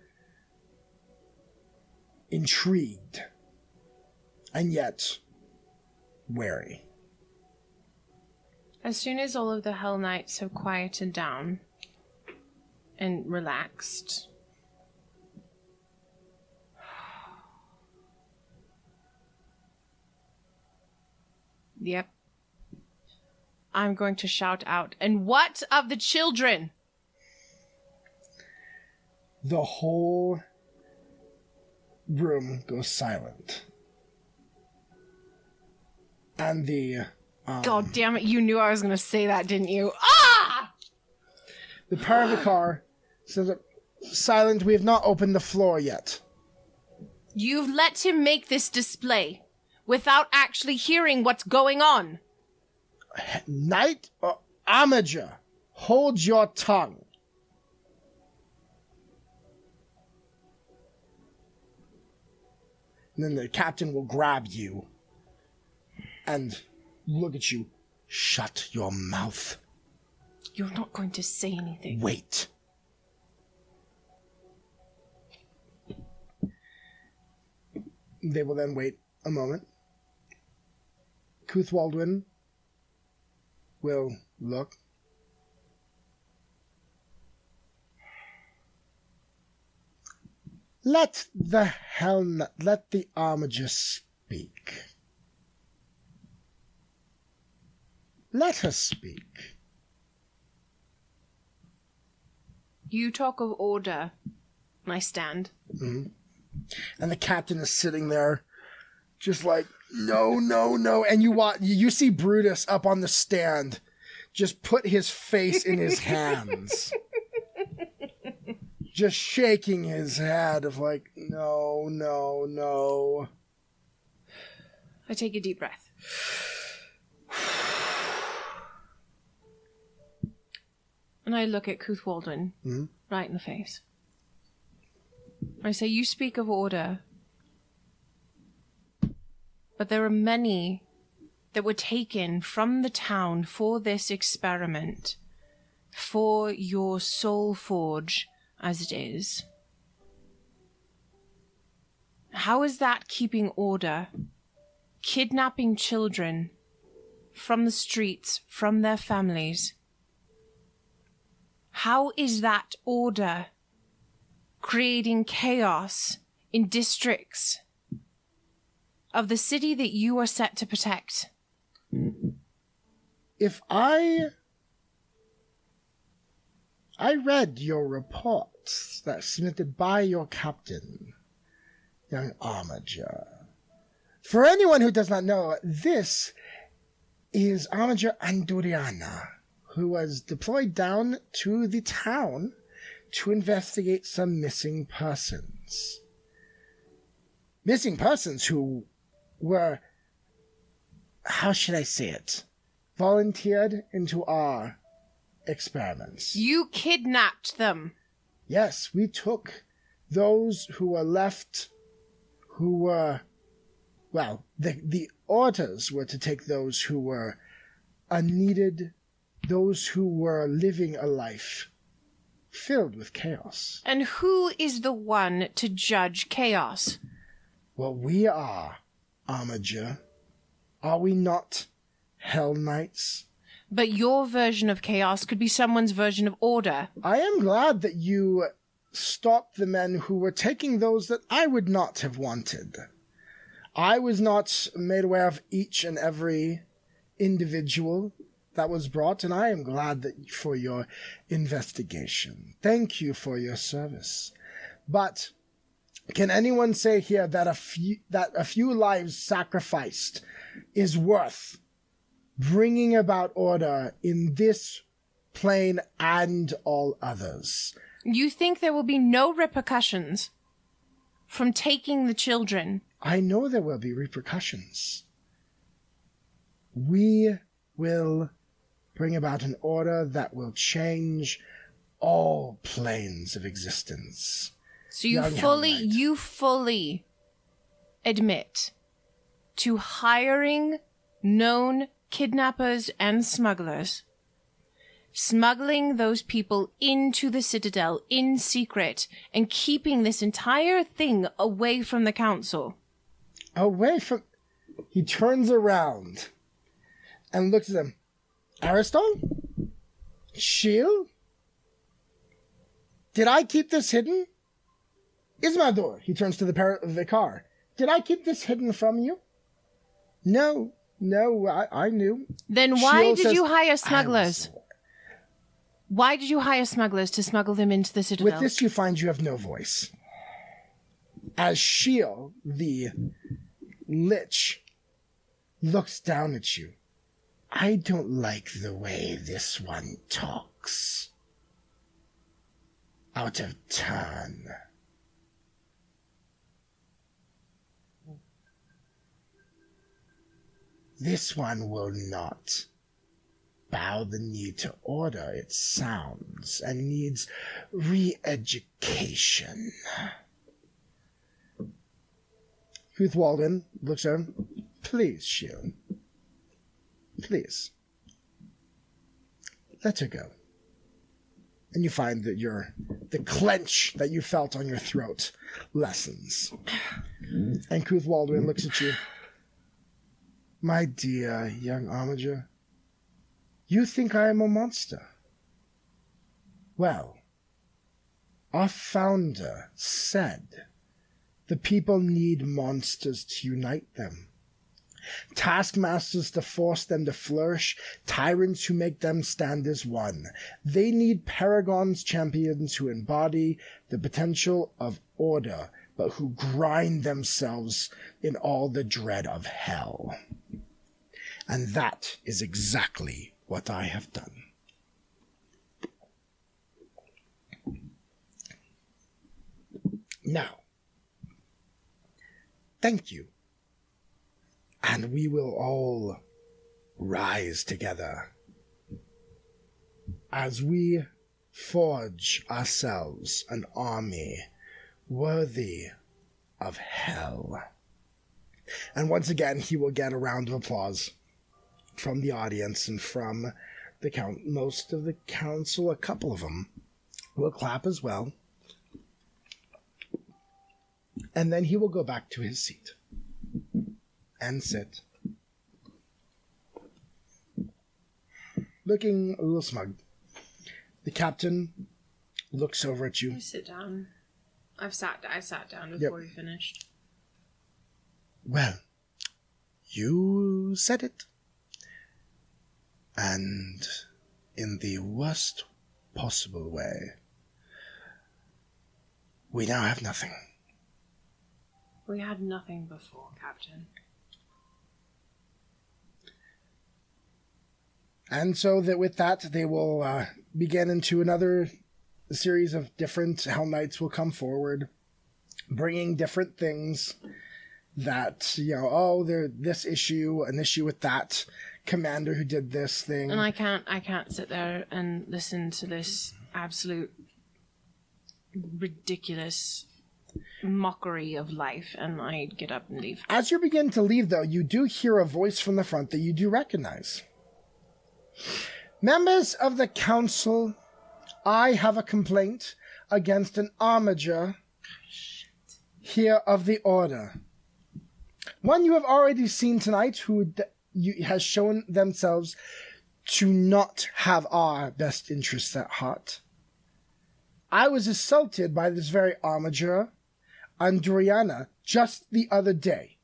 intrigued, and yet wary. As soon as all of the Hell Knights have quieted down and relaxed, yep, I'm going to shout out, "And what of the children?" The whole room goes silent. And the... God damn it, you knew I was going to say that, didn't you? Ah! The Paravicar says, "Silent, we have not opened the floor yet." You've let him make this display without actually hearing what's going on. Knight or Amager, hold your tongue. And then the captain will grab you and look at you. "Shut your mouth. You're not going to say anything. Wait." They will then wait a moment. Cuthwaldwin will look. Let the Armiger speak. Let her speak. You talk of order. I stand. Mm-hmm. And the captain is sitting there, just like, no, no, no. And you see Brutus up on the stand, just put his face in his hands, just shaking his head of like, no, no, no. I take a deep breath. And I look at Cuthwaldwin right in the face. I say, "You speak of order, but there are many that were taken from the town for this experiment, for your soul forge, as it is. How is that keeping order? Kidnapping children from the streets, from their families. How is that order creating chaos in districts of the city that you are set to protect?" If I read your reports that submitted by your captain, young Armiger. For anyone who does not know, this is Armiger Anduriana, who was deployed down to the town to investigate some missing persons. Missing persons who were, how should I say it, volunteered into our experiments. You kidnapped them. Yes, we took those who were left, who were, well, the orders were to take those who were unneeded, those who were living a life filled with chaos. And who is the one to judge chaos? Well, we are, Armiger. Are we not Hell Knights? But your version of chaos could be someone's version of order. I am glad that you stopped the men who were taking those that I would not have wanted. I was not made aware of each and every individual that was brought, and I am glad that for your investigation. Thank you for your service. But can anyone say here that a few lives sacrificed is worth bringing about order in this plane and all others? You think there will be no repercussions from taking the children? I know there will be repercussions. We will bring about an order that will change all planes of existence. So you fully admit to hiring known kidnappers and smugglers, smuggling those people into the Citadel in secret, and keeping this entire thing away from the council. Away from... He turns around and looks at them. Aristotle? Shield? Did I keep this hidden? Ismador, he turns to the vicar. Did I keep this hidden from you? No, I knew. Then why did you hire smugglers? Why did you hire smugglers to smuggle them into the Citadel? With this, you find you have no voice. As Shiel, the Lich, looks down at you. I don't like the way this one talks. Out of turn. This one will not bow the knee to order, it sounds, and needs re-education. Ruth Walden looks at him. Please, Shield. Please. Let her go. And you find that the clench that you felt on your throat lessens. And Ruth Waldwin looks at you. My dear young Armiger, you think I am a monster? Well, our founder said the people need monsters to unite them. Taskmasters to force them to flourish, tyrants who make them stand as one. They need paragons, champions who embody the potential of order, but who grind themselves in all the dread of hell. And that is exactly what I have done. Now, thank you. And we will all rise together as we forge ourselves an army worthy of hell. And once again, he will get a round of applause from the audience and from the most of the council. A couple of them will clap as well. And then he will go back to his seat and sit, looking a little smug. The captain looks over at you. You sit down. I sat down before we finished. Well, you said it. And in the worst possible way, we now have nothing. We had nothing before, Captain. And so that with that, they will begin into another series of different Hell Knights will come forward, bringing different things that, they're this issue, an issue with that commander who did this thing. And I can't sit there and listen to this absolute ridiculous mockery of life, and I get up and leave. As you begin to leave, though, you do hear a voice from the front that you do recognize. Members of the council, I have a complaint against an armiger here of the order. One you have already seen tonight who has shown themselves to not have our best interests at heart. I was assaulted by this very armiger on Doriana just the other day,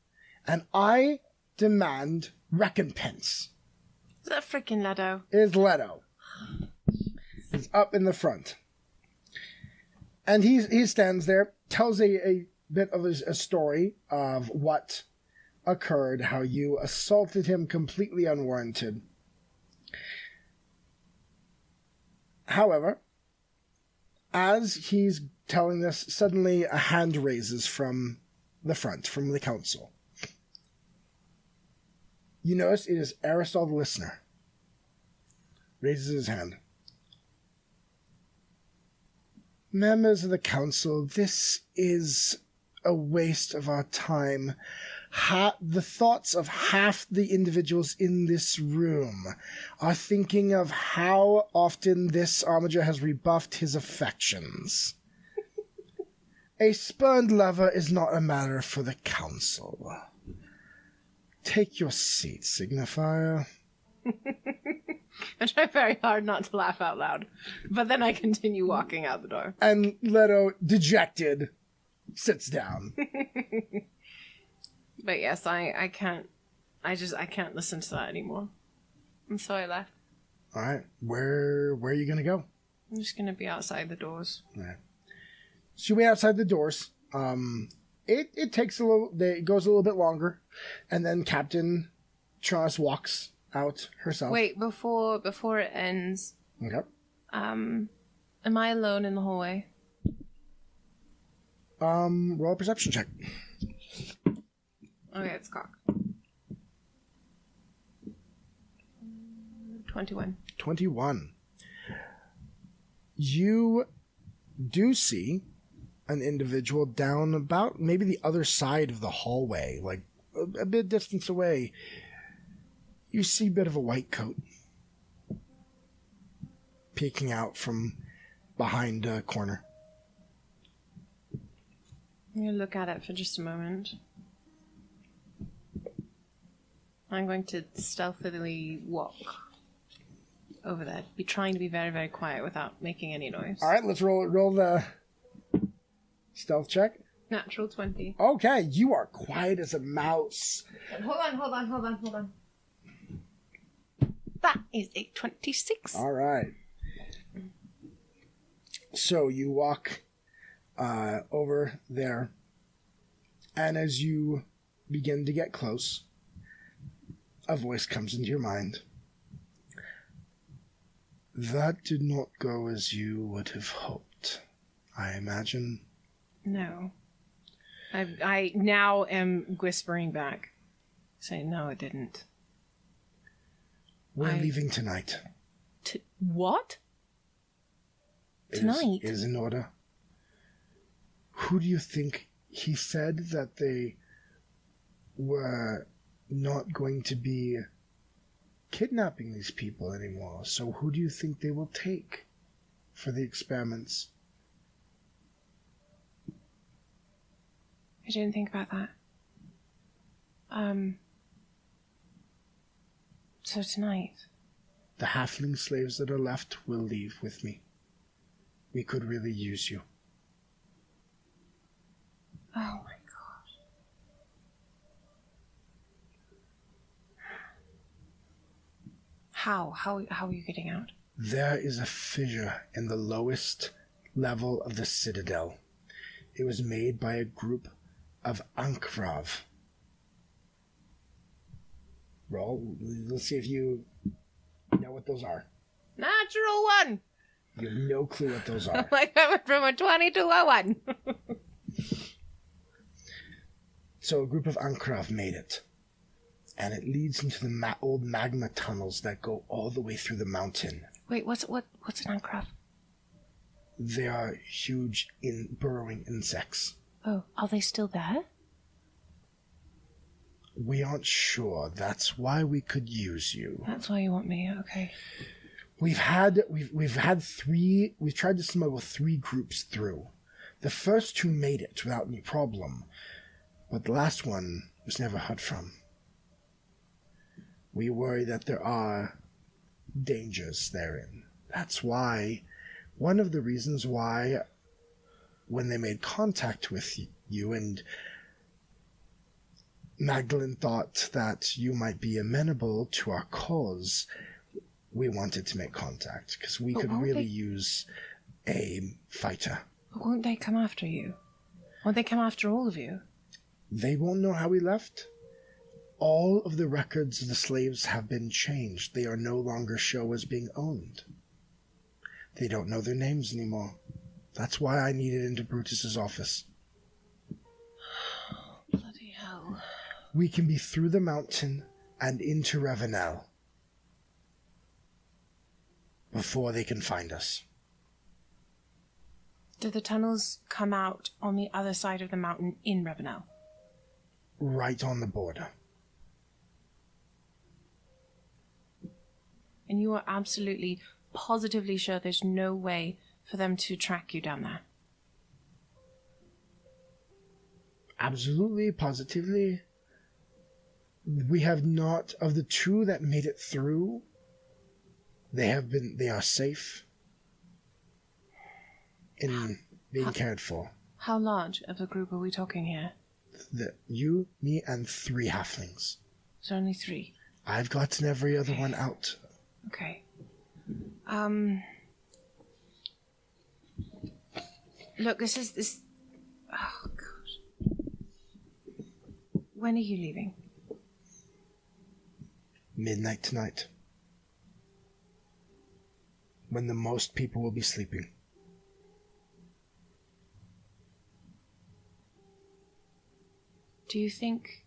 and I demand recompense. Is that frickin' Leto? It is Leto. He's up in the front. And he stands there, tells a bit of a story of what occurred, how you assaulted him completely unwarranted. However, as he's telling this, suddenly a hand raises from the front, from the council. You notice it is Aristotle the Listener. Raises his hand. Members of the council, this is a waste of our time. The thoughts of half the individuals in this room are thinking of how often this armiger has rebuffed his affections. A spurned lover is not a matter for the council. Take your seat, Signifier. I try very hard not to laugh out loud, but then I continue walking out the door. And Leto, dejected, sits down. But yes, I can't. I can't listen to that anymore. And so I left. All right. Where are you going to go? I'm just going to be outside the doors. All right. So you wait outside the doors. It takes a little, it goes a little bit longer. And then Captain Charles walks out herself. Wait, before it ends. Okay. Am I alone in the hallway? Roll a perception check. Okay, it's cocked. 21. 21. You do see an individual down about maybe the other side of the hallway, like a bit distance away. You see a bit of a white coat peeking out from behind a corner. I'm going to look at it for just a moment. I'm going to stealthily walk over there. Be trying to be very, very quiet without making any noise. All right, let's roll the stealth check. Natural 20. Okay, you are quiet as a mouse. Hold on. That is a 26. All right. So you walk over there, and as you begin to get close, a voice comes into your mind. That did not go as you would have hoped, I imagine. No. I now am whispering back, saying, no, it didn't. We're leaving tonight. What? Tonight? Is in order. Who do you think he said that they were not going to be kidnapping these people anymore? So who do you think they will take for the experiments? I didn't think about that. So tonight? The halfling slaves that are left will leave with me. We could really use you. Oh my god. How? How are you getting out? There is a fissure in the lowest level of the citadel. It was made by a group of Ankrav. Roll. Let's see if you know what those are. Natural 1! You have no clue what those are. Like I went from a 20 to a 1. So a group of Ankrav made it. And it leads into the old magma tunnels that go all the way through the mountain. Wait, what's an Uncraft? They are huge burrowing insects. Oh, are they still there? We aren't sure. That's why we could use you. That's why you want me, okay. We've tried to smuggle 3 groups through. The first 2 made it without any problem, but the last one was never heard from. We worry that there are dangers therein. That's why, one of the reasons why, when they made contact with you and Magdalene thought that you might be amenable to our cause, we wanted to make contact, because we could really use a fighter. But won't they come after you? Won't they come after all of you? They won't know how we left. All of the records of the slaves have been changed. They are no longer show as being owned. They don't know their names anymore. That's why I needed into Brutus's office. Bloody hell. We can be through the mountain and into Revenel before they can find us. Do the tunnels come out on the other side of the mountain in Revenel? Right on the border. And you are absolutely, positively sure there's no way for them to track you down there? Absolutely, positively. We have not, of the 2 that made it through, They are safe in being cared for. How large of a group are we talking here? You, me, and 3 halflings. So only 3. I've gotten every other one out. Okay. Look, this. Oh, God. When are you leaving? Midnight tonight. When the most people will be sleeping. Do you think...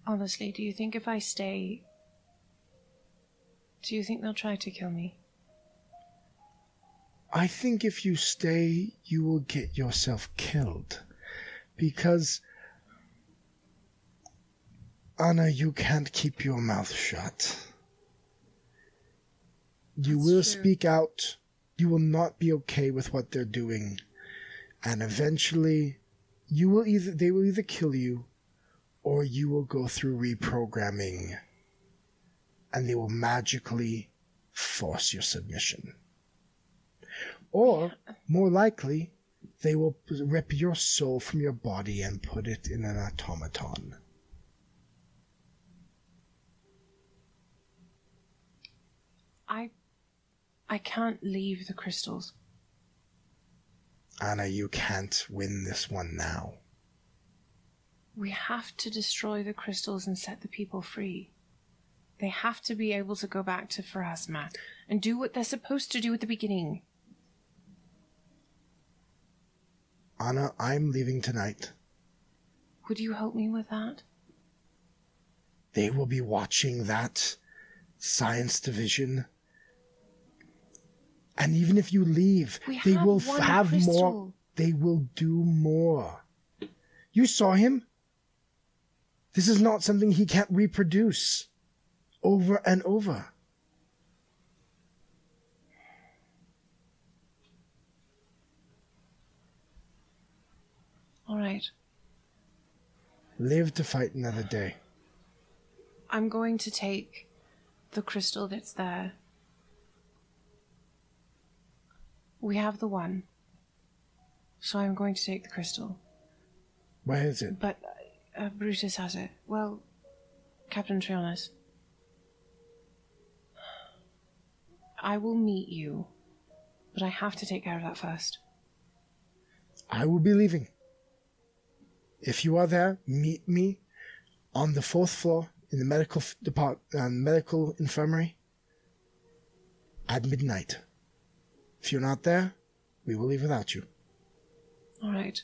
Honestly, do you think if I stay... Do you think they'll try to kill me? I think if you stay, you will get yourself killed. Because, Anna, you can't keep your mouth shut. You will speak out. You will not be okay with what they're doing. And eventually, they will either kill you, or you will go through reprogramming, and they will magically force your submission. Or, more likely, they will rip your soul from your body and put it in an automaton. I can't leave the crystals. Anna, you can't win this one now. We have to destroy the crystals and set the people free. They have to be able to go back to Pharasma and do what they're supposed to do at the beginning. Anna, I'm leaving tonight. Would you help me with that? They will be watching that science division. And even if you leave, they will have more. They will do more. You saw him. This is not something he can't reproduce over and over. All right. Live to fight another day. I'm going to take the crystal that's there. We have the one. So I'm going to take the crystal. Where is it? But Brutus has it. Well, Captain Trionis. I will meet you, but I have to take care of that first. I will be leaving. If you are there, meet me on the 4th floor in the medical infirmary at midnight. If you're not there, we will leave without you. All right.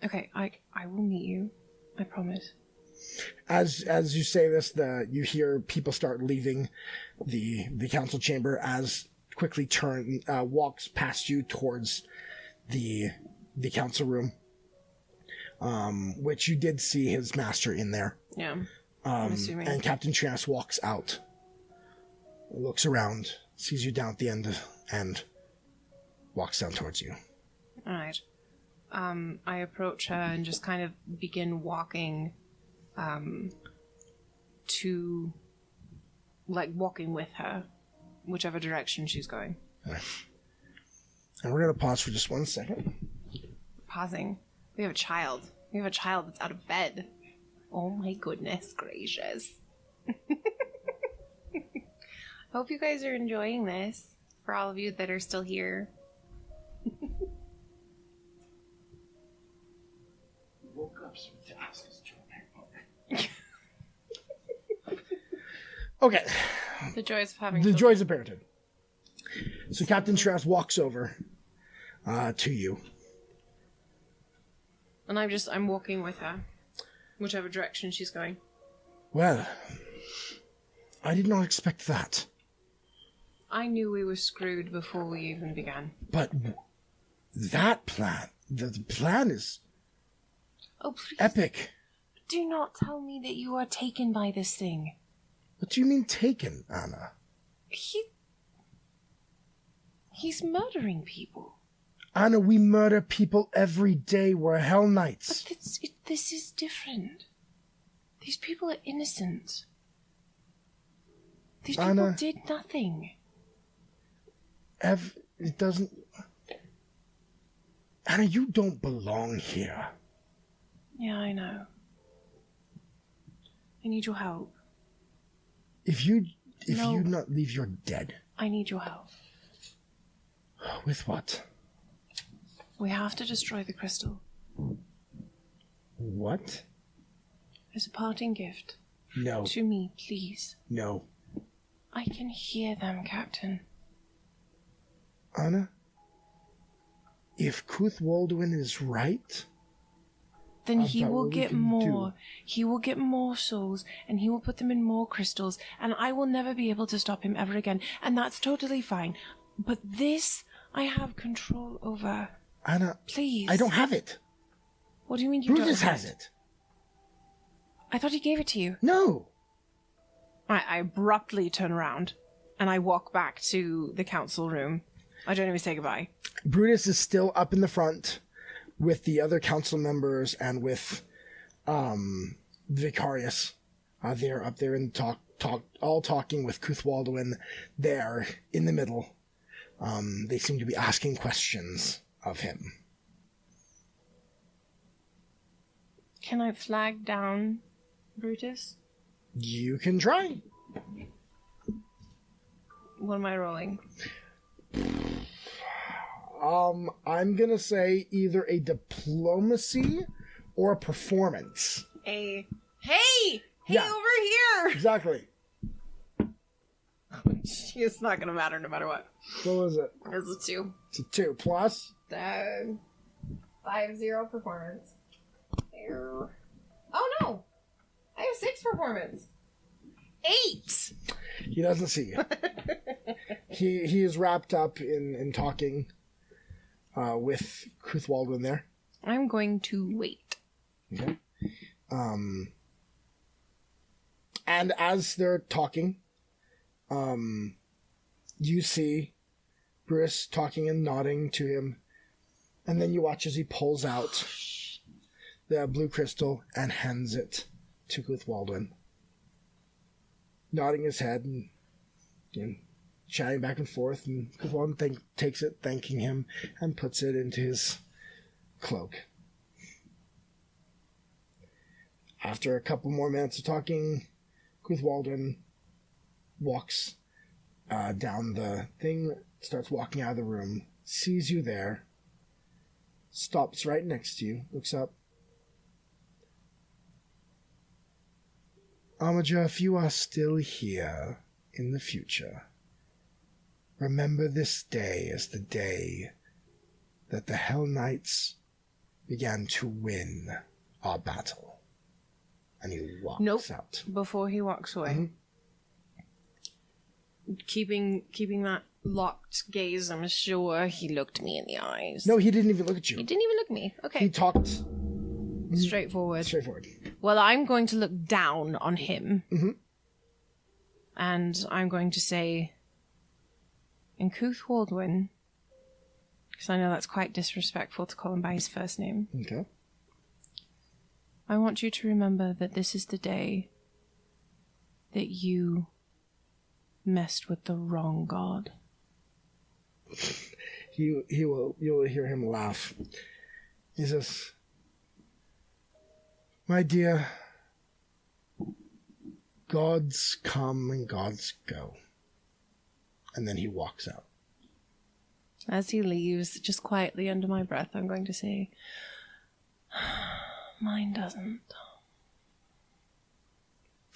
Okay, I will meet you. I promise. As you say this, you hear people start leaving the council chamber as quickly walks past you towards the council room, which you did see his master in there. Yeah, I'm assuming. And Captain Trionis walks out, looks around, sees you down at the end, and walks down towards you. All right. I approach her and just kind of begin walking walking with her, whichever direction she's going. Right. And we're going to pause for just 1 second. Pausing. We have a child. We have a child that's out of bed. Oh my goodness gracious. I hope you guys are enjoying this, for all of you that are still here. Woke up so fast. Okay. The joys of having the children. joys of parenthood. So Captain Trionis walks over to you. And I'm walking with her, whichever direction she's going. Well, I did not expect that. I knew we were screwed before we even began. But that plan, the plan is please, epic. Do not tell me that you are taken by this thing. What do you mean taken, Anna? He's murdering people. Anna, we murder people every day. We're Hell Knights. But this is different. These people are innocent. These people Anna, did nothing. It doesn't... Anna, you don't belong here. Yeah, I know. I need your help. If you not leave, you're dead. I need your help. With what? We have to destroy the crystal. What? As a parting gift. No. To me, please. No. I can hear them, Captain. Anna, if Cuthwaldwin is right... Then he will get more. He will get more souls, and he will put them in more crystals, and I will never be able to stop him ever again, and that's totally fine. But this, I have control over. Anna, please. I don't have it. What do you mean you Brutus don't have has it? I thought he gave it to you. No. I abruptly turn around, and I walk back to the council room. I don't even say goodbye. Brutus is still up in the front with the other council members and with Vicarius. They're up there and all talking with Cuthwaldwin there in the middle. They seem to be asking questions of him. Can I flag down Brutus? You can try. What am I rolling? I'm gonna say either a diplomacy or a performance. Hey, Yeah. over here! Exactly. It's not gonna matter no matter what. What was it? It's a 2. It's a 2 plus. 5-0 performance. There. Oh no! I have 6 performance. 8! He doesn't see you. he is wrapped up in talking with Cuthwaldwin there. I'm going to wait. Okay. And as they're talking, you see Bruce talking and nodding to him, and then you watch as he pulls out the blue crystal and hands it to Cuthwaldwin, nodding his head and chatting back and forth, and Cuthwaldwin takes it, thanking him, and puts it into his cloak. After a couple more minutes of talking, Cuthwaldwin walks down the thing, starts walking out of the room, sees you there, stops right next to you, looks up. Armiger, if you are still here in the future, remember this day as the day that the Hell Knights began to win our battle. And he walks out. Before he walks away. Mm-hmm. Keeping that locked gaze, I'm sure he looked me in the eyes. No, he didn't even look at you. He didn't even look at me. Okay. He talked... Straightforward. Well, I'm going to look down on him. Mm-hmm. And I'm going to say, in Cuthwaldwin, because I know that's quite disrespectful to call him by his first name. Okay. I want you to remember that this is the day that you messed with the wrong god. You will hear him laugh. He says, "My dear, gods come and gods go." And then he walks out. As he leaves, just quietly under my breath, I'm going to say, mine doesn't.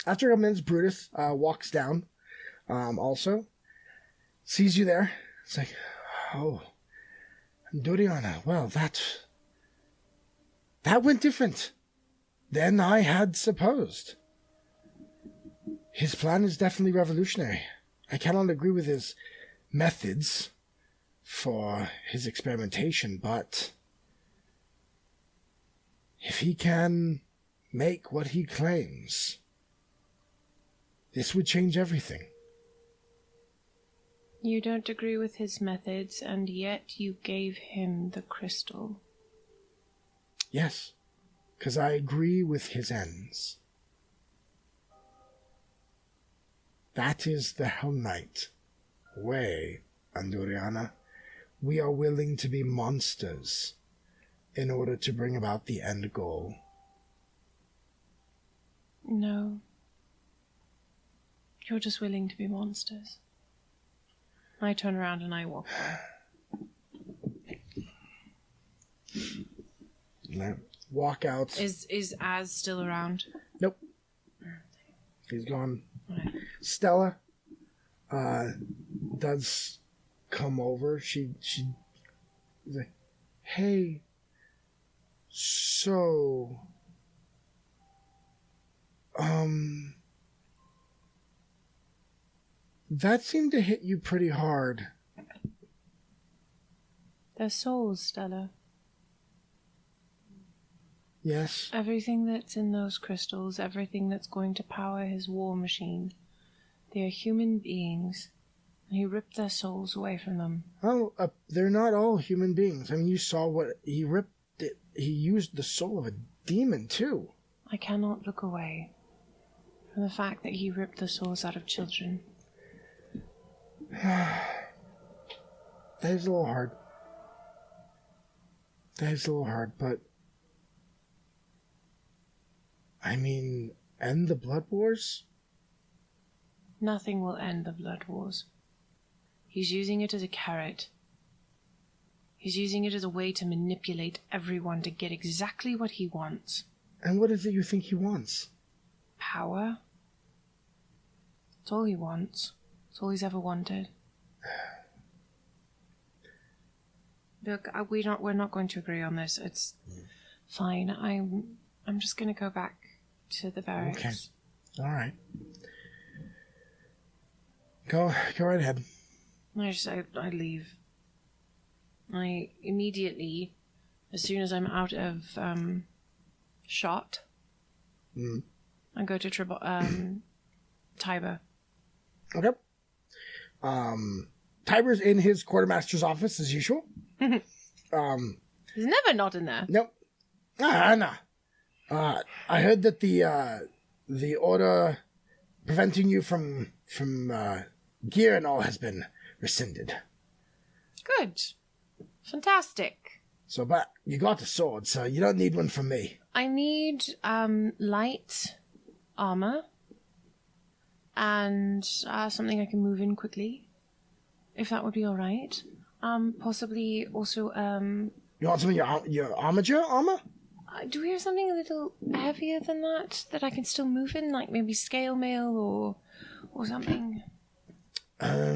After a couple minutes, Brutus walks down, also, sees you there. It's like, oh, Doriana, well, that went different than I had supposed. His plan is definitely revolutionary. I cannot agree with his methods for his experimentation, but if he can make what he claims, this would change everything. You don't agree with his methods, and yet you gave him the crystal. Yes, because I agree with his ends. That is the Hell Knight way, Andoriana. We are willing to be monsters in order to bring about the end goal. No. You're just willing to be monsters. I turn around and I walk away. No. Walk out. Is Az still around? Nope. He's gone. Okay. Stella does come over. She's like, hey, so that seemed to hit you pretty hard. Their souls, Stella. Yes. Everything that's in those crystals, everything that's going to power his war machine, they are human beings, and he ripped their souls away from them. Oh, they're not all human beings. I mean, you saw what he ripped. He used the soul of a demon, too. I cannot look away from the fact that he ripped the souls out of children. That is a little hard. That is a little hard, but I mean, end the blood wars? Nothing will end the blood wars. He's using it as a carrot. He's using it as a way to manipulate everyone to get exactly what he wants. And what is it you think he wants? Power. That's all he wants. That's all he's ever wanted. Look, we're not going to agree on this. It's fine. I'm just going to go back to the barracks. Okay. All right. Go right ahead. I leave. I immediately, as soon as I'm out of shot, I go to Tiber. Okay. Tiber's in his quartermaster's office as usual. He's never not in there. Nope. No. I heard that the order preventing you from gear and all has been rescinded. Good. Fantastic. So, but you got a sword, so you don't need one from me. I need light armor and something I can move in quickly, if that would be all right. Possibly also You want some of your armature armor? do we have something a little heavier than that I can still move in, like maybe scale mail or something? I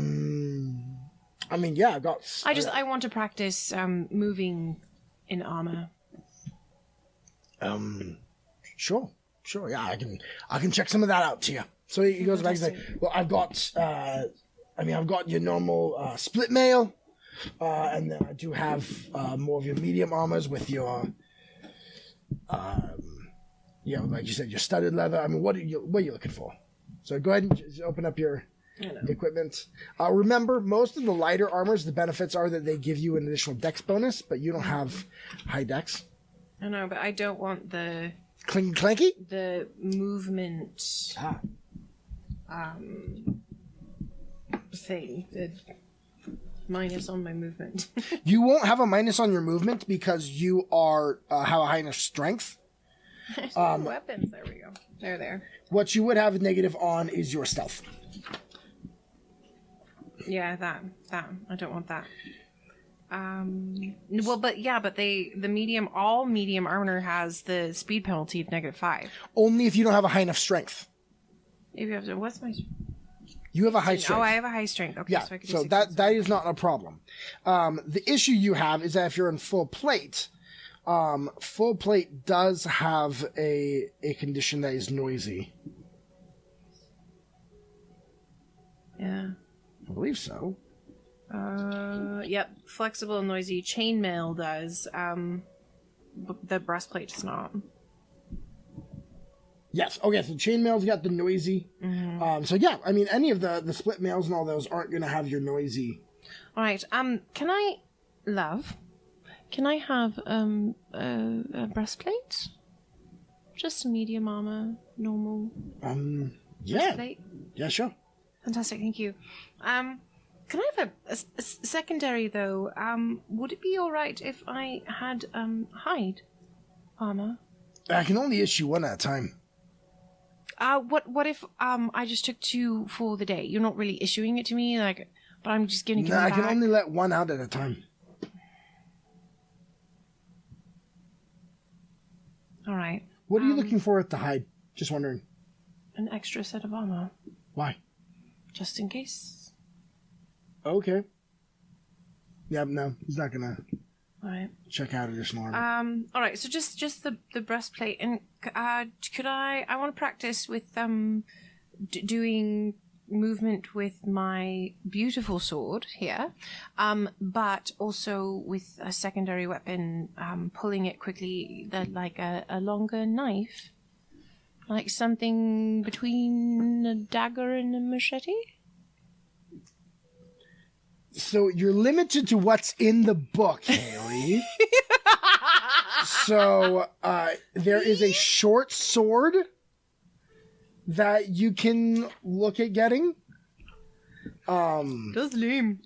mean, yeah, I've got. I want to practice moving in armor. Sure, yeah, I can check some of that out to you. So he goes back and says, well, I've got your normal split mail, and then I do have more of your medium armors with your, like you said, your studded leather. I mean, what are you looking for? So go ahead and just open up your equipment. Remember, most of the lighter armors, the benefits are that they give you an additional dex bonus, but you don't have high dex. I know, but I don't want the Clinky clanky? The movement thing. The minus on my movement. You won't have a minus on your movement because you are have a high enough strength. Weapons, there we go. They're there. What you would have a negative on is your stealth. Yeah, that. I don't want that. Well, but all medium armor has the speed penalty of -5. Only if you don't have a high enough strength. If you have to, what's my? You have a high strength. Oh, I have a high strength. Okay, yeah, so that is not a problem. The issue you have is that if you're in full plate does have a condition that is noisy. Yeah. I believe so. Yep. Flexible and noisy. Chainmail does. The breastplate does not. Yes. Okay. So chainmail's got the noisy. Mm-hmm. So yeah, I mean, any of the split mails and all those aren't going to have your noisy. All right. Can I have a breastplate? Just medium armor, normal. Yeah. Breastplate? Yeah. Sure. Fantastic, thank you. Can I have a secondary, though? Would it be all right if I had hide armor? I can only issue one at a time. What if I just took 2 for the day? You're not really issuing it to me, like, but I'm just gonna give them I back. can only let one out at a time. All right. What are you looking for at the hide? Just wondering. An extra set of armor. Why? Just in case. Okay. Yeah, no, he's not gonna All right. check out additional armor. All right. So just the breastplate, and could I want to practice with doing movement with my beautiful sword here, but also with a secondary weapon, pulling it quickly, like a longer knife, like something between a dagger and a machete. So you're limited to what's in the book, Hayley. So there is a short sword that you can look at getting. That's lame.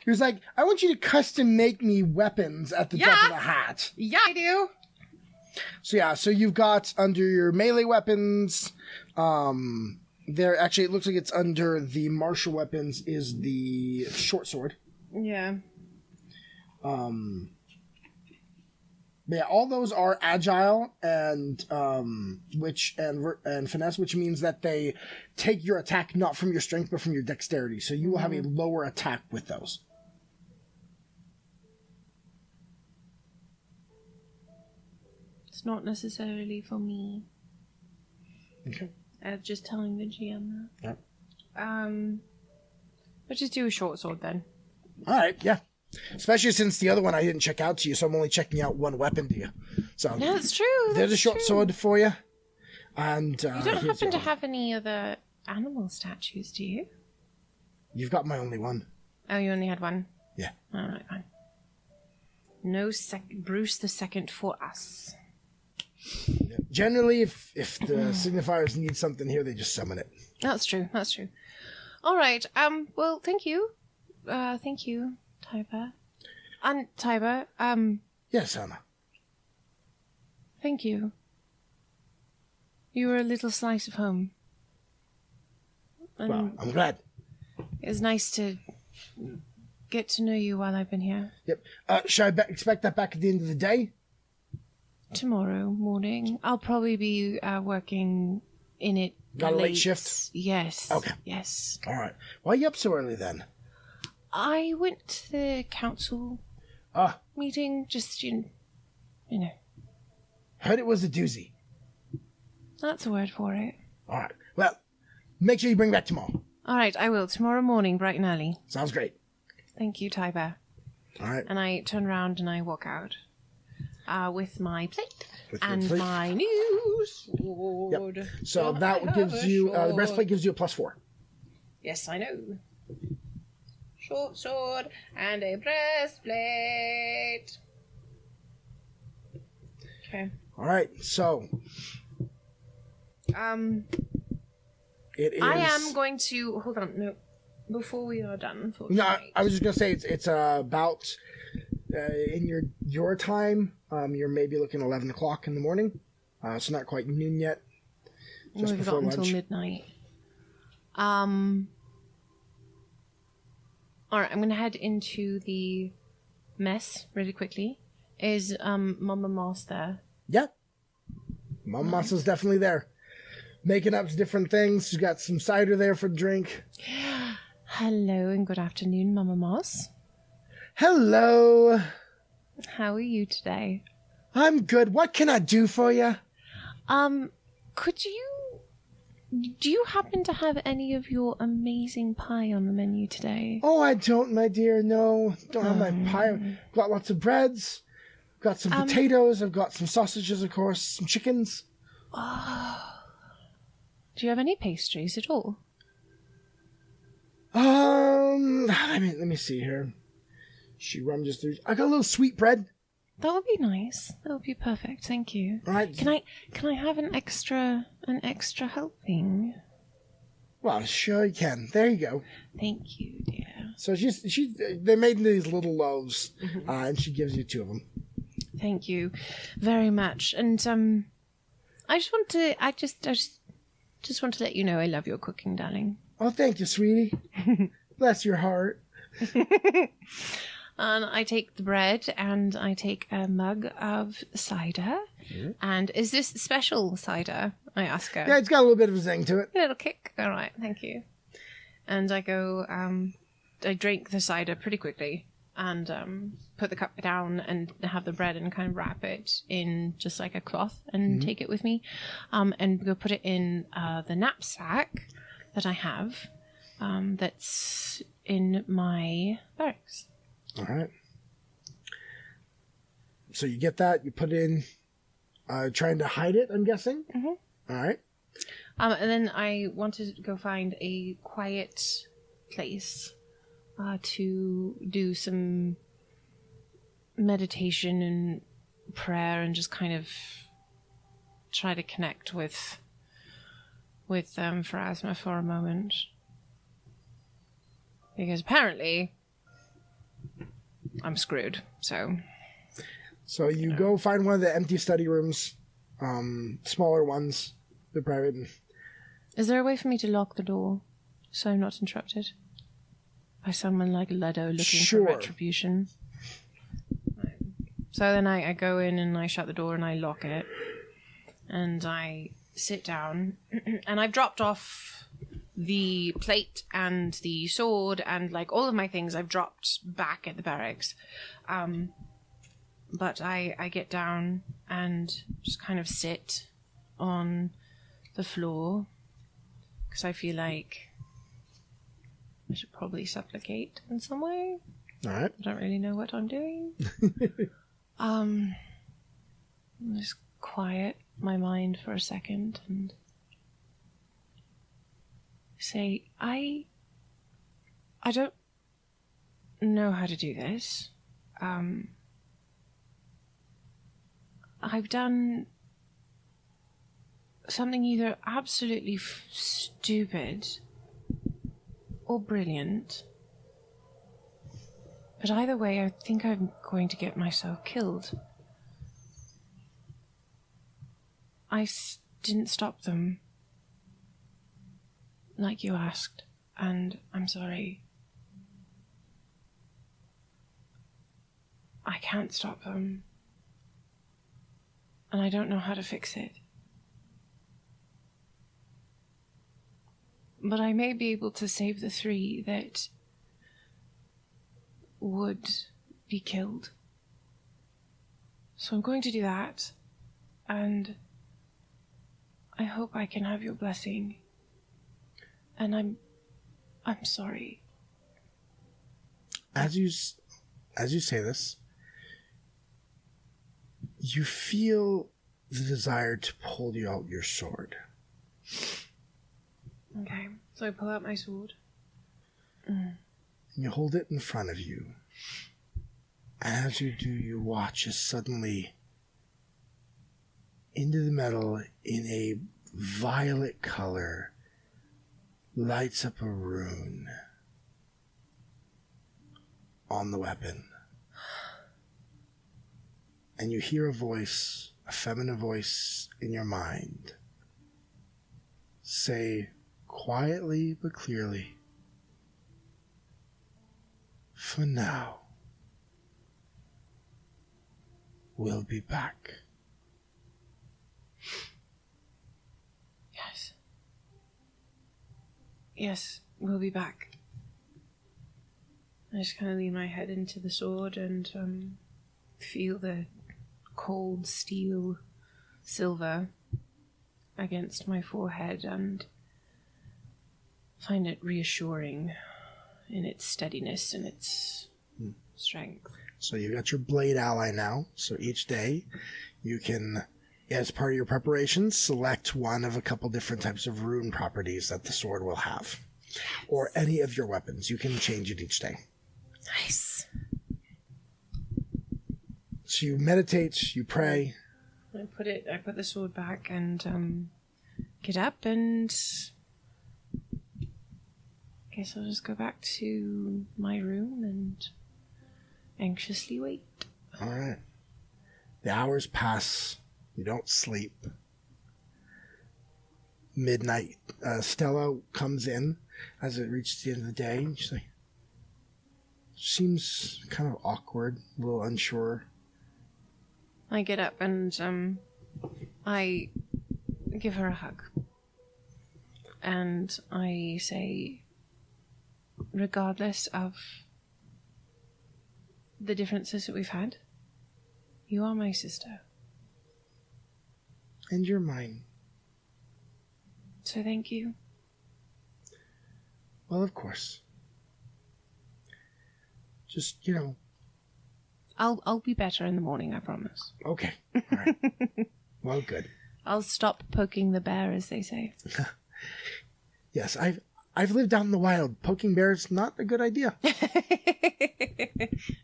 He was like, I want you to custom make me weapons at the top of the hat. Yeah, I do. So you've got under your melee weapons, there actually it looks like it's under the martial weapons is the short sword. Yeah. But yeah, all those are agile and finesse, which means that they take your attack not from your strength but from your dexterity. So you will have a lower attack with those. It's not necessarily for me. Okay. Just telling the GM that. Yep. Let's just do a short sword then. All right, yeah. Especially since the other one I didn't check out to you, so I'm only checking out one weapon to you. So No, that's true. There's a short sword for you. And You don't happen to have any other animal statues, do you? You've got my only one. Oh, you only had one? Yeah. All right, fine. No Bruce the Second for us. Yeah. Generally, if the signifiers need something here, they just summon it. That's true. That's true. All right. Well, thank you. Thank you, Tiber. And Tiber. Yes, Anna. Thank you. You were a little slice of home. And Well, I'm glad. it's nice to get to know you while I've been here. Yep. Should I expect that back at the end of the day? Tomorrow morning, I'll probably be working in it. Got a late shift? Yes. Okay. Yes. All right. Why are you up so early then? I went to the council meeting. Just you know. Heard it was a doozy. That's a word for it. All right. Well, make sure you bring back tomorrow. All right, I will. Tomorrow morning, bright and early. Sounds great. Thank you, Tiber. All right. And I turn around and I walk out with my plate With your and plate. my new sword. Yep. So Don't that I gives have a you the sword? breastplate gives you a +4. Yes, I know. Short sword and a breastplate. Okay. All right. So it is. I am going to hold on. No, before we are done. For No, tonight. I was just gonna say it's about in your time. You're maybe looking 11 o'clock in the morning. It's not quite noon yet. Just We've before got until lunch. midnight. All right, I'm going to head into the mess really quickly. Is Mama Moss there? Yeah. Mom Massa's definitely there. Making up different things. She's got some cider there for drink. Hello and good afternoon, Mama Moss. Hello. How are you today? I'm good. What can I do for you? Do you happen to have any of your amazing pie on the menu today? Oh, I don't, my dear. No, don't have my pie. Got lots of breads. Got some potatoes. I've got some sausages, of course. Some chickens. Oh. Do you have any pastries at all? Let me see here. She rummages through. I got a little sweet bread. That would be nice. That would be perfect. Thank you. All right. Can I have an extra helping? Well, sure you can. There you go. Thank you, dear. So they made these little loaves, and she gives you 2 of them. Thank you very much. And I just want to let you know I love your cooking, darling. Oh, thank you, sweetie. Bless your heart. And I take the bread and I take a mug of cider. Mm-hmm. And is this special cider? I ask her. Yeah, it's got a little bit of a zing to it. A little kick. All right, thank you. And I go, I drink the cider pretty quickly and put the cup down and have the bread and kind of wrap it in just like a cloth and take it with me. And go put it in the knapsack that I have that's in my barracks. All right. So you get that, you put it in, trying to hide it, I'm guessing? Mm-hmm. All right. And then I want to go find a quiet place to do some meditation and prayer and just kind of try to connect with Pharasma for a moment. Because apparently I'm screwed, so... So you go find one of the empty study rooms, smaller ones, they're private. Is there a way for me to lock the door so I'm not interrupted by someone like Ledo looking for retribution? So then I go in and I shut the door and I lock it. And I sit down and I've dropped off the plate and the sword and like all of my things I've dropped back at the barracks. But I get down and just kind of sit on the floor because I feel like I should probably supplicate in some way. All right. I don't really know what I'm doing. Just quiet my mind for a second and say, I don't know how to do this. I've done something either absolutely stupid or brilliant. But either way, I think I'm going to get myself killed. I didn't stop them, like you asked, and I'm sorry. I can't stop them. And I don't know how to fix it. But I may be able to save the 3 that would be killed. So I'm going to do that. And I hope I can have your blessing. And I'm sorry. As you say this, you feel the desire to pull out your sword. Okay, so I pull out my sword. And you hold it in front of you. And as you do, you watch as suddenly into the metal in a violet color lights up a rune on the weapon. And you hear a voice, a feminine voice in your mind, say quietly but clearly, "For now, we'll be back." Yes. Yes, we'll be back. I just kind of lean my head into the sword and feel the cold steel silver against my forehead and find it reassuring in its steadiness and its strength. So you got your blade ally now. So each day you can, as part of your preparations, select one of a couple different types of rune properties that the sword will have. Or any of your weapons. You can change it each day. Nice. So you meditate, you pray. I put the sword back and get up and Guess I'll just go back to my room and anxiously wait. All right. The hours pass. You don't sleep. Midnight. Stella comes in as it reaches the end of the day. And she's like, seems kind of awkward, a little unsure. I get up and I give her a hug. And I say, regardless of the differences that we've had, you are my sister. And you're mine. So thank you. Well, of course. Just, I'll be better in the morning, I promise. Okay. All right. Well, good. I'll stop poking the bear, as they say. Yes, I've lived out in the wild. Poking bears, not a good idea.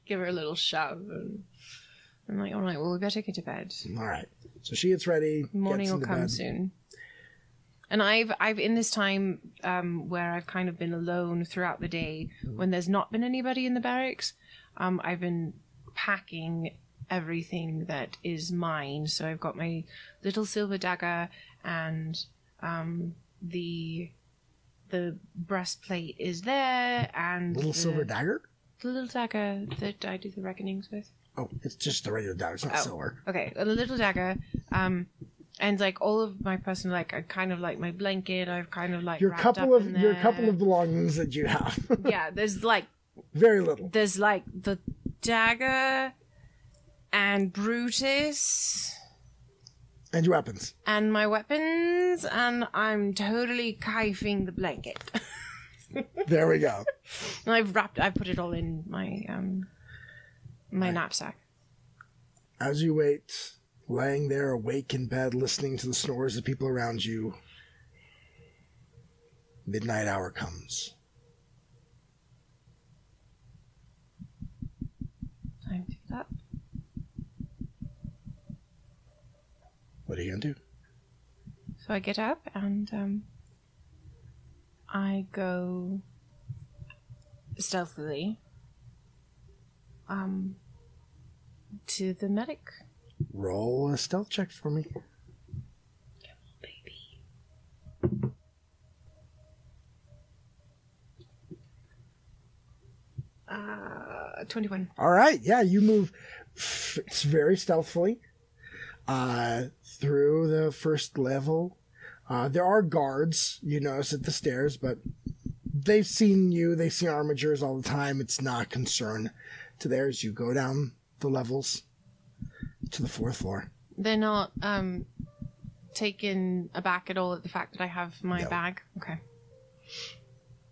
Give her a little shove. And I'm like, all right, well, we better get to bed. All right. So she gets ready. Morning will come bed. soon. And I've in this time where I've kind of been alone throughout the day, when there's not been anybody in the barracks, I've been packing everything that is mine. So I've got my little silver dagger, and the breastplate is there, and Little silver dagger? The little dagger that I do the reckonings with. Oh, it's just the regular dagger. It's not silver. Okay, a little dagger. And like all of my personal, like I kind of like my blanket. I've kind of like your wrapped couple up of in there. your couple of belongings that you have. Yeah, there's like very little. There's like the dagger and Brutus and your weapons and my weapons, and I'm totally kaifing the blanket. There we go. And I put it all in my my knapsack. As you wait, laying there awake in bed, listening to the snores of people around you, midnight hour comes. Time to get up. What are you gonna do? So I get up and I go stealthily to the medic. Roll a stealth check for me. Come on, baby. 21. All right, yeah, you move very stealthily through the first level. There are guards, you notice, at the stairs, but they've seen you. They see armigers all the time. It's not a concern to theirs. You go down the levels to the 4th floor. They're not taken aback at all at the fact that I have my bag? Okay.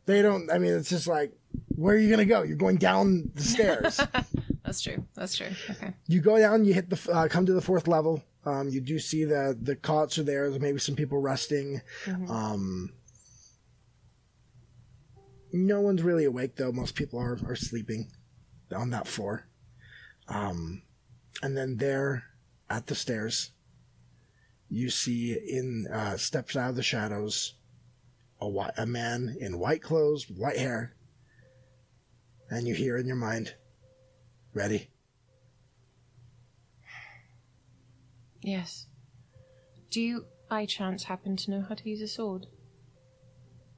They don't, I mean, it's just like, where are you going to go? You're going down the stairs. That's true. Okay. You go down, you hit the, come to the 4th level. You do see the cots are there. There's maybe some people resting. Mm-hmm. No one's really awake, though. Most people are sleeping on that floor. And then there at the stairs, you see steps out of the shadows a man in white clothes, with white hair. And you hear in your mind, ready? Yes. Do you, by chance, happen to know how to use a sword?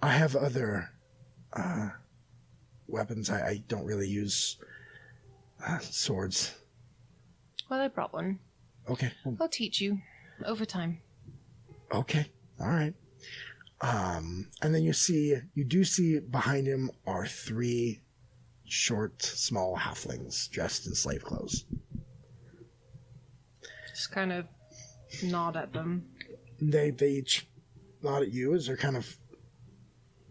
I have other weapons. I don't really use swords. Well, I brought one. Okay. I'll teach you over time. Okay. All right. And then you do see behind him are 3 short, small halflings dressed in slave clothes. Just kind of nod at them. They each nod at you as they're kind of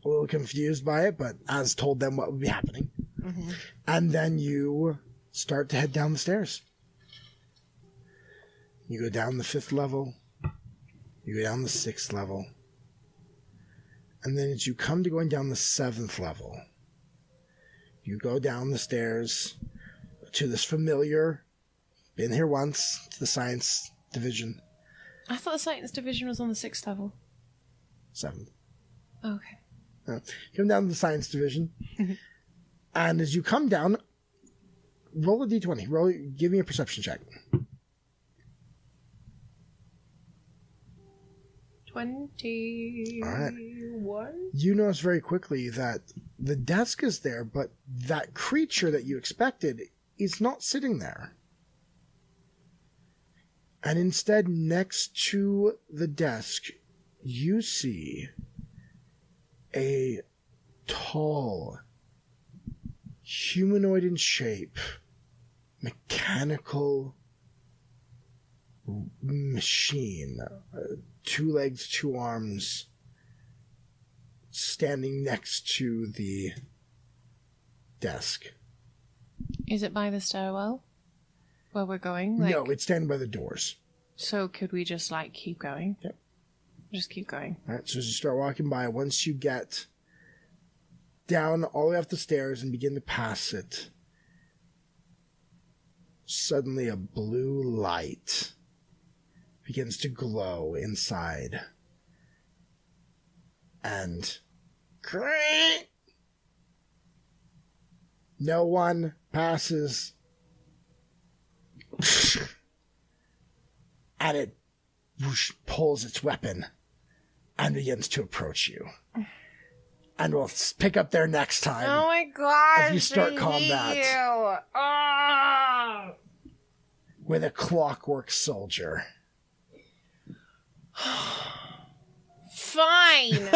a little confused by it, but as told them what would be happening. Mm-hmm. And then you start to head down the stairs. You go down the 5th level. You go down the 6th level. And then as you come to going down the 7th level, you go down the stairs to this familiar, been here once, to the science division. I thought the science division was on the 6th level. 7th. Okay. Come down to the science division. And as you come down, roll a d20. Give me a perception check. 21. Right. You notice very quickly that the desk is there, but that creature that you expected is not sitting there. And instead, next to the desk, you see a tall, humanoid in shape, mechanical machine, 2 legs, 2 arms, standing next to the desk. Is it by the stairwell where we're going? No, it's standing by the doors. So could we just, keep going? Yep. Just keep going. All right, so as you start walking by, once you get down all the way up the stairs and begin to pass it, suddenly a blue light begins to glow inside. And no one passes. And it pulls its weapon and begins to approach you. And we'll pick up there next time. Oh my gosh. As you start combat. Oh. With a clockwork soldier. Fine.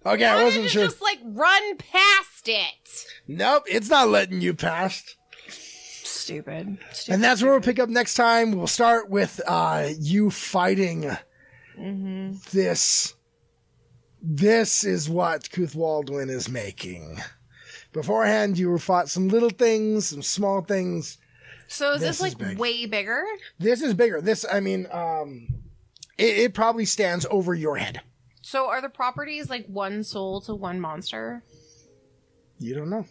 Okay, I wasn't sure. Just run past it. Nope, it's not letting you past. Stupid. And that's where we'll pick up next time. We'll start with you fighting this. This is what Cuthwaldwin is making. Beforehand, you fought some little things, some small things. So is this big. Way bigger? This is bigger. It probably stands over your head. So are the properties one soul to one monster? You don't know.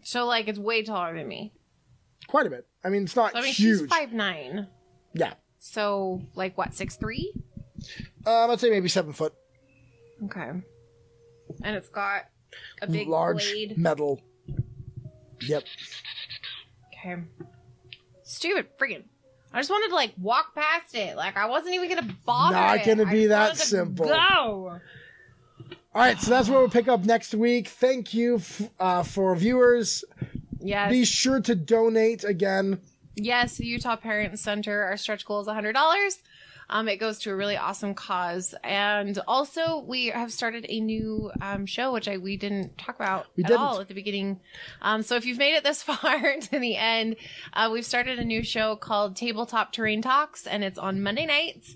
So it's way taller than me. Quite a bit. It's not huge. She's 5'9". Yeah. So what, 6'3"? I'd say maybe 7 foot. Okay. And it's got a big large blade. metal. Yep. Okay. Stupid freaking. I just wanted to walk past it. I wasn't even gonna bother. Not gonna be that simple. Go. All right, so that's where we'll pick up next week. Thank you for viewers. Yes. Be sure to donate again. Yes, the Utah Parent Center. Our stretch goal is $100. It goes to a really awesome cause. And also, we have started a new show, which we didn't talk about all at the beginning. So if you've made it this far to the end, we've started a new show called Tabletop Terrain Talks, and it's on Monday nights.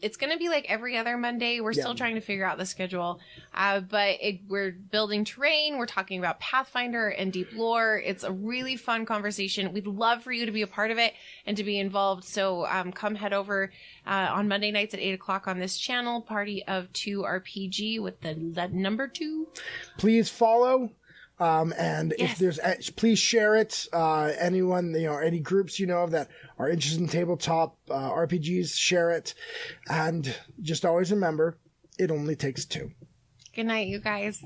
It's going to be every other Monday. We're still trying to figure out the schedule. But we're building terrain. We're talking about Pathfinder and deep lore. It's a really fun conversation. We'd love for you to be a part of it and to be involved. So come head over on Monday nights at 8 o'clock on this channel, Party of 2 RPG with the number 2. Please follow. And if there's, please share it. Anyone, any groups of that are interested in tabletop RPGs, share it. And just always remember, it only takes 2. Good night, you guys.